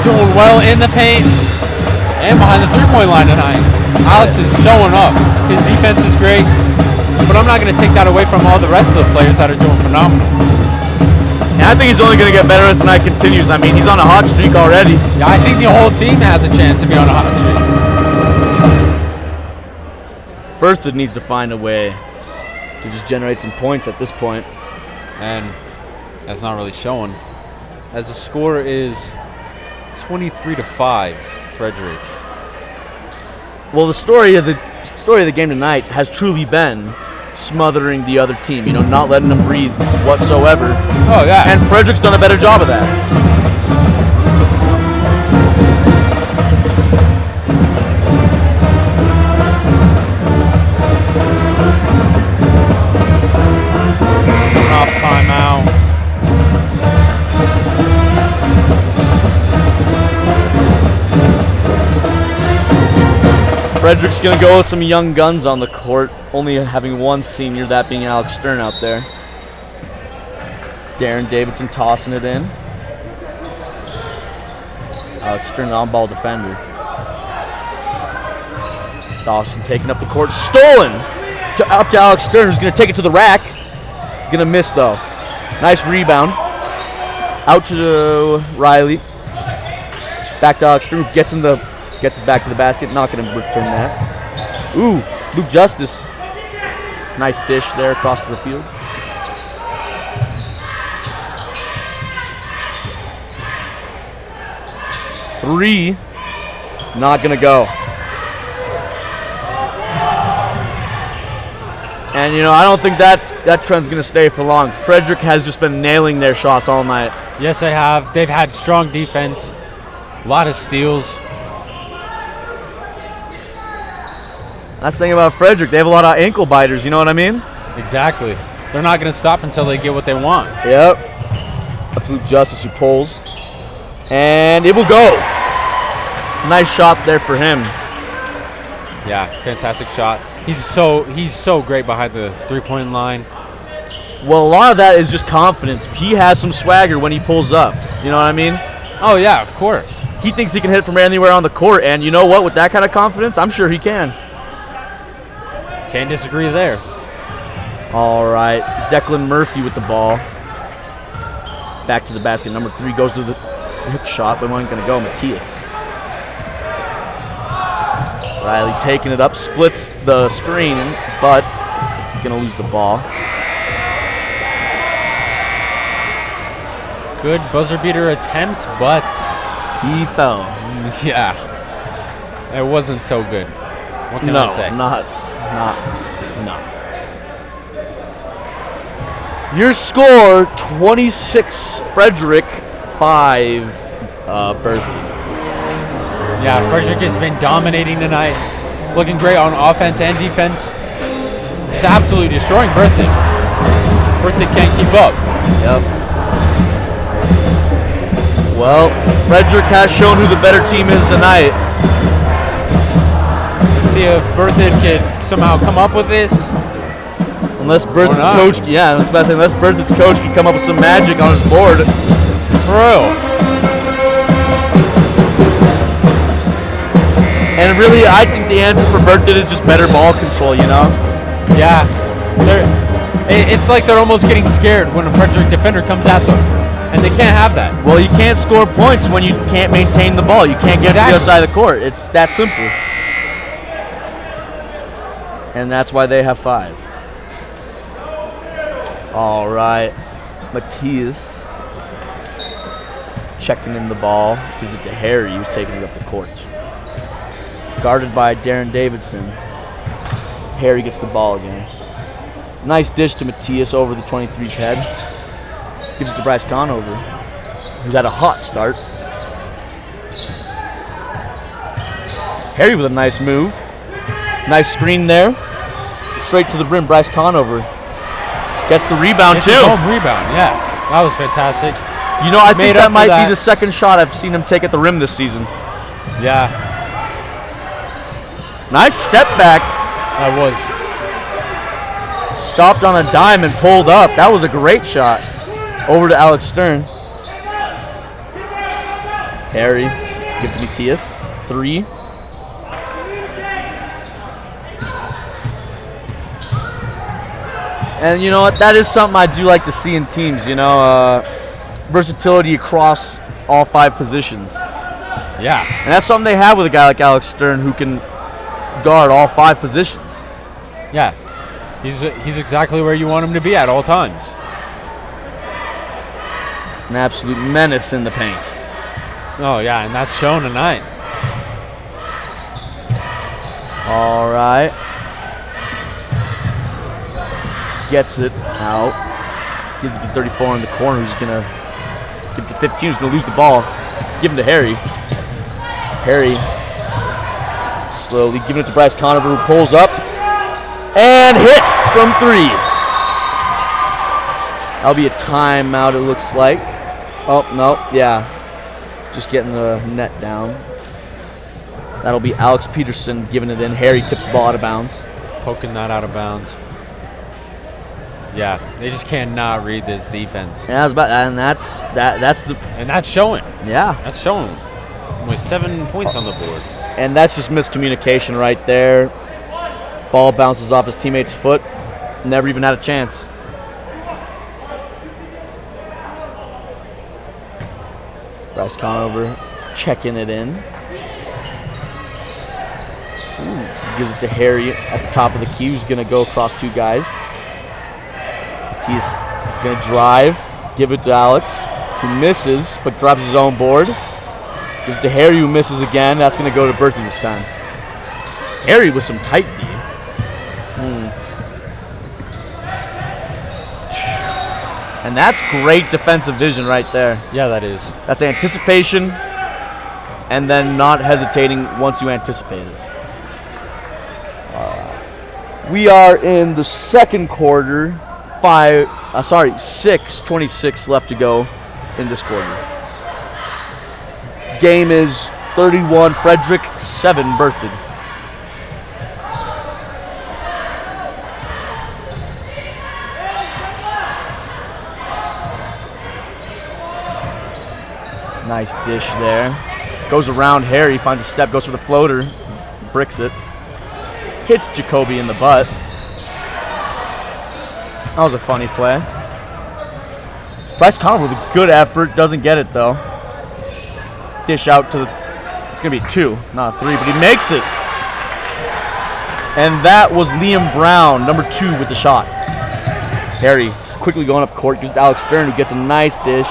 Doing well in the paint and behind the three-point line tonight. Alex is showing up. His defense is great, but I'm not going to take that away from all the rest of the players that are doing phenomenal. And I think he's only going to get better as the night continues. I mean, he's on a hot streak already. Yeah, I think the whole team has a chance to be on a hot streak. Berthoud needs to find a way to just generate some points at this point. And that's not really showing. As the score is 23-5, Frederick. Well, the story of the game tonight has truly been smothering the other team, not letting them breathe whatsoever. Oh, yeah. And Frederick's done a better job of that. Coming off timeout. Frederick's going to go with some young guns on the court, only having one senior, that being Alex Stern out there. Darren Davidson tossing it in. Alex Stern, the on-ball defender. Dawson taking up the court, stolen! Up to Alex Stern, who's going to take it to the rack. Going to miss, though. Nice rebound. Out to Riley. Back to Alex Stern, gets us back to the basket. Not going to return that. Ooh, Luke Justice. Nice dish there across the field. Three. Not going to go. And, I don't think that trend's going to stay for long. Frederick has just been nailing their shots all night. Yes, they have. They've had strong defense, a lot of steals. That's the thing about Frederick. They have a lot of ankle biters, you know what I mean? Exactly. They're not going to stop until they get what they want. Yep. Absolute justice who pulls. And it will go. Nice shot there for him. Yeah, fantastic shot. He's so great behind the three-point line. Well, a lot of that is just confidence. He has some swagger when he pulls up. You know what I mean? Oh, yeah, of course. He thinks he can hit it from anywhere on the court, and you know what? With that kind of confidence, I'm sure he can. Can't disagree there. All right, Declan Murphy with the ball. Back to the basket. Number 3 goes to the hook shot, but wasn't going to go. Matthias. Riley taking it up, splits the screen, but going to lose the ball. Good buzzer beater attempt, but he fell. Yeah, it wasn't so good. What can I say? No. Your score, 26 Frederick, 5 Berthoud. Yeah, Frederick has been dominating tonight. Looking great on offense and defense. Just absolutely destroying Berthoud. Berthoud can't keep up. Yep. Well, Frederick has shown who the better team is tonight. Let's see if Berthoud can somehow come up with this. Unless Berthoud's coach, unless Berthoud's coach can come up with some magic on his board. True. And really, I think the answer for Berthoud is just better ball control, you know? Yeah. It's like they're almost getting scared when a Frederick defender comes at them. And they can't have that. Well, you can't score points when you can't maintain the ball. You can't get to the other side of the court. It's that simple. And that's why they have 5. All right. Matthias checking in the ball. Gives it to Harry, who's taking it up the court. Guarded by Darren Davidson. Harry gets the ball again. Nice dish to Matthias over the 23's head. Gives it to Bryce Conover, who's had a hot start. Harry with a nice move. Nice screen there. Straight to the rim, Bryce Conover. Gets the rebound too. Home rebound, yeah. That was fantastic. You know, I think that might be the second shot I've seen him take at the rim this season. Yeah. Nice step back. That was. Stopped on a dime and pulled up. That was a great shot. Over to Alex Stern. Harry, give to Matthias. 3. And you know what? That is something I do like to see in teams, you know. Versatility across all 5 positions. Yeah. And that's something they have with a guy like Alex Stern who can guard all 5 positions. Yeah. He's exactly where you want him to be at all times. An absolute menace in the paint. Oh, yeah, and that's shown tonight. All right. Gets it out. Gives it to 34 in the corner, who's going to give it to 15, who's going to lose the ball. Give him to Harry. Harry slowly giving it to Bryce Conover, who pulls up and hits from 3. That'll be a timeout, it looks like. Oh, no, yeah. Just getting the net down. That'll be Alex Peterson giving it in. Harry tips the ball out of bounds. Poking that out of bounds. Yeah, they just cannot read this defense. Yeah, and that's the. And that's showing. Yeah. That's showing. With 7 points on the board. And that's just miscommunication right there. Ball bounces off his teammate's foot. Never even had a chance. Bryce Conover checking it in. Ooh, gives it to Harry at the top of the key, who's going to go across 2 guys. He's going to drive, give it to Alex, who misses, but grabs his own board. Gives it to Harry, who misses again. That's going to go to Berthoud this time. Harry with some tight D. And that's great defensive vision right there. Yeah, that is. That's anticipation and then not hesitating once you anticipate it. We are in the second quarter. 6:26 left to go in this quarter. Game is 31 Frederick, 7 Berthoud. Nice dish there. Goes around Harry, finds a step, goes for the floater, bricks it. Hits Jacoby in the butt. That was a funny play. Bryce Connor with a good effort, doesn't get it though. Dish out to the, it's gonna be 2, not a 3, but he makes it. And that was Liam Brown, number 2 with the shot. Harry quickly going up court, gives to Alex Stern, who gets a nice dish,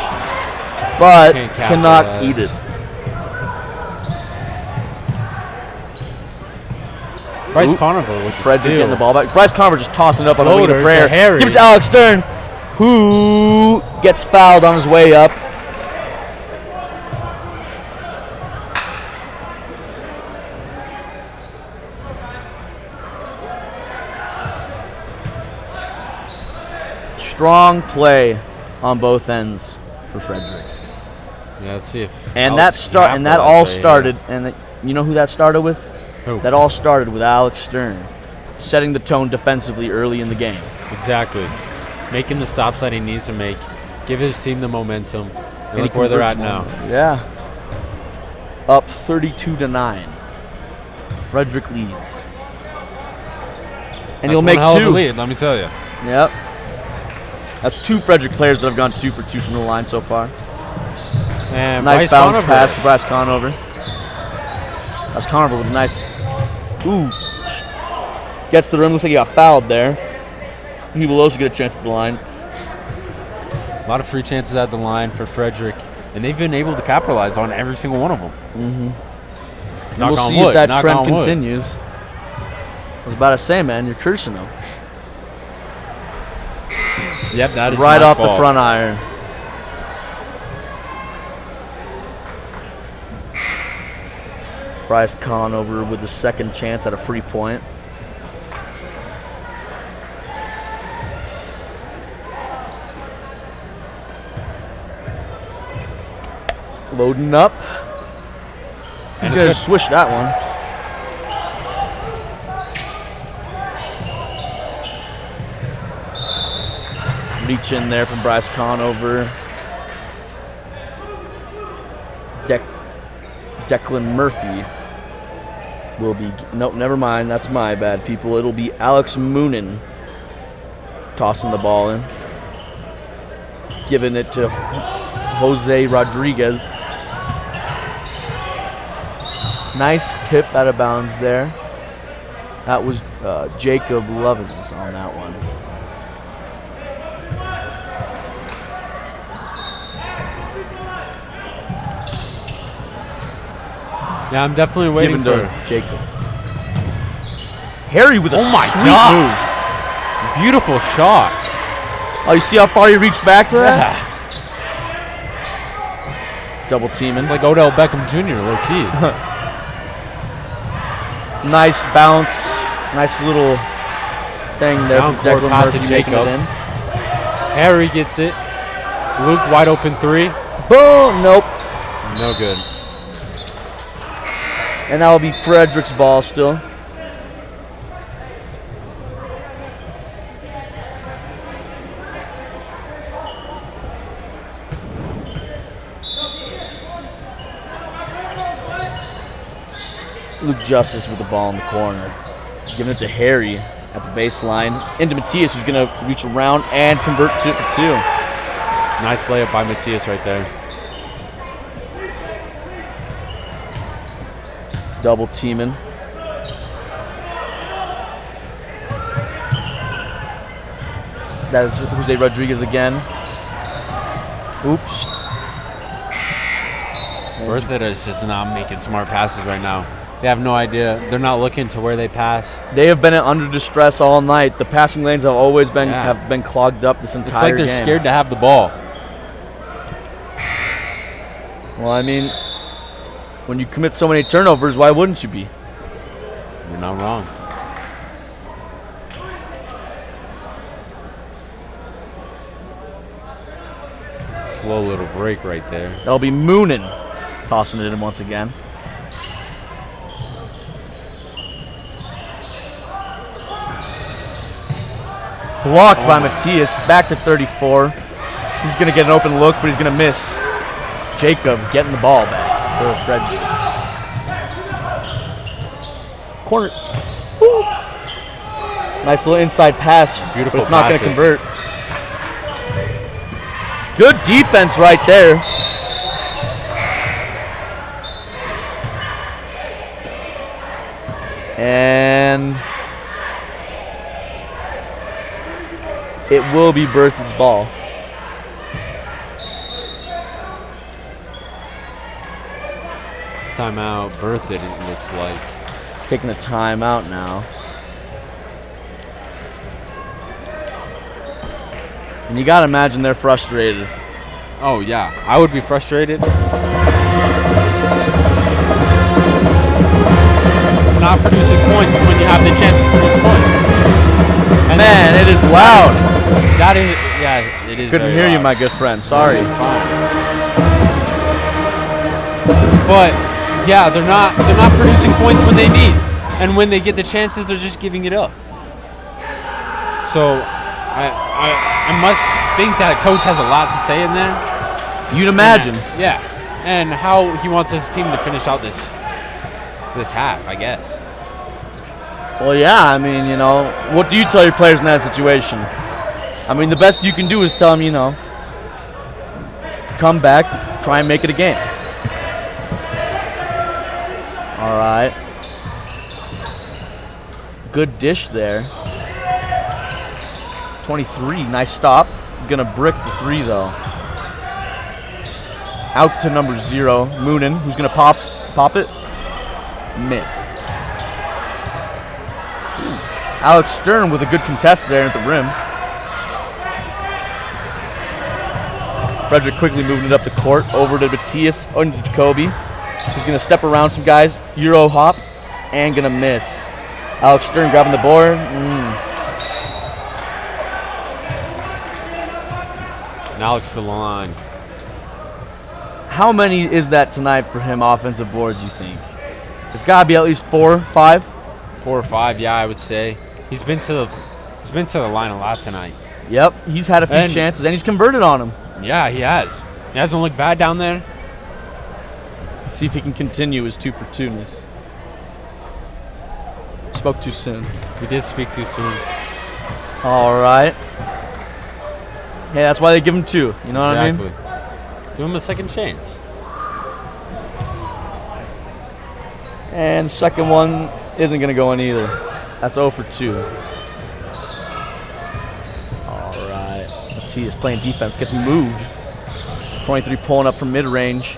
but cannot eat it. Bryce Conover with the Frederick steal. getting the ball back. Bryce Conover just tossing it up on the wing of Floater prayer. to Harry. Give it to Alex Stern, who gets fouled on his way up. Strong play on both ends for Frederick. Yeah, let's see if. And Alex that all started, and you know who that started with? Who? That all started with Alex Stern, setting the tone defensively early in the game. Exactly. Making the stops that he needs to make. Give his team the momentum. And he look where they're at converts now. one. Yeah. Up 32-9. Frederick leads. And he'll make hell of a 2. lead, let me tell you. Yep. That's 2 Frederick players that have gone 2 for 2 from the line so far. And Nice Bryce bounce Conover. pass to Bryce Conover. That's Conover with a nice. Ooh. Gets to the rim. Looks like he got fouled there. He will also get a chance at the line. A lot of free chances at the line for Frederick, and they've been able to capitalize on every single one of them. And Knock we'll on see wood, if that knock trend on wood. continues. I was about to say, man, you're cursing them. Yep, that is Right my off fault. the front iron. Bryce Conover with the second chance at a free point. Loading up. He's And going to it's good. swish that one. Reach in there from Bryce Conover. Declan Murphy will be, nope, never mind, that's my bad, people. It'll be Alex Moonen tossing the ball in. Giving it to Jose Rodriguez. Nice tip out of bounds there. That was Jacob Lovins on that one. Yeah, I'm definitely waiting Given for. to Jacob. Harry with a Oh my sweet God. move. Beautiful shot. Oh, you see how far he reached back for that? Yeah. Double teaming. It's like Odell Beckham Jr. low key. Nice bounce. Nice little thing there Down from court Declan pass to Murphy making it Jacob. in. Harry gets it. Luke wide open 3. Boom. Nope. No good. And that will be Frederick's ball still. Luke Justice with the ball in the corner. Giving it to Harry at the baseline. Into Matthias, who's going to reach around and convert to 2. Nice layup by Matthias right there. Double teaming. That is Jose Rodriguez again. Oops. Berthoud is just not making smart passes right now. They have no idea. They're not looking to where they pass. They have been under distress all night. The passing lanes have always been Yeah. have been clogged up this entire It's like they're game. scared to have the ball. Well, I mean, when you commit so many turnovers, why wouldn't you be? You're not wrong. Slow little break right there. That'll be Moonin tossing it in once again. Blocked by Matthias, back to 34. He's going to get an open look, but he's going to miss. Jacob getting the ball back for Frederick. Corner. Woo. Nice little inside pass, Beautiful but it's not going to passes. convert. Good defense right there. And it will be Berthoud's ball. Timeout. Berthoud, it looks like. Taking a timeout now. And you gotta imagine they're frustrated. Oh, yeah. I would be frustrated. Not producing points when you have the chance to produce points. And Man, it is loud. that is, yeah, it is. Couldn't very hear you, loud. my good friend. Sorry. But yeah, they're not producing points when they need, and when they get the chances, they're just giving it up. So I must think that coach has a lot to say in there. You'd imagine. Yeah, and how he wants his team to finish out this half, I guess. Well, yeah, I mean, you know, what do you tell your players in that situation? I mean, the best you can do is tell them, you know, come back, try and make it a game. All right. Good dish there. 23, nice stop. Gonna brick the three, though. Out to number 0, Moonin, who's gonna pop it. Missed. Alex Stern with a good contest there at the rim. Frederick quickly moving it up the court over to Matthias and to Jacoby. He's going to step around some guys, Euro hop, and going to miss. Alex Stern grabbing the board. And Alex to the line. How many is that tonight for him, offensive boards, you think? It's got to be at least 4, 5. 4 or 5, yeah, I would say. He's been to the line a lot tonight. Yep, he's had a few chances, and he's converted on them. Yeah, he has. He hasn't looked bad down there. Let's see if he can continue his 2 for 2-ness. Spoke too soon. We did speak too soon. All right. Hey, that's why they give him 2. You know what I mean? Give him a second chance. And the second one isn't going to go in either. That's 0 for 2. All right. Matthias playing defense, gets moved. 23 pulling up from mid-range.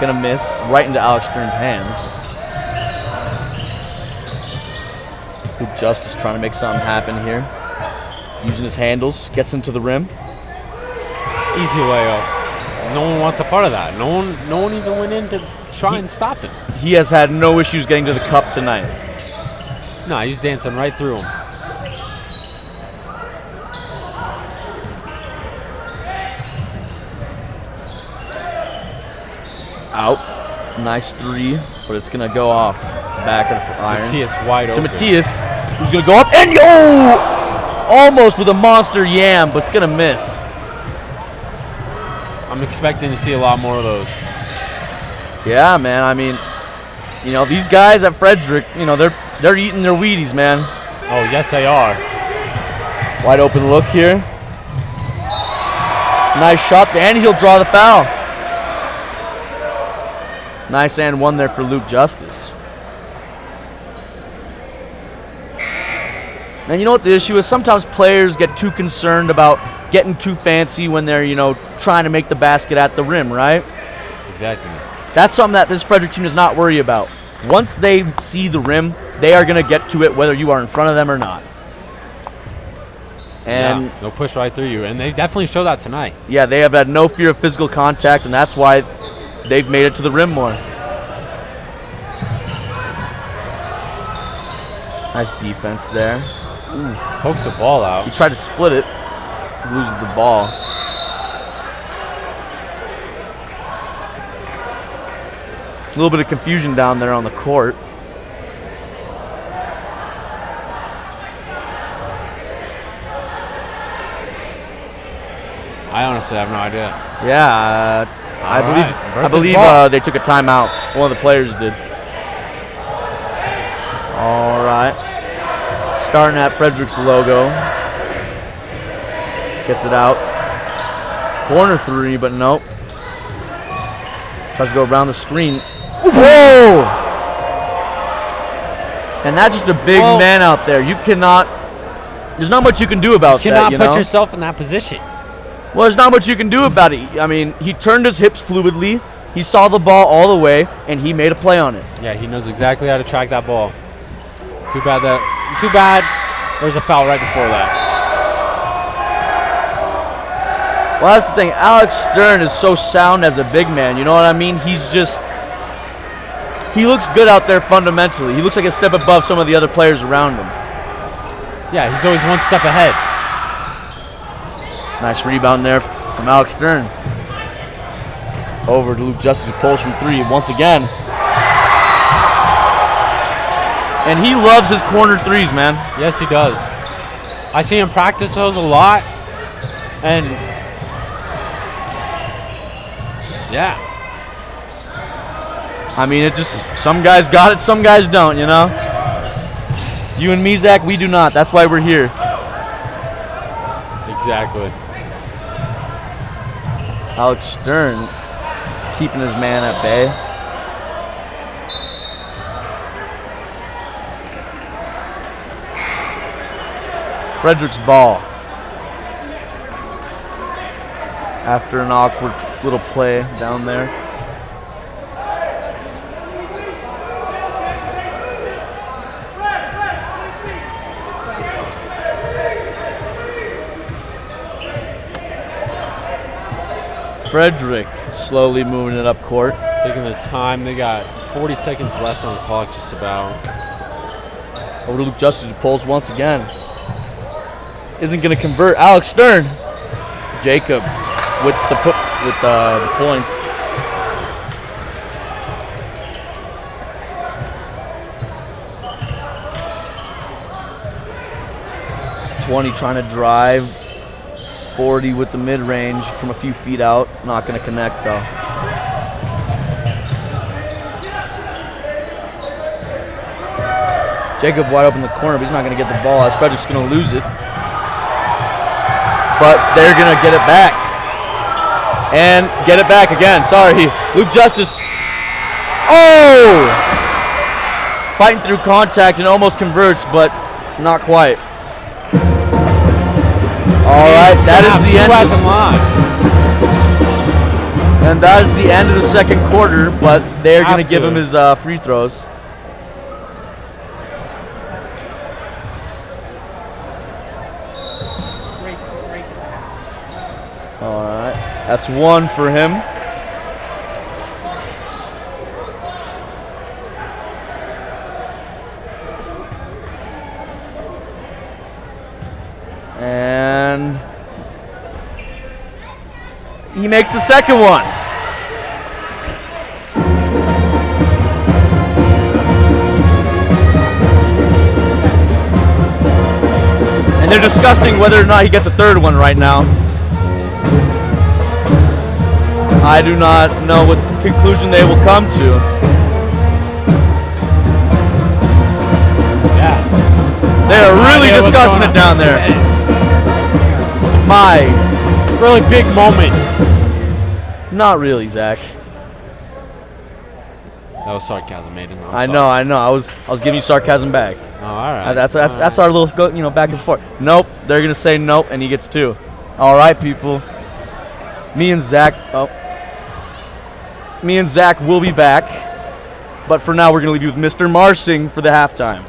Going to miss right into Alex Stern's hands. Good Justice trying to make something happen here. Using his handles, gets into the rim. Easy layup. No one wants a part of that. No one even went in to try and stop him. He has had no issues getting to the cup tonight. No, he's dancing right through him. Out. Nice 3, but it's going to go off. Back of the iron. Matthias wide To open. Matthias, who's going to go up. And yo! Almost with a monster yam, but it's going to miss. I'm expecting to see a lot more of those. Yeah, man. I mean, you know, these guys at Frederick, you know, they're eating their Wheaties, man. Oh, yes, they are. Wide open look here. Nice shot, and he'll draw the foul. Nice and 1 there for Luke Justice. And you know what the issue is? Sometimes players get too concerned about getting too fancy when they're, you know, trying to make the basket at the rim, right? Exactly. That's something that this Frederick team does not worry about. once they see the rim, they are going to get to it whether you are in front of them or not. And they'll push right through you, and they definitely show that tonight. yeah, they have had no fear of physical contact, and that's why they've made it to the rim more. Nice defense there. Ooh, pokes the ball out. He tried to split it, loses the ball. A little bit of confusion down there on the court. I honestly have no idea. Yeah, I right. believe they took a timeout. One of the players did. All right. Starting at Frederick's logo. Gets it out. Corner three, but nope. Tries to go around the screen. Whoa! And that's just a big man out there. You cannot. There's not much you can do about that. You cannot you put know? yourself in that position. Well, there's not much you can do about it. I mean, he turned his hips fluidly. He saw the ball all the way, and he made a play on it. Yeah, he knows exactly how to track that ball. Too bad. There's a foul right before that. Well, that's the thing. Alex Stern is so sound as a big man. You know what I mean? He looks good out there fundamentally. He looks like a step above some of the other players around him. Yeah, he's always one step ahead. Nice rebound there from Alex Stern. Over to Luke Justice, who pulls from three once again. And he loves his corner threes, man. Yes, he does. I see him practice those a lot. And yeah. I mean, it just, some guys got it, some guys don't, you know? You and me, Zach, we do not. That's why we're here. Exactly. Alex Stern keeping his man at bay. Frederick's ball. After an awkward little play down there. Frederick slowly moving it up court. Taking the time. They got 40 seconds left on the clock, just about. Over to Luke Justice, who pulls once again. Isn't going to convert. Alex Stern. Jacob with the points. .20 trying to drive. 40 with the mid-range from a few feet out. Not going to connect, though. Jacob wide open in the corner, but he's not going to get the ball as Frederick's going to lose it. But they're going to get it back. And get it back again. Sorry. Luke Justice. Oh! Fighting through contact and almost converts, but not quite. All right, that is the end of the and that is the end of the second quarter, but they're going to give him his free throws. All right, that's one for him. And he makes the second one. And they're discussing whether or not he gets a third one right now. I do not know what conclusion they will come to. Yeah. They are really discussing it down there. My really big moment. Not really, Zach. That was sarcasm, Aiden. I know. I was giving you sarcasm back. Oh, all right. That's our little back and forth. Nope. They're gonna say nope, and he gets two. All right, people. Me and Zach will be back But for now, we're going to leave you with Mr. Marsing for the halftime.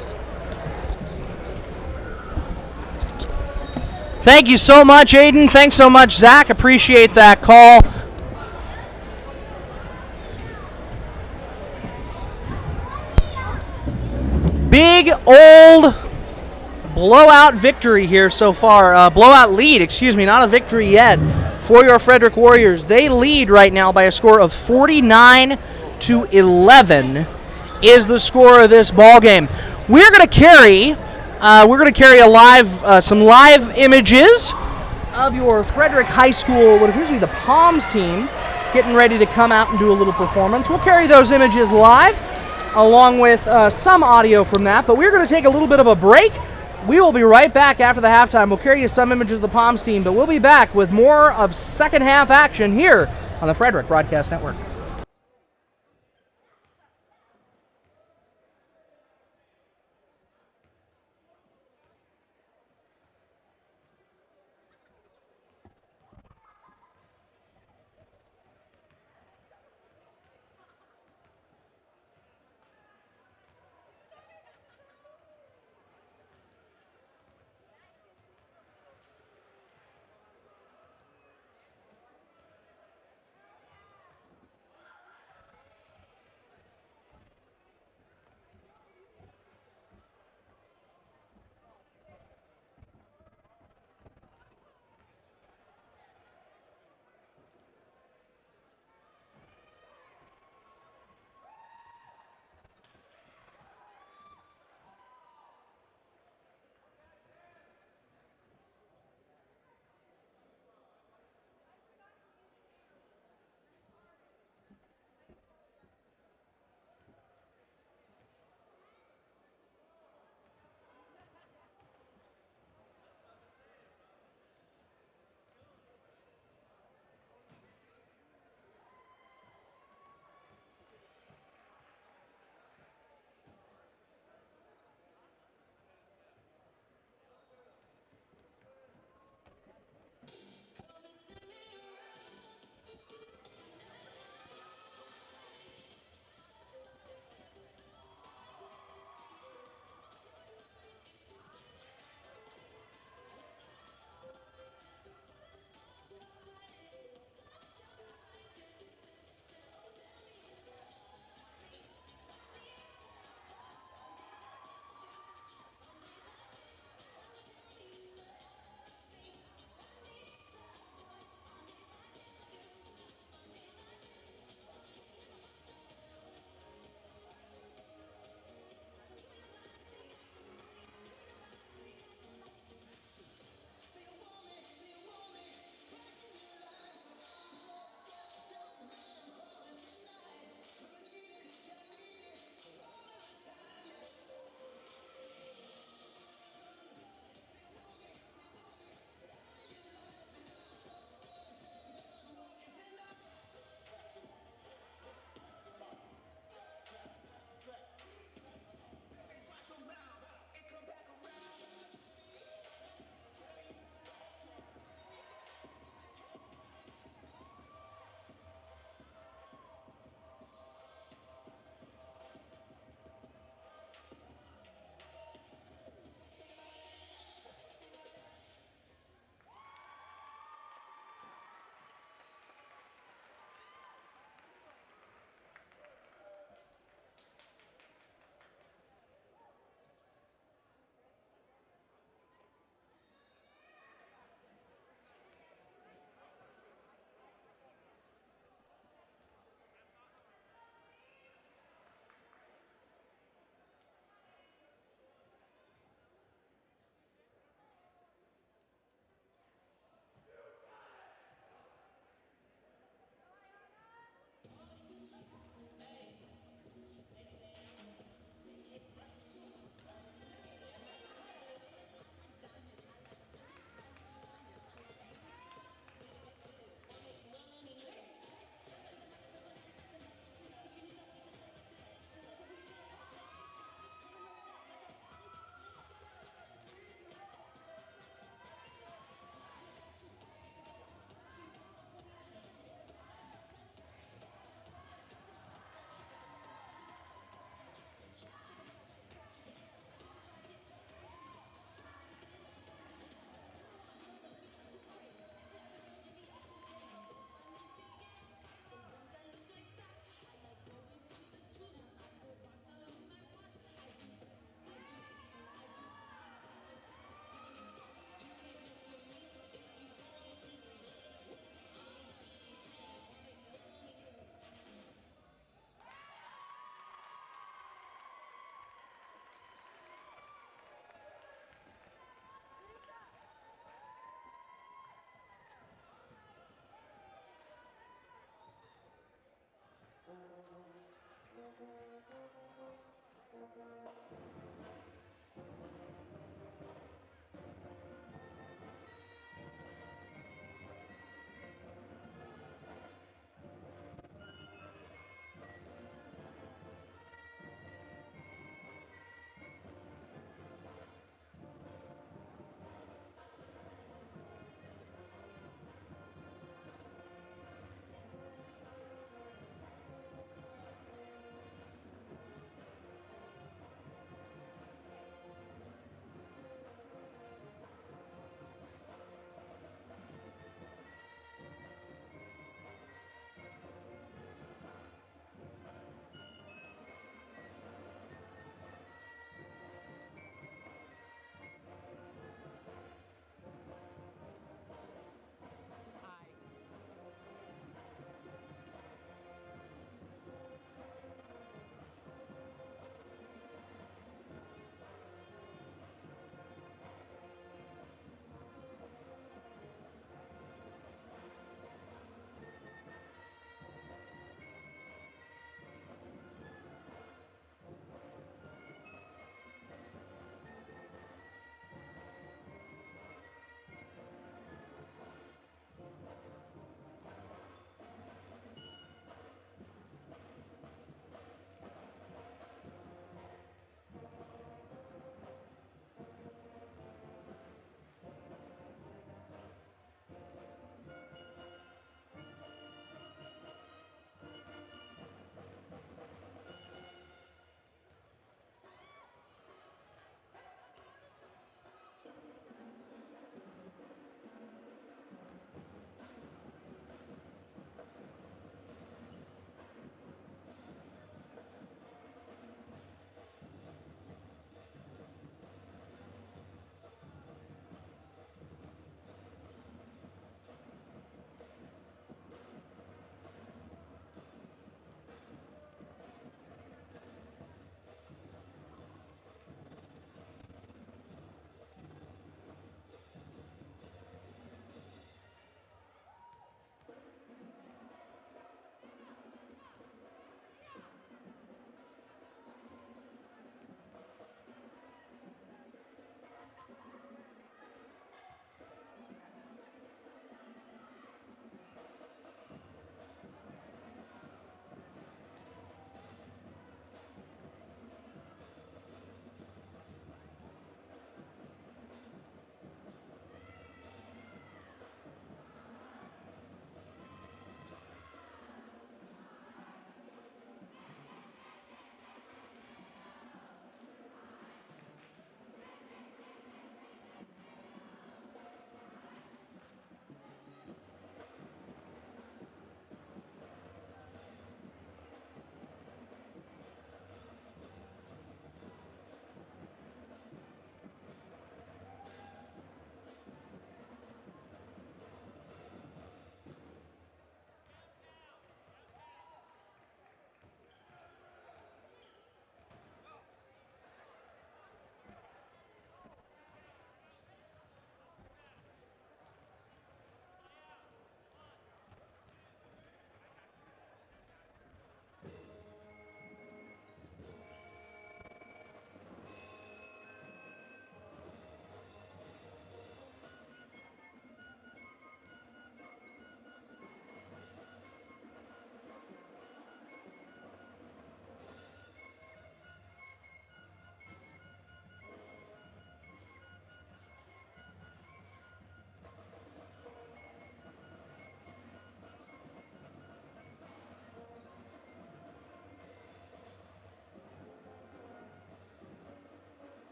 Thank you so much, Aiden. Thanks so much, Zach. Appreciate that call. Big old blowout victory here so far. Blowout lead, excuse me, not a victory yet for your Frederick Warriors. They lead right now by a score of 49-11 is the score of this ball game. We're going to carry a live some live images of your Frederick High School, what appears to be the Palms team, getting ready to come out and do a little performance. We'll carry those images live along with some audio from that, but we're going to take a little bit of a break. We will be right back after the halftime. We'll carry you some images of the Palms team, but we'll be back with more of second half action here on the Frederick Broadcast Network.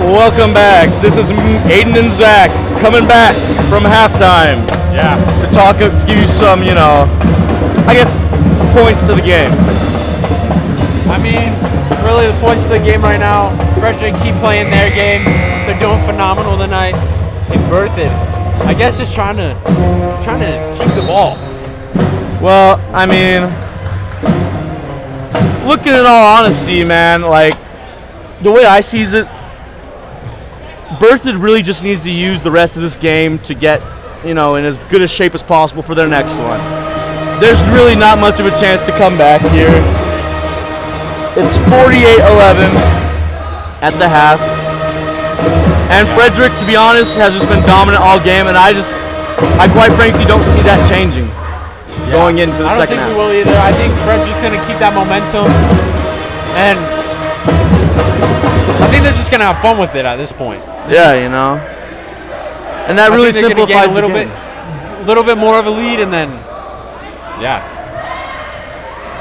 Welcome back. This is Aiden and Zach coming back from halftime. Yeah. To give you some, I guess, points to the game. I mean, really the points to the game right now, Frederick keep playing their game. They're doing phenomenal tonight. And Berthoud, I guess just trying to keep the ball. Well, I mean, looking in all honesty, man, like, the way I sees it, Berthoud really just needs to use the rest of this game to get, in as good a shape as possible for their next one. There's really not much of a chance to come back here. It's 48-11 at the half. And Frederick, to be honest, has just been dominant all game, and I quite frankly don't see that changing going into the second half. I don't think we will either. I think Frederick's going to keep that momentum, and I think they're just going to have fun with it at this point. Yeah, and that really simplifies a little bit more of a lead, and then, yeah.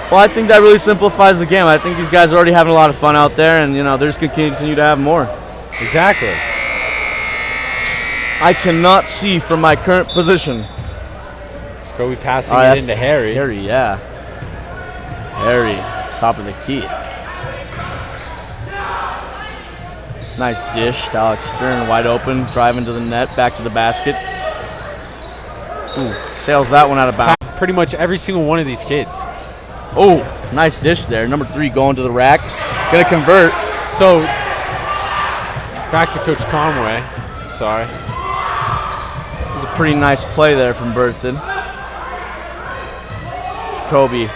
Well, I think that really simplifies the game. I think these guys are already having a lot of fun out there, and they're just going to continue to have more. Exactly. I cannot see from my current position. Kobe passing it into Harry. Harry, yeah. Harry, top of the key. Nice dish to Alex Stern, wide open, driving to the net, back to the basket. Ooh, sails that one out of bounds. Pretty much every single one of these kids. Oh, nice dish there. Number 3 going to the rack. Gonna convert. So, back to Coach Conway. Sorry. It was a pretty nice play there from Berthoud. Kobe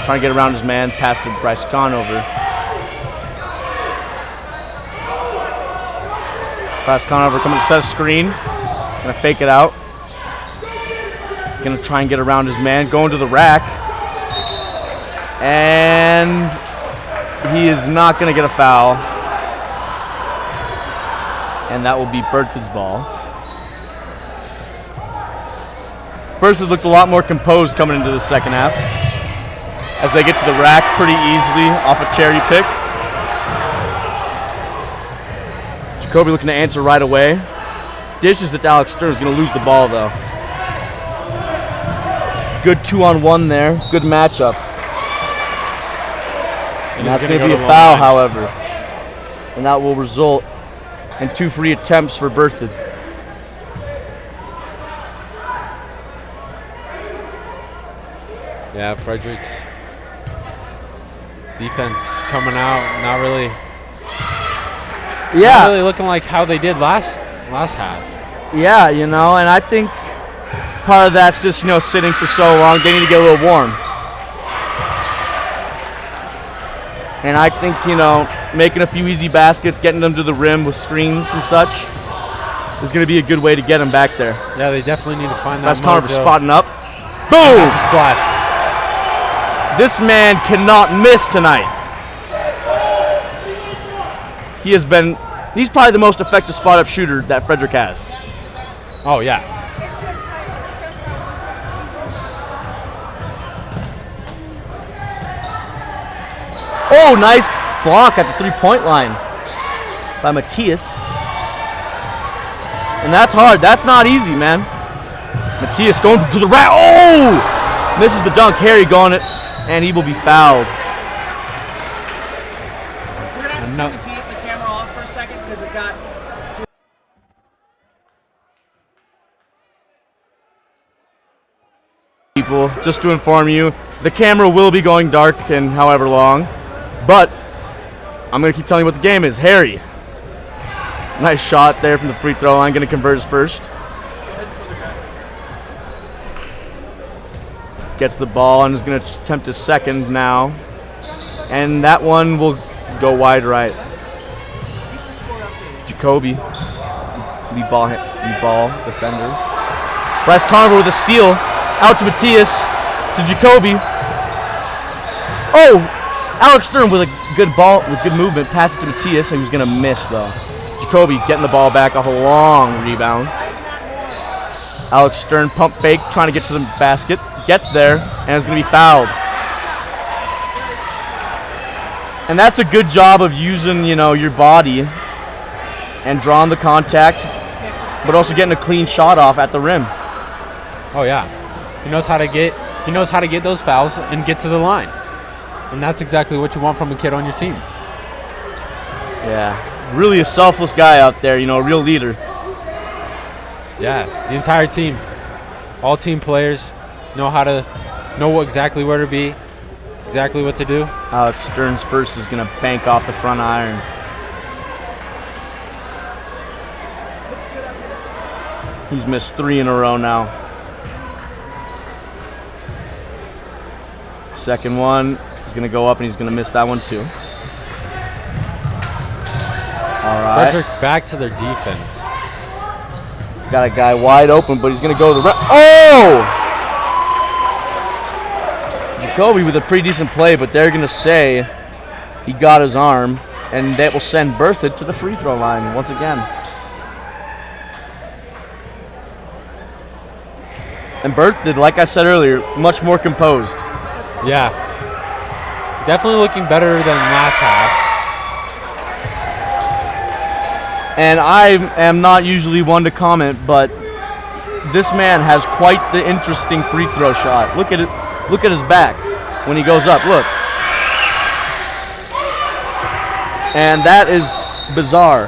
trying to get around his man, pass to Bryce Conover. Bryce Conover coming to set a screen. Gonna fake it out. Gonna try and get around his man, going to the rack. And he is not gonna get a foul. And that will be Berthoud's ball. Berthoud looked a lot more composed coming into the second half as they get to the rack pretty easily off a cherry pick. Jacoby looking to answer right away. Dishes it to Alex Stern, who's going to lose the ball though. Good 2-on-1 there, good matchup. And that's going to be a foul, however. And that will result in 2 free attempts for Berthoud. Yeah, Frederick's defense coming out, not really looking like how they did last half. Yeah, and I think part of that's just, sitting for so long, they need to get a little warm. And I think, making a few easy baskets, getting them to the rim with screens and such is going to be a good way to get them back there. Yeah, they definitely need to find that. That's Conover spotting up. Boom! That's a splash. This man cannot miss tonight. He's probably the most effective spot-up shooter that Frederick has. Oh, yeah. Oh, nice block at the three-point line by Matthias. And that's hard. That's not easy, man. Matthias going to the rack. Oh! Misses the dunk. Harry going it. And he will be fouled. We're going to have to turn the camera off for a second because it got... People, just to inform you, the camera will be going dark in however long. But I'm going to keep telling you what the game is. Harry. Nice shot there from the free throw line. Going to convert his first. Gets the ball and is going to attempt his second now. And that one will go wide right. Jacoby, lead ball defender. Bryce Conover with a steal. Out to Matthias. To Jacoby. Oh! Alex Stern with a good ball, with good movement. Pass it to Matthias, and he's going to miss though. Jacoby getting the ball back off a long rebound. Alex Stern pump fake, trying to get to the basket. Gets there, and is going to be fouled. And that's a good job of using, your body and drawing the contact, but also getting a clean shot off at the rim. Oh yeah, he knows how to get those fouls and get to the line, and that's exactly what you want from a kid on your team. Yeah, really a selfless guy out there, a real leader. Yeah, the entire team. All team players know exactly where to be, exactly what to do. Alex Stearns first is going to bank off the front iron. He's missed 3 in a row now. Second one, he's going to go up and he's going to miss that one too. All right. Frederick back to their defense. Got a guy wide open, but he's going to go to the oh! Jacoby with a pretty decent play, but they're going to say he got his arm, and that will send Berthoud to the free throw line once again. And Berthoud, like I said earlier, much more composed. Yeah. Definitely looking better than last half. And I am not usually one to comment, but this man has quite the interesting free throw shot. Look at it. Look at his back when he goes up. Look. And that is bizarre.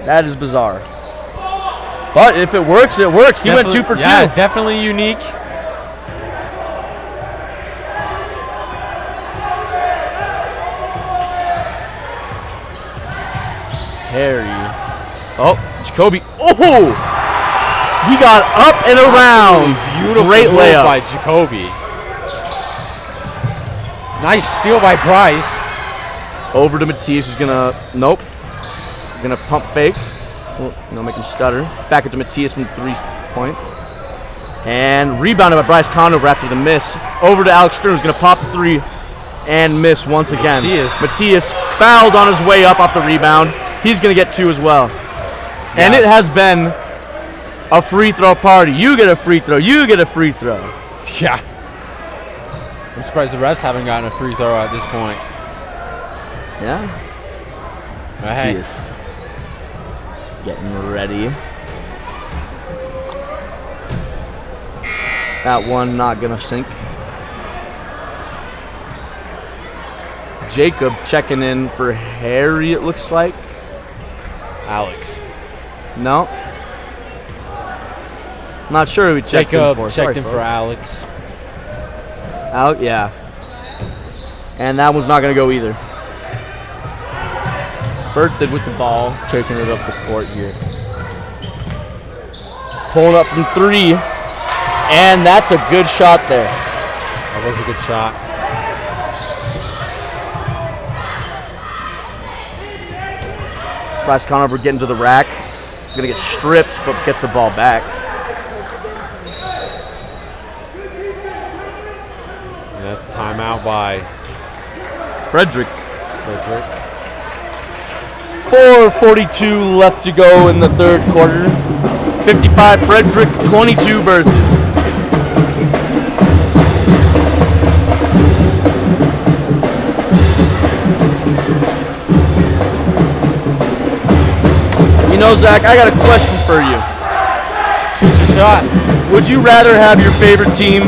That is bizarre. But if it works, it works. He went 2 for 2. Yeah, definitely unique. Harry. Oh, Jacoby. Oh! He got up and around. Beautiful Great move layup by Jacoby. Nice steal by Bryce. Over to Matthias, who's gonna gonna pump fake. Make him stutter. Back up to Matthias from 3-point. And rebounded by Bryce Conover after the miss. Over to Alex Stern, who's gonna pop 3 and miss once again. Matthias fouled on his way up off the rebound. He's gonna get 2 as well. Yeah. And it has been a free throw party. You get a free throw. You get a free throw. Yeah. I'm surprised the refs haven't gotten a free throw at this point. Yeah. But hey. Matthias getting ready. That one not gonna sink. Jacob checking in for Harry, it looks like. Alex. No. Not sure who we checked in for. Checked in for Alex. Out, yeah. And that one's not gonna go either. Berthoud with the ball, taking it up the court here. Pulling up from 3, and that's a good shot there. That was a good shot. Bryce Conover getting to the rack. Gonna get stripped, but gets the ball back. And that's timeout by Frederick. 4:42 left to go in the third quarter. 55 Frederick, 22 Berthoud. You know, Zach, I got a question for you. Shoot your shot. Would you rather have your favorite team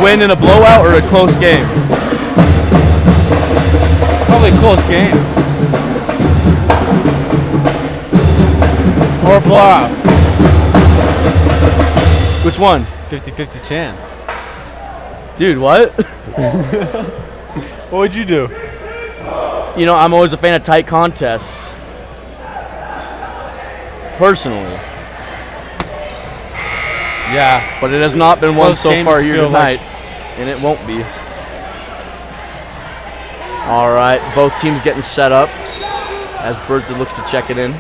win in a blowout or a close game? Probably a close game. Or a blowout. Which one? 50-50 chance. Dude, what? What would you do? You know, I'm always a fan of tight contests. Personally. Yeah. But it has not been one Close so games far here feel tonight. like- And it won't be. All right, both teams getting set up as Berthoud looks to check it in.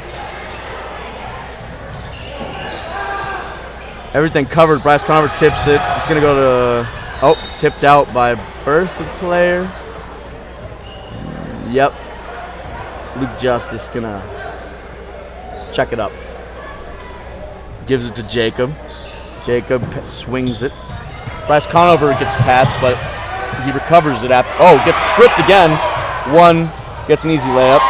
Everything covered. Bryce Conover tips it. It's going to go to, tipped out by Berthoud player. Yep. Luke Justice going to check it up. Gives it to Jacob. Jacob swings it. Bryce Conover gets passed, but he recovers it after. Oh, gets stripped again. One gets an easy layup.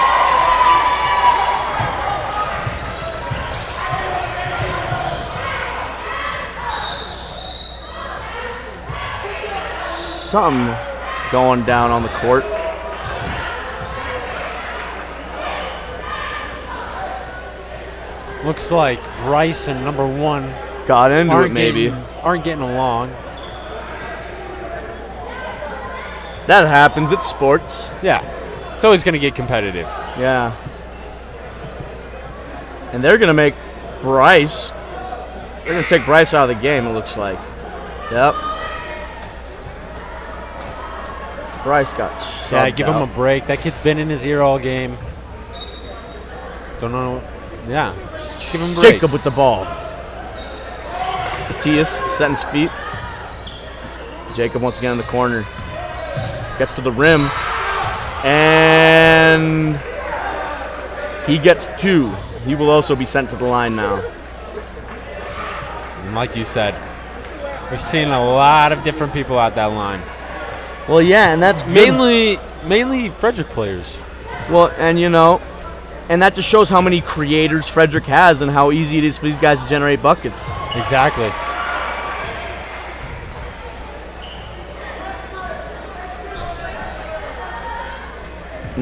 Something going down on the court. Looks like Bryce and number 1 got into it maybe. Aren't getting along. That happens. It's sports. Yeah. It's always going to get competitive. Yeah. And they're going to make Bryce. They're going to take Bryce out of the game, it looks like. Yep. Bryce got subbed Yeah, give him out. a break. That kid's been in his ear all game. Don't know. Yeah. Just give him a break. Jacob with the ball. Matias setting his feet. Jacob once again in the corner. Gets to the rim. And he gets 2. He will also be sent to the line now. And like you said, we're seeing a lot of different people at that line. Well, yeah, and that's good. Mainly Frederick players. Well, and and that just shows how many creators Frederick has and how easy it is for these guys to generate buckets. Exactly.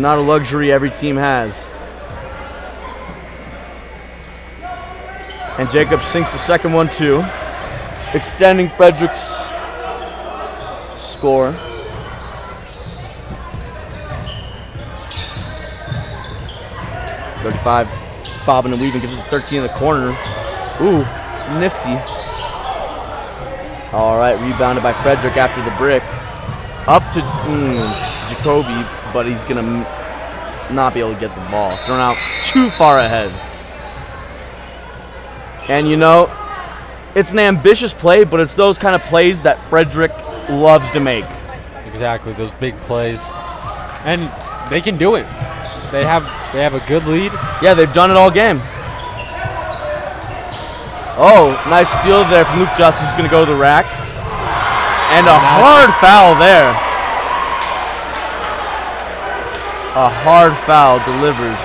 Not a luxury every team has. And Jacob sinks the second one too, extending Frederick's score. .35, bobbing and weaving, gives it 13 in the corner. Ooh, it's nifty. All right, rebounded by Frederick after the brick. Up to Jacoby, but he's going to not be able to get the ball. Thrown out too far ahead. And it's an ambitious play, but it's those kind of plays that Frederick loves to make. Exactly, those big plays. And they can do it. They have a good lead. Yeah, they've done it all game. Oh, nice steal there from Luke Justice, who's going to go to the rack. And a hard foul there. A hard foul delivered.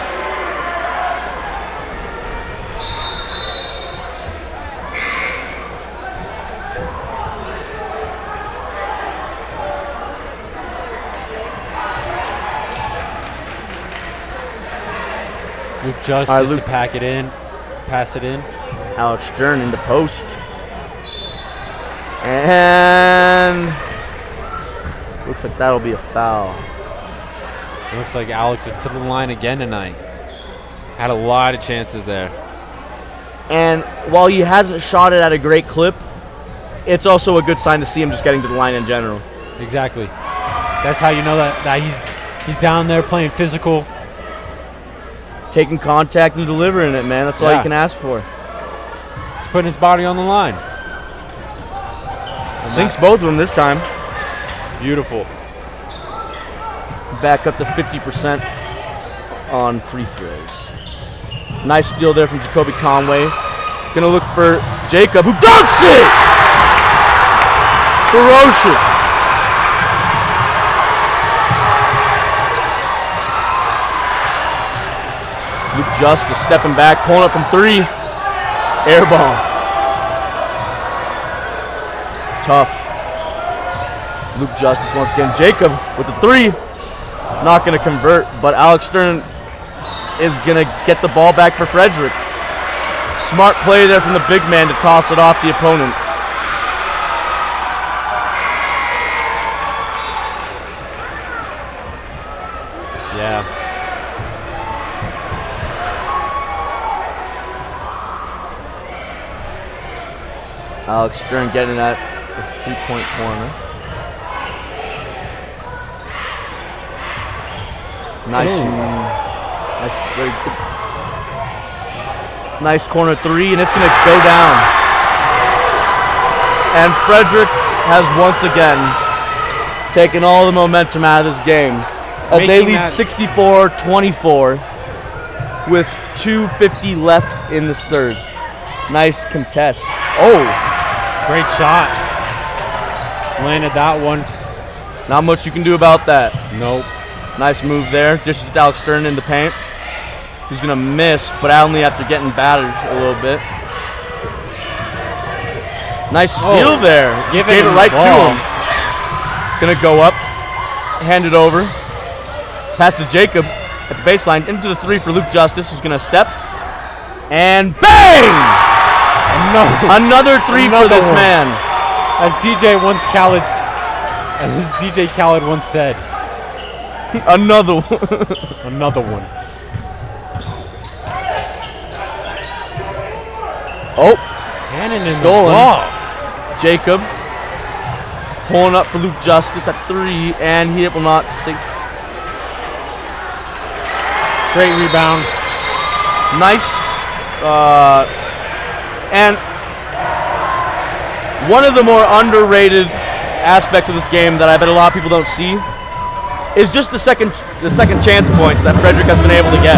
Luke Justice to pass it in. Alex Stern into post. And looks like that'll be a foul. It looks like Alex is to the line again tonight. Had a lot of chances there. And while he hasn't shot it at a great clip, it's also a good sign to see him just getting to the line in general. Exactly. That's how you know that he's down there playing physical. Taking contact and delivering it, man. That's all you can ask for. He's putting his body on the line. Sinks both of them this time. Beautiful. Back up to 50% on free throws. Nice steal there from Jacoby Conway. Gonna look for Jacob, who dunks it! Ferocious. Luke Justice stepping back, pulling up from 3. Air ball. Tough. Luke Justice once again. Jacob with the 3. Not going to convert, but Alex Stern is going to get the ball back for Frederick. Smart play there from the big man to toss it off the opponent. Yeah. Alex Stern getting that with a 3-point corner. Very good. Nice corner 3, and it's going to go down. And Frederick has once again taken all the momentum out of this game as they lead 64-24 with 2:50 left in this third. Nice contest. Oh, great shot. Landed that one. Not much you can do about that. Nope. Nice move there. Dishes to Alex Stern in the paint. He's going to miss, but only after getting battered a little bit. Nice steal there. Gave it right to him. Going to go up. Hand it over. Pass to Jacob at the baseline. Into the 3 for Luke Justice, who's going to step. And bang! Another three for this one. man. As DJ Khaled once said. Another one. Another one. Oh, Hannon in stolen. the ball. Jacob pulling up for Luke Justice at 3, and he will not sink. Great rebound. Nice. And one of the more underrated aspects of this game that I bet a lot of people don't see is just the second chance points that Frederick has been able to get.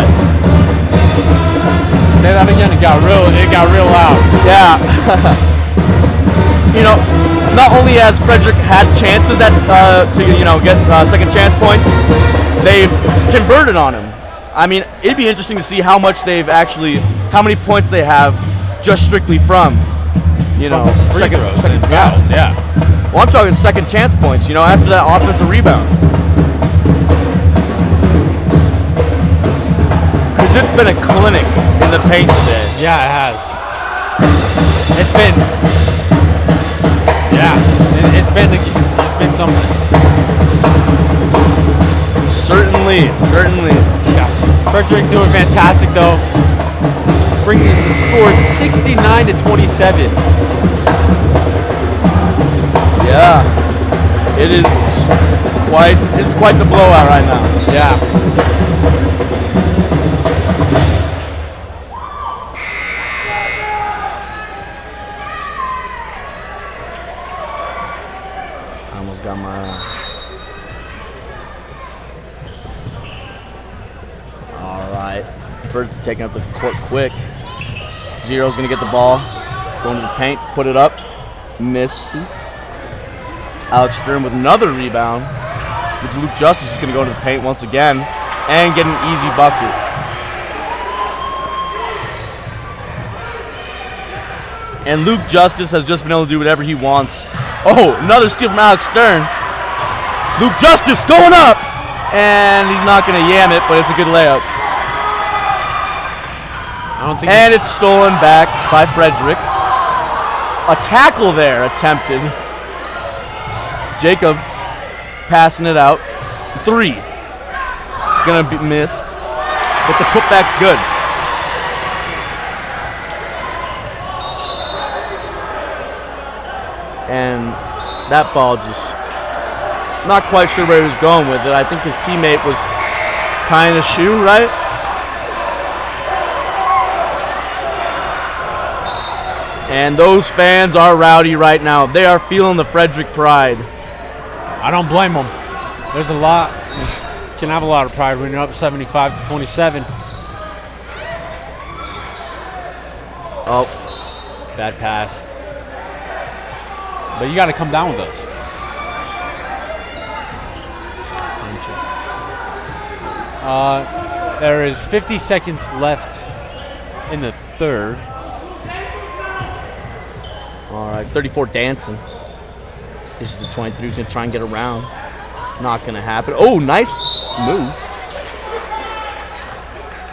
Say that again. It got real loud. Yeah. Not only has Frederick had chances to get second chance points, they've converted on him. I mean, it'd be interesting to see how many points they have just strictly from second fouls. Yeah. Well, I'm talking second chance points. After that offensive rebound. Because it's been a clinic in the paint today. Yeah, it has. It's been something. Certainly. Yeah. Frederick doing fantastic though. Bringing the score 69-27. Yeah. It's quite the blowout right now. Yeah. Taking up the court quick. Zero's gonna get the ball, going to the paint, put it up, misses. Alex Stern with another rebound. Luke Justice is gonna go to the paint once again and get an easy bucket. And Luke Justice has just been able to do whatever he wants. Oh, another steal from Alex Stern. Luke Justice going up, and he's not gonna yam it, but it's a good layup. And it's stolen back by Frederick. A tackle there attempted. Jacob passing it out. 3. Gonna be missed, but the putback's good. And that ball just not quite sure where he was going with it. I think his teammate was tying his shoe, right? And those fans are rowdy right now. They are feeling the Frederick pride. I don't blame them. There's a lot. You can have a lot of pride when you're up 75-27. Oh, bad pass. But you got to come down with us. There is 50 seconds left in the third. All right, 34 dancing. This is the 23 who's going to try and get around. Not going to happen. Oh, nice move.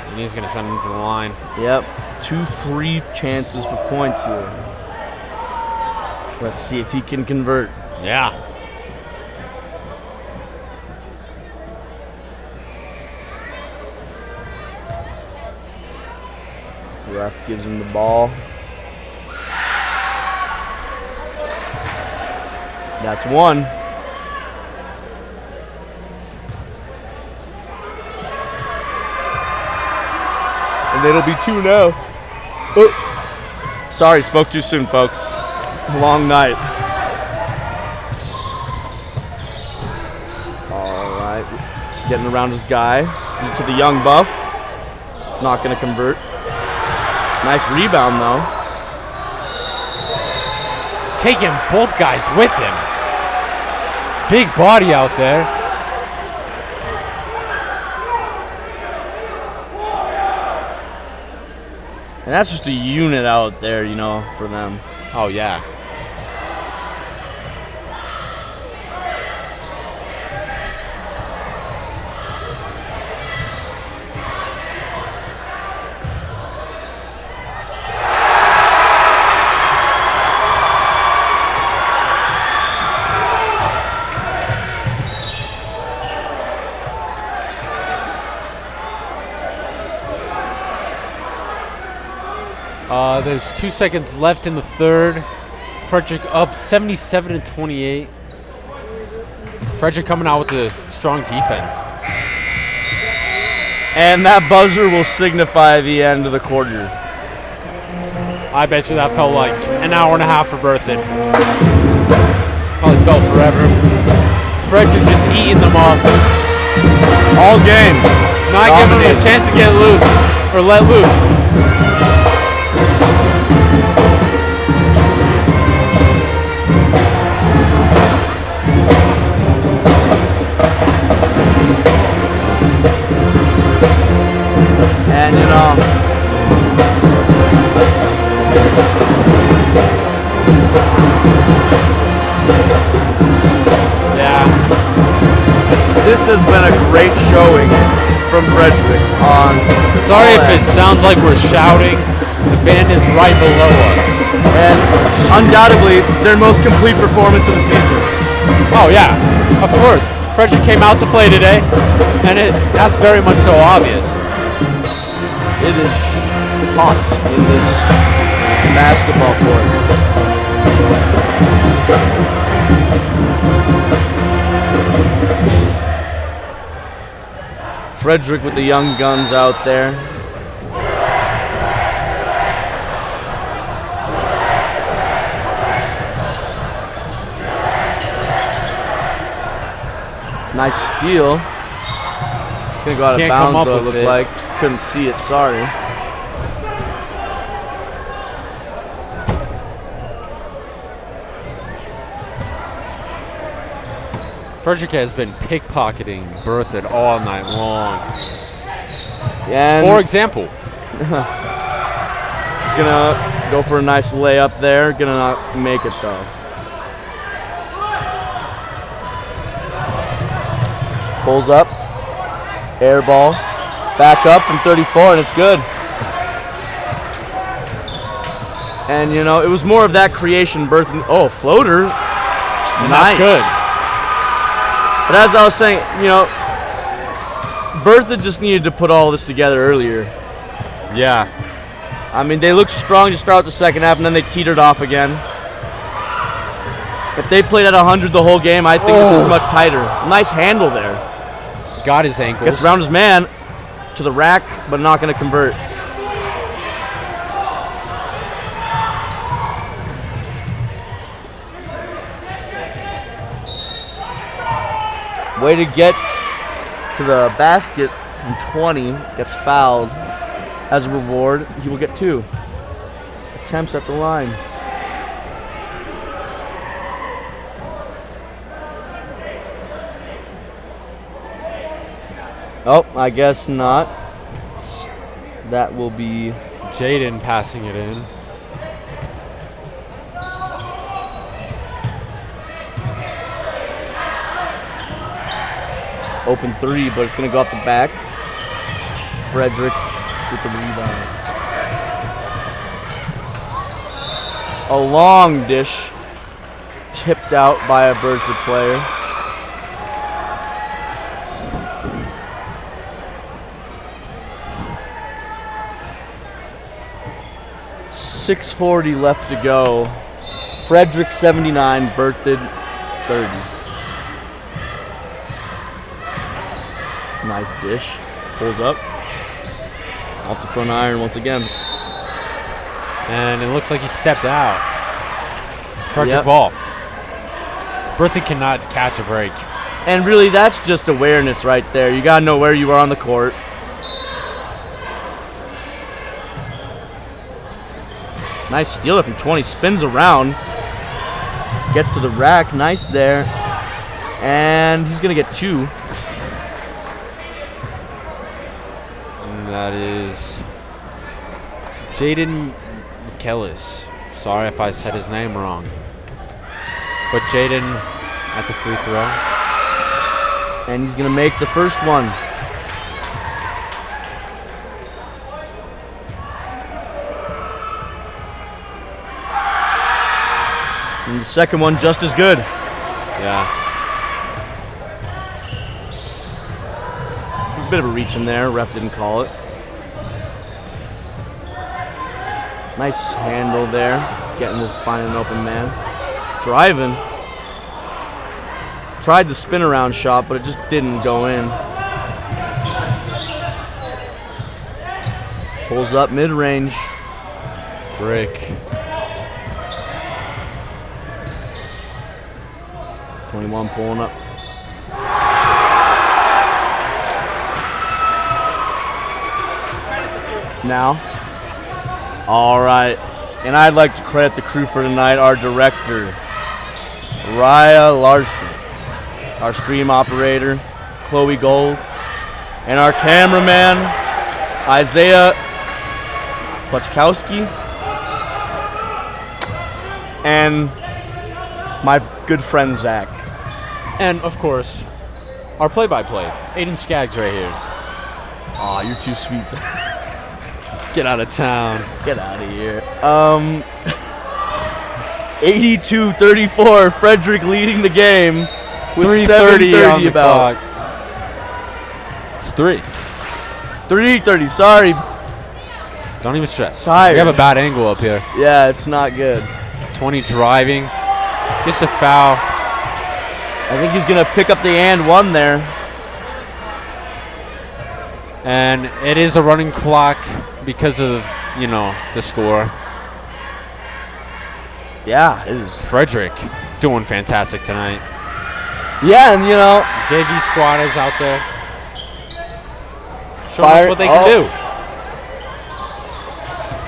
And he's going to send him to the line. Yep, 2 free chances for points here. Let's see if he can convert. Yeah. Ref gives him the ball. That's 1. And it'll be 2 now. Oh. Sorry, spoke too soon, folks. Long night. All right, getting around his guy to the young buff. Not going to convert. Nice rebound, though. Taking both guys with him. Big body out there. And that's just a unit out there, you know, for them. Oh, yeah. There's 2 seconds left in the third. Frederick up 77-28. Frederick coming out with a strong defense. And that buzzer will signify the end of the quarter. I bet you that felt like an hour and a half for Berthoud. Probably felt forever. Frederick just eating them up. All game. Not giving them a chance to get loose or let loose. And yeah, this has been a great showing from Frederick on. sorry if it sounds like we're shouting. The band is right below us. And undoubtedly their most complete performance of the season. Oh yeah, of course. Frederick came out to play today, and that's very much so obvious. It is hot in this basketball court. Frederick with the young guns out there. Nice steal. It's going to go out of bounds, though, it looked like. Couldn't see it, sorry. Frederick has been pickpocketing Berthoud all night long. And for example, he's going to go for a nice layup there. Going to not make it, though. Pulls up, air ball, back up from 34, and it's good. And it was more of that creation, Berthoud. Floater, nice. That's good. But as I was saying, Berthoud just needed to put all this together earlier. Yeah. I mean, they looked strong to start the second half, and then they teetered off again. If they played at 100 the whole game, I think this is much tighter. Nice handle there. Got his ankles. Gets around his man to the rack, but not going to convert. Way to get to the basket from 20. Gets fouled. As a reward, he will get 2 attempts at the line. Oh, I guess not. That will be Jaden passing it in. open 3, but it's going to go up the back. Frederick with the rebound. A long dish tipped out by a Berthoud player. .640 left to go. Frederick 79, Berthoud 30. Nice dish. Pulls up. Off the front iron once again. And it looks like he stepped out. Frederick ball. Berthoud cannot catch a break. And really, that's just awareness right there. You got to know where you are on the court. Nice steal from 20. Spins around. Gets to the rack. Nice there. And he's going to get 2. And that is Jaden Kellis. Sorry if I said his name wrong. But Jaden at the free throw. And he's going to make the first one. And the second one just as good. Yeah. A bit of a reach in there. Ref didn't call it. Nice handle there. Finding an open man. Driving. Tried the spin around shot, but it just didn't go in. Pulls up mid-range. Brick. 21 pulling up. Now. All right. And I'd like to credit the crew for tonight, our director, Raya Larson, our stream operator, Chloe Gold, and our cameraman, Isaiah Pluchkowski, and my good friend, Zach. And, of course, our play-by-play, Aiden Skaggs right here. Aw, you're too sweet. Get out of town. Get out of here. 82-34, Frederick leading the game with 3:30 on the about. clock. It's 3. 3:30, sorry. Don't even stress. Tired. We have a bad angle up here. Yeah, it's not good. 20 driving. Gets a foul. I think he's going to pick up the and one there. And it is a running clock because of, the score. Yeah, it is. Frederick doing fantastic tonight. Yeah, and JV squad is out there. Showing us what they can do.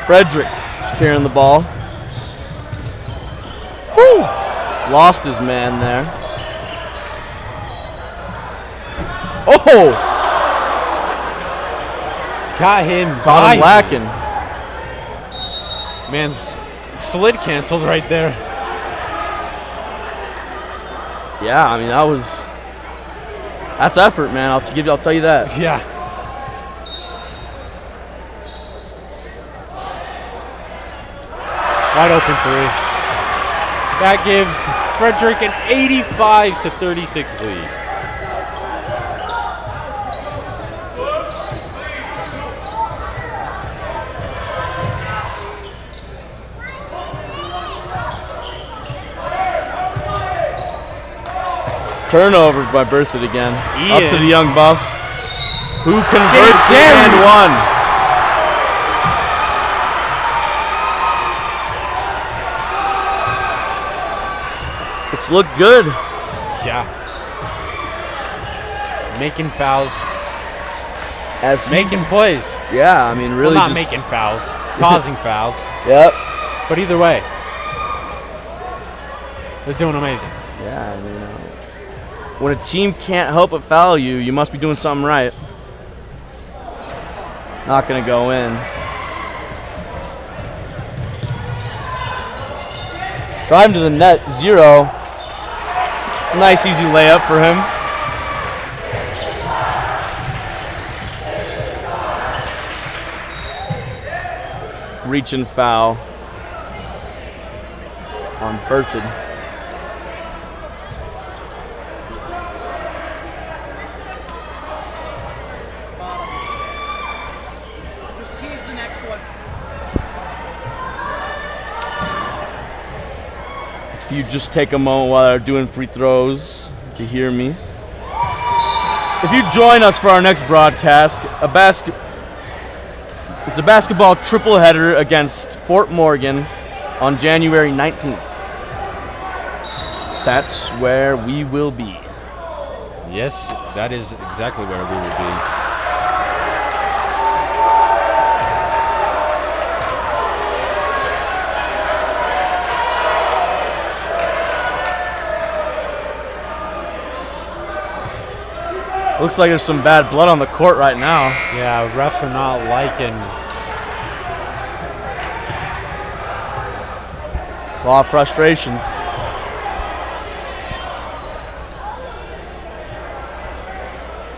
Frederick securing the ball. Woo! Lost his man there. Oh! Got him. Caught him lacking. Man's slid canceled right there. Yeah, I mean that's effort, man. I'll tell you that. Yeah. Wide open 3. That gives Frederick an 85-36 lead. Turnover by Berthoud again. Ian. Up to the young buff, who converts the and one. It's looked good. Yeah. Making fouls. Making plays. Yeah, I mean, really well, not just making fouls. Causing fouls. Yep. But either way, they're doing amazing. Yeah, I mean, when a team can't help but foul you, you must be doing something right. Not going to go in. Drive to the net, 0. Nice, easy layup for him. Reach and foul on Berthoud. Just tease the next one. If you just take a moment while they're doing free throws to hear me. If you join us for our next broadcast, it's a basketball triple header against Fort Morgan on January 19th. That's where we will be. Yes, that is exactly where we will be. Looks like there's some bad blood on the court right now. Yeah, refs are not liking. A lot of frustrations.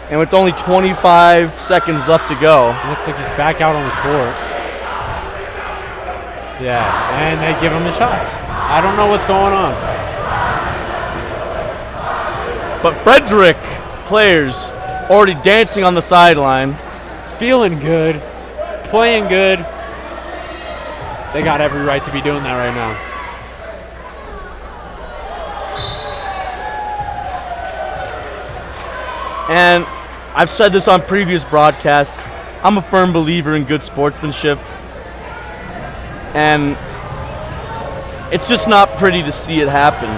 And with only 25 seconds left to go. Looks like he's back out on the court. Yeah, and they give him the shots. I don't know what's going on. But Frederick players already dancing on the sideline. Feeling good, playing good. they got every right to be doing that right now. And I've said this on previous broadcasts, I'm a firm believer in good sportsmanship. And it's just not pretty to see it happen.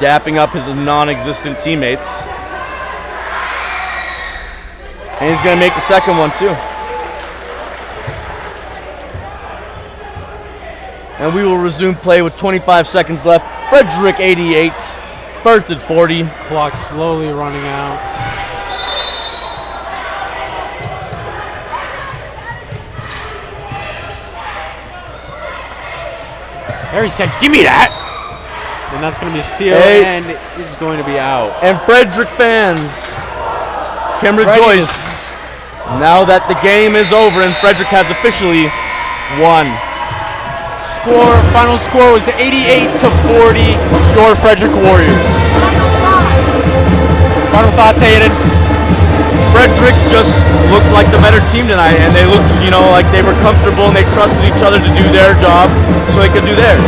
Dapping up his non-existent teammates. And he's going to make the second one too. And we will resume play with 25 seconds left. Frederick 88, Berthoud 40. Clock slowly running out. There he said, "Give me that!" And that's going to be a steal, and it's going to be out. And Frederick fans can rejoice now that the game is over and Frederick has officially won. Final score was 88-40, your Frederick Warriors. Final thoughts, Aiden? Frederick just looked like the better team tonight, and they looked, like they were comfortable and they trusted each other to do their job so they could do theirs.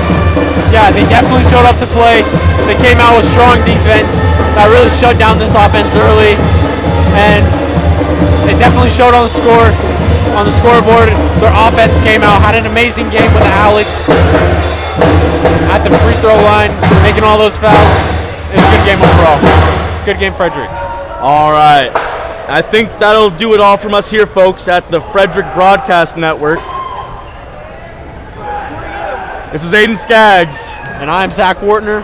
Yeah, they definitely showed up to play. They came out with strong defense that really shut down this offense early, and they definitely showed on the scoreboard. Their offense came out, had an amazing game with Alex at the free throw line, making all those fouls. It was a good game overall. Good game, Frederick. All right. I think that'll do it all from us here, folks, at the Frederick Broadcast Network. This is Aiden Skaggs. And I'm Zach Wartner.